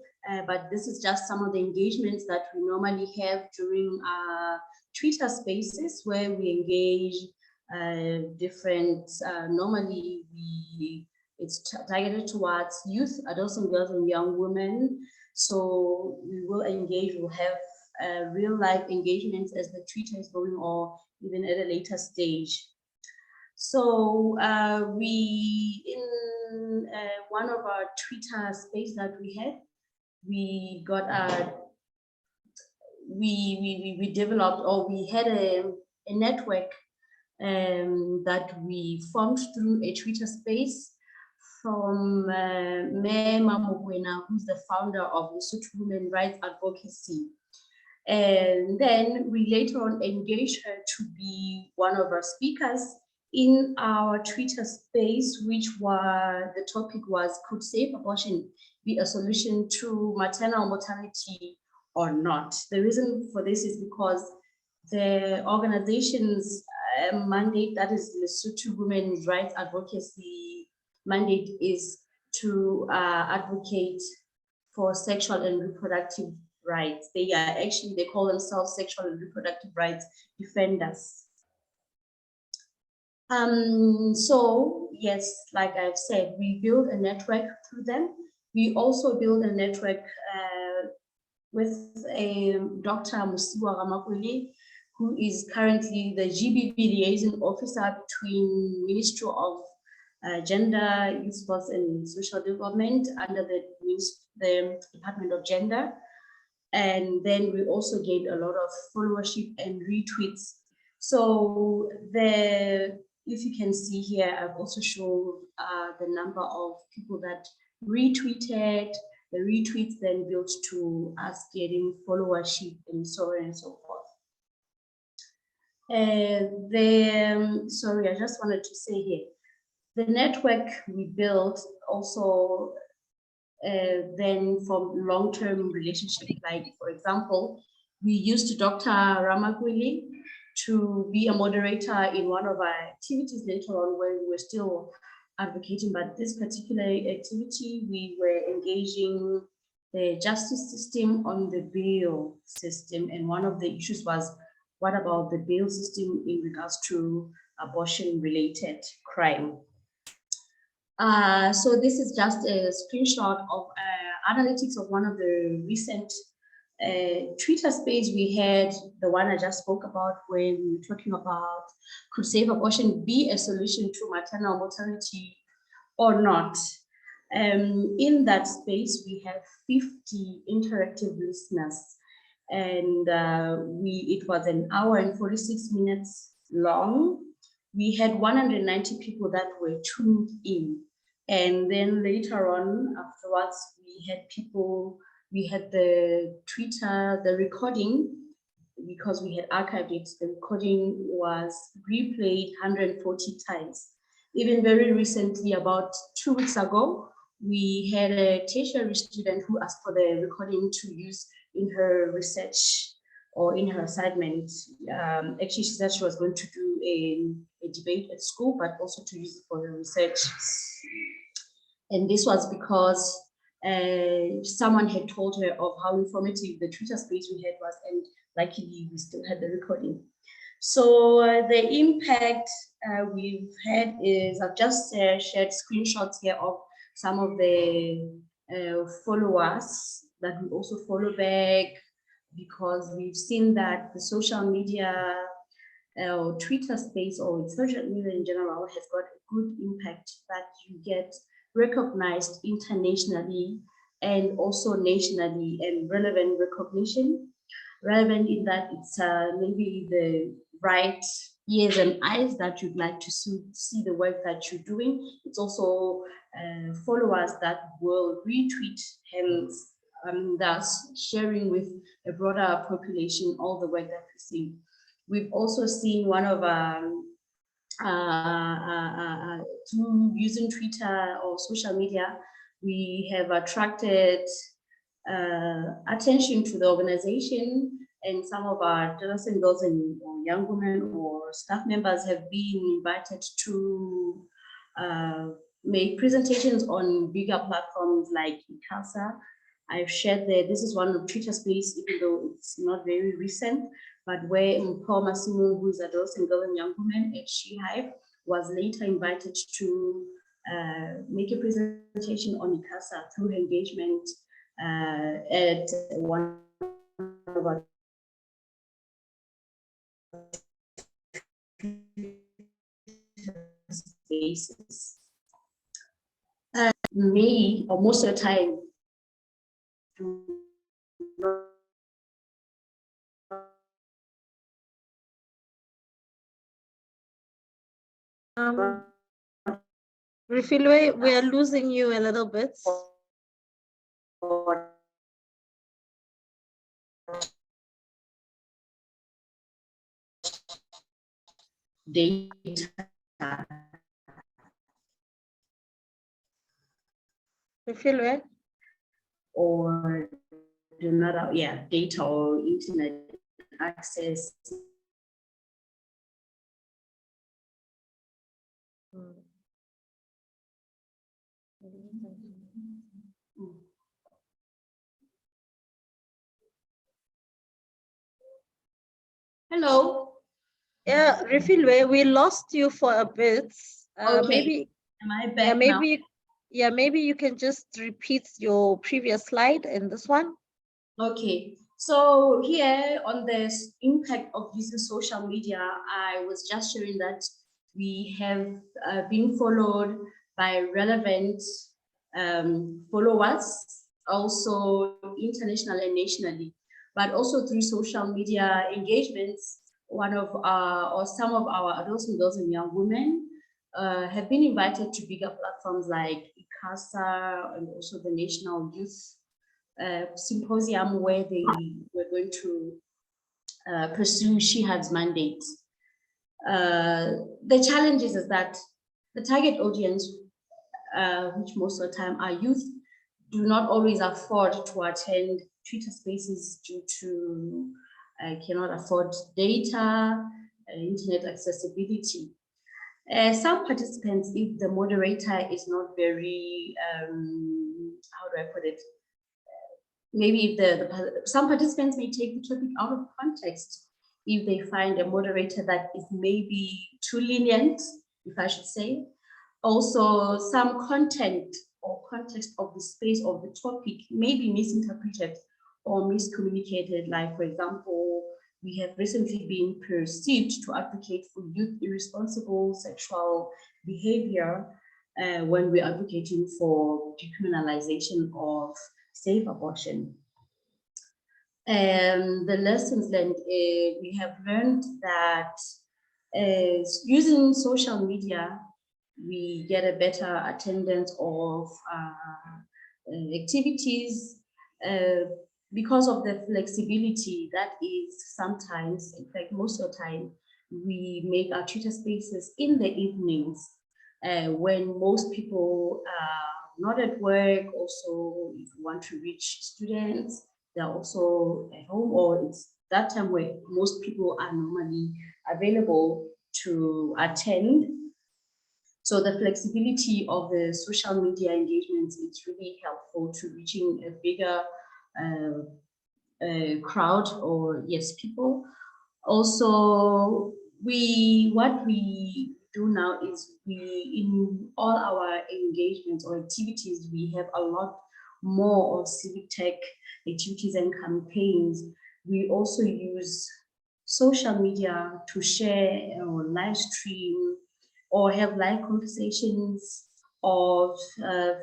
but this is just some of the engagements that we normally have during our Twitter spaces, where we engage different, normally it's targeted towards youth, adults and girls and young women. So we will engage, we'll have real life engagements as the Twitter is going, or even at a later stage. So we, in one of our Twitter space that we had, we got we developed, or we had a network that we formed through a Twitter space from Mema Mokwena, who's the founder of Lesotho Women Rights Advocacy. And then we later on engaged her to be one of our speakers in our Twitter space, which the topic was, could safe abortion be a solution to maternal mortality or not? The reason for this is because the organization's mandate, that is Lesotho Women's Rights Advocacy mandate, is to advocate for sexual and reproductive rights. They call themselves sexual and reproductive rights defenders. So yes, like I've said, we build a network through them. We also build a network with a Dr. Musiwa Ramakweli, who is currently the GBV liaison officer between Ministry of Gender, Youth, Sports and Social Development under the Department of Gender. And then we also gained a lot of followership and retweets. So if you can see here, I've also shown the number of people that retweeted. The retweets then built to us getting followership and so on and so forth. Sorry, I just wanted to say here, the network we built also then from long-term relationship, like for example, we used Dr. Ramakweli to be a moderator in one of our activities later on when we were still advocating, but this particular activity, we were engaging the justice system on the bail system. And one of the issues was, what about the bail system in regards to abortion-related crime? So this is just a screenshot of analytics of one of the recent Twitter space we had, the one I just spoke about, when we were talking about, could safe abortion be a solution to maternal mortality or not? In that space, we have 50 interactive listeners, and it was an hour and 46 minutes long. We had 190 people that were tuned in. And then later on, afterwards, we had the Twitter, the recording, because we had archived it, the recording was replayed 140 times. Even very recently, about 2 weeks ago, we had a tertiary student who asked for the recording to use in her research or in her assignment. Actually, she said she was going to do a debate at school, but also to use it for her research. And this was because someone had told her of how informative the Twitter space we had was, and luckily we still had the recording. So the impact we've had is, I've just shared screenshots here of some of the followers that we also follow back, because we've seen that the social media or Twitter space, or social media in general, has got a good impact, that you get recognized internationally and also nationally, and relevant recognition. Relevant in that it's maybe the right ears and eyes that you'd like to see the work that you're doing. It's also followers that will retweet, hence thus sharing with a broader population all the work that we see. We've also seen one of through using Twitter or social media, we have attracted attention to the organization, and some of our adolescent girls and young women or staff members have been invited to make presentations on bigger platforms like ICASA. I've shared there, this is one of Twitter space, even though it's not very recent, but where Paul Massimo, who is a adolescent girl and young woman at She Hive, was later invited to make a presentation on ICASA through engagement at one of our spaces. Me, or most of the time, Refilwe, we are losing you a little bit. Data. Refilwe? Or do not, yeah, data or internet access. Hello. Yeah, Refilwe, we lost you for a bit. Okay. Maybe. Am I back now? Yeah, maybe you can just repeat your previous slide and this one. Okay, so here on the impact of using social media, I was just showing that we have been followed by relevant followers, also internationally and nationally, but also through social media engagements. One of our, or some of our adults and girls and young women have been invited to bigger platforms like ICASA and also the National Youth Symposium, where they were going to pursue She Hive's mandate. The challenge is that the target audience, which most of the time are youth, do not always afford to attend Twitter spaces due to cannot afford data, internet accessibility. Some participants, if the moderator is not very, how do I put it? Maybe some participants may take the topic out of context if they find a moderator that is maybe too lenient, if I should say. Also, some content or context of the space of the topic may be misinterpreted or miscommunicated. Like, for example, we have recently been perceived to advocate for youth irresponsible sexual behavior when we're advocating for decriminalization of safe abortion. And the lessons learned, we have learned that using social media, we get a better attendance of activities because of the flexibility that is sometimes, in fact, most of the time, we make our Twitter spaces in the evenings when most people are not at work. Also, if you want to reach students, they're also at home, or it's that time where most people are normally available to attend. So the flexibility of the social media engagements is really helpful to reaching a bigger crowd, or yes, people. Also, what we do now is in all our engagements or activities, we have a lot more of civic tech activities and campaigns. We also use social media to share or live stream or have live conversations of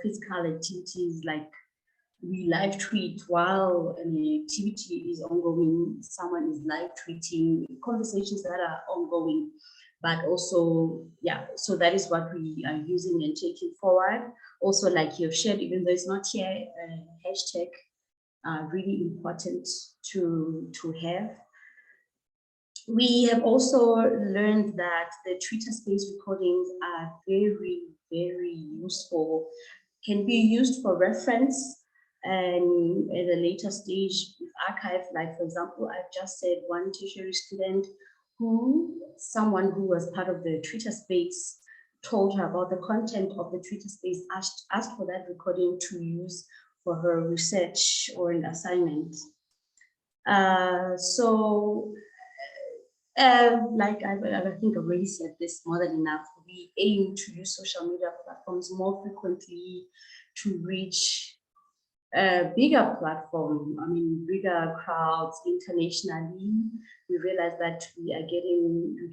physical activities, like we live tweet while an activity is ongoing, someone is live tweeting conversations that are ongoing, but also, yeah, so that is what we are using and taking forward. Also, like you've shared, even though it's not here, hashtag really important to have. We have also learned that the Twitter space recordings are very, very useful, can be used for reference And at a later stage, with archive, like for example, I've just said one tertiary student someone who was part of the Twitter space told her about the content of the Twitter space, asked for that recording to use for her research or an assignment. Like I think I've already said this more than enough. We aim to use social media platforms more frequently to reach a bigger platform, bigger crowds internationally. We realize that we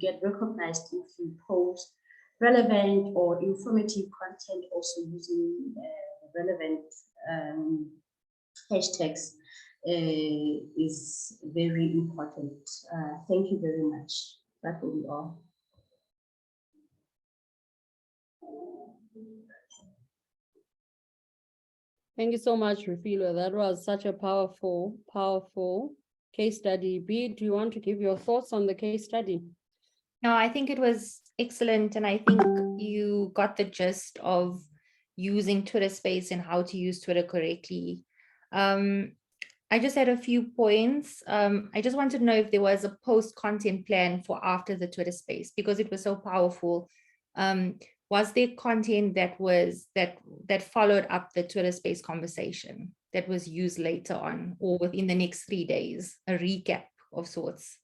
get recognized if we post relevant or informative content, also using relevant hashtags is very important. Thank you very much. That will be all. Thank you so much, Refilo. That was such a powerful case study. B, do you want to give your thoughts on the case study? No, I think it was excellent. And I think you got the gist of using Twitter Space and how to use Twitter correctly. I just had a few points. I just wanted to know if there was a post content plan for after the Twitter Space, because it was so powerful. Was there content that followed up the Twitter Space conversation that was used later on or within the next 3 days, a recap of sorts?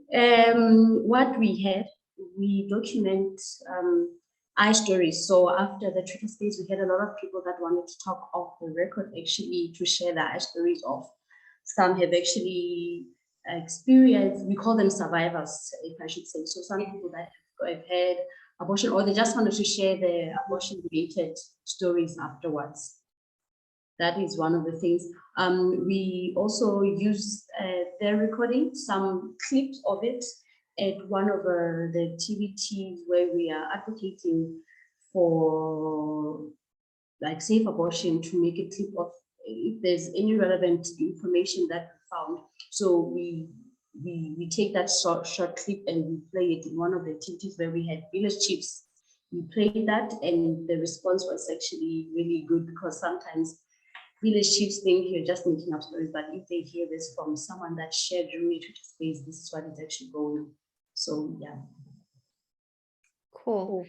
What we had, we document iStories. So after the Twitter Space, we had a lot of people that wanted to talk off the record, actually, to share their iStories of. Some have actually experienced, we call them survivors, if I should say. So some people that have had abortion, or they just wanted to share their abortion-related stories afterwards. That is one of the things. We also use their recording, some clips of it, at one of the TVTs where we are advocating for like safe abortion, to make a clip of if there's any relevant information that we found. So we take that short clip and we play it in one of the activities where we had village chiefs. We played that and the response was actually really good, because sometimes village chiefs think you're just making up stories, but if they hear this from someone that shared during the Twitter Space, this is what is actually going on. So yeah. Cool.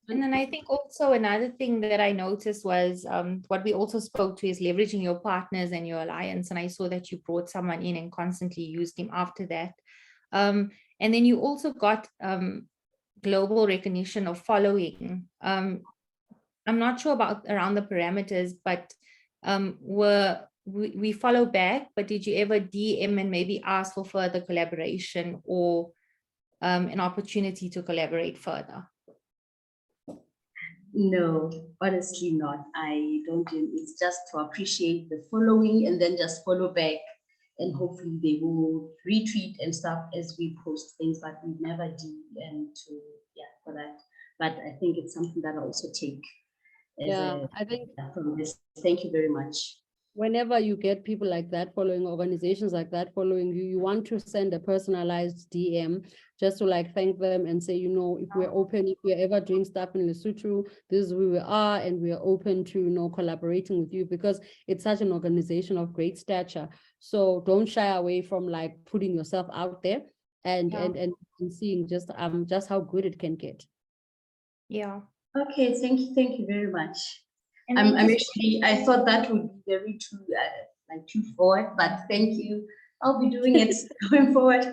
And then I think also another thing that I noticed was what we also spoke to is leveraging your partners and your alliance. And I saw that you brought someone in and constantly used him after that. And then you also got global recognition of following. I'm not sure about around the parameters, but we follow back, but did you ever DM and maybe ask for further collaboration or an opportunity to collaborate further? No, honestly not. I don't do. It's just to appreciate the following and then just follow back, and hopefully they will retweet and stuff as we post things, but we never DM for that. But I think it's something that I also take as I think from this. Thank you very much. Whenever you get people like that following, organizations like that following you, you want to send a personalized DM just to like thank them and say, you know, if we're open, if we're ever doing stuff in Lesotho, this is who we are, and we are open to, you know, collaborating with you, because it's such an organization of great stature. So don't shy away from like putting yourself out there and seeing just how good it can get. Yeah. Okay, thank you very much. I thought that would be very too forward, but thank you. I'll be doing it going forward.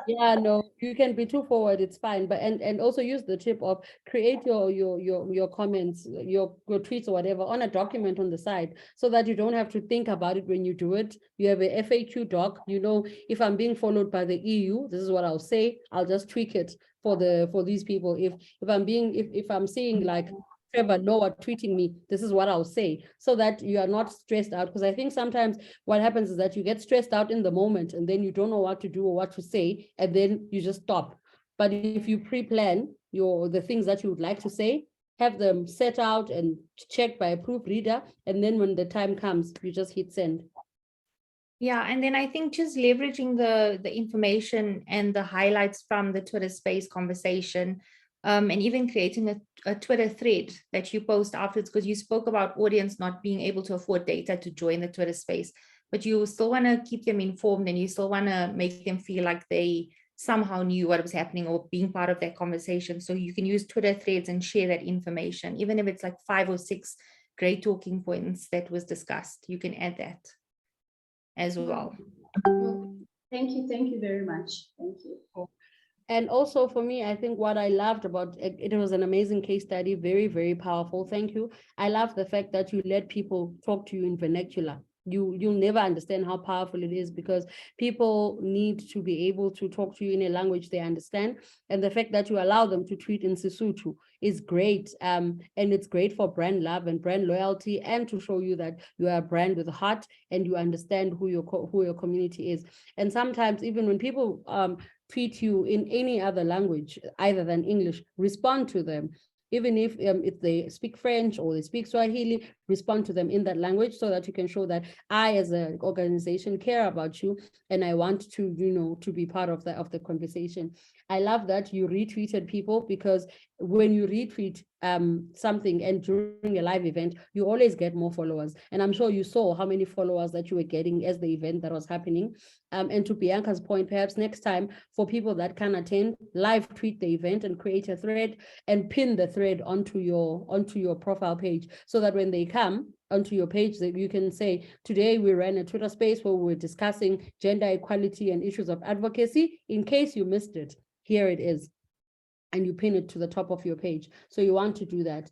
Yeah, no, you can be too forward, it's fine. But and also use the tip of create your comments, your tweets or whatever on a document on the side, so that you don't have to think about it when you do it. You have a FAQ doc, you know, if I'm being followed by the EU, this is what I'll say. I'll just tweak it for these people. If I'm seeing like Trevor Noah tweeting me, this is what I'll say, so that you are not stressed out. Because I think sometimes what happens is that you get stressed out in the moment and then you don't know what to do or what to say, and then you just stop. But if you pre-plan the things that you would like to say, have them set out and checked by a proofreader, and then when the time comes, you just hit send. Yeah, and then I think just leveraging the information and the highlights from the Twitter Space conversation and even creating a Twitter thread that you post afterwards, because you spoke about audience not being able to afford data to join the Twitter space, but you still want to keep them informed and you still want to make them feel like they somehow knew what was happening or being part of that conversation. So you can use Twitter threads and share that information, even if it's like 5 or 6 great talking points that was discussed, you can add that as well. Thank you very much. Thank you. And also for me, I think what I loved about it, it was an amazing case study, very, very powerful. Thank you. I love the fact that you let people talk to you in vernacular. You'll never understand how powerful it is, because people need to be able to talk to you in a language they understand. And the fact that you allow them to tweet in Sesotho is great. And it's great for brand love and brand loyalty, and to show you that you are a brand with a heart and you understand who your community is. And sometimes even when people tweet you in any other language other than English, respond to them. Even if they speak French or they speak Swahili, respond to them in that language, so that you can show that I, as an organization, care about you and I want to, to be part of the conversation. I love that you retweeted people, because when you retweet something and during a live event, you always get more followers. And I'm sure you saw how many followers that you were getting as the event that was happening. And to Bianca's point, perhaps next time for people that can attend, live tweet the event and create a thread and pin the thread onto your profile page, so that when they come onto your page, that you can say, today we ran a Twitter space where we were discussing gender equality and issues of advocacy. In case you missed it, here it is. And you pin it to the top of your page. So you want to do that.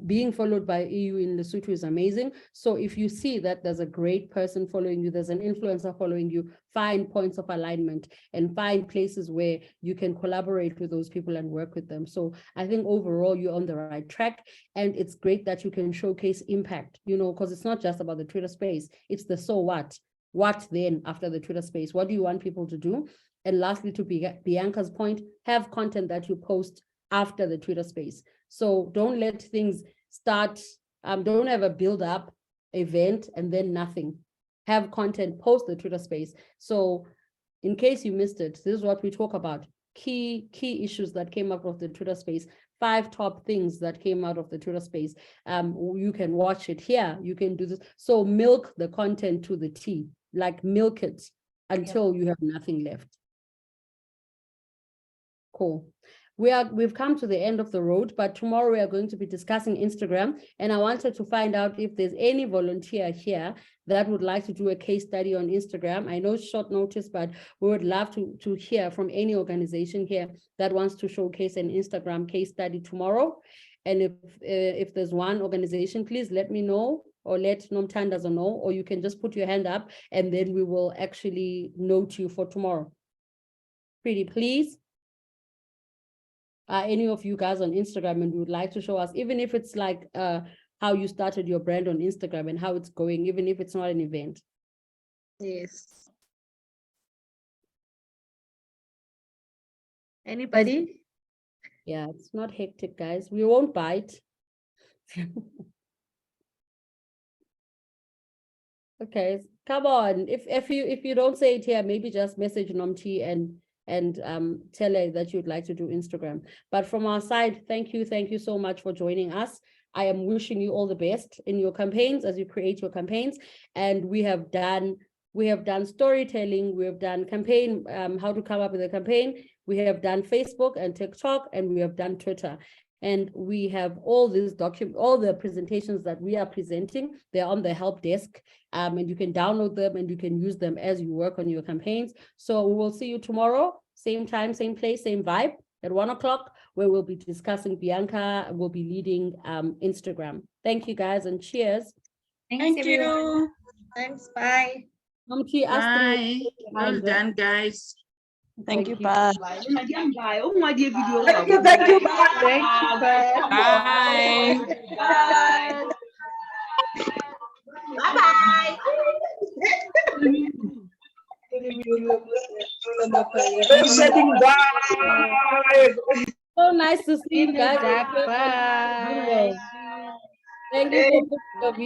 Being followed by EU in Lesotho is amazing. So if you see that there's a great person following you, there's an influencer following you, find points of alignment and find places where you can collaborate with those people and work with them. So I think overall you're on the right track, and it's great that you can showcase impact, because it's not just about the Twitter space, it's the so what. What then after the Twitter space? What do you want people to do? And lastly, to Bianca's point, have content that you post after the Twitter space. So don't let things start, don't have a build up event and then nothing. Have content post the Twitter space. So in case you missed it, this is what we talk about. Key issues that came out of the Twitter space, 5 top things that came out of the Twitter space. You can watch it here. You can do this. So milk the content to the T, like milk it until you have nothing left. Cool. We've come to the end of the road, but tomorrow we are going to be discussing Instagram, and I wanted to find out if there's any volunteer here that would like to do a case study on Instagram. I know it's short notice, but we would love to hear from any organization here that wants to showcase an Instagram case study tomorrow. And if there's one organization, please let me know, or let Nomthandazo know, or you can just put your hand up and then we will actually note you for tomorrow. Pretty please. Any of you guys on Instagram and would like to show us, even if it's like how you started your brand on Instagram and how it's going, even if it's not an event. Yes. Anybody? Yeah, it's not hectic, guys. We won't bite. Okay, come on. If you don't say it here, maybe just message Nomti and tell her that you'd like to do Instagram. But from our side, thank you so much for joining us. I am wishing you all the best in your campaigns as you create your campaigns. And we have done storytelling, we have done campaign, how to come up with a campaign. We have done Facebook and TikTok, and we have done Twitter. And we have all these all the presentations that we are presenting, they're on the help desk, and you can download them and you can use them as you work on your campaigns. So we will see you tomorrow, same time, same place, same vibe at 1 o'clock, where we'll be discussing. Bianca will be leading Instagram. Thank you guys, and cheers. Thank you. Thanks, bye. Bye. Well done, guys. Thank you, bye. bye. Thank you, bye. Bye-bye. So nice to see you guys. Bye. Thank you for putting your video.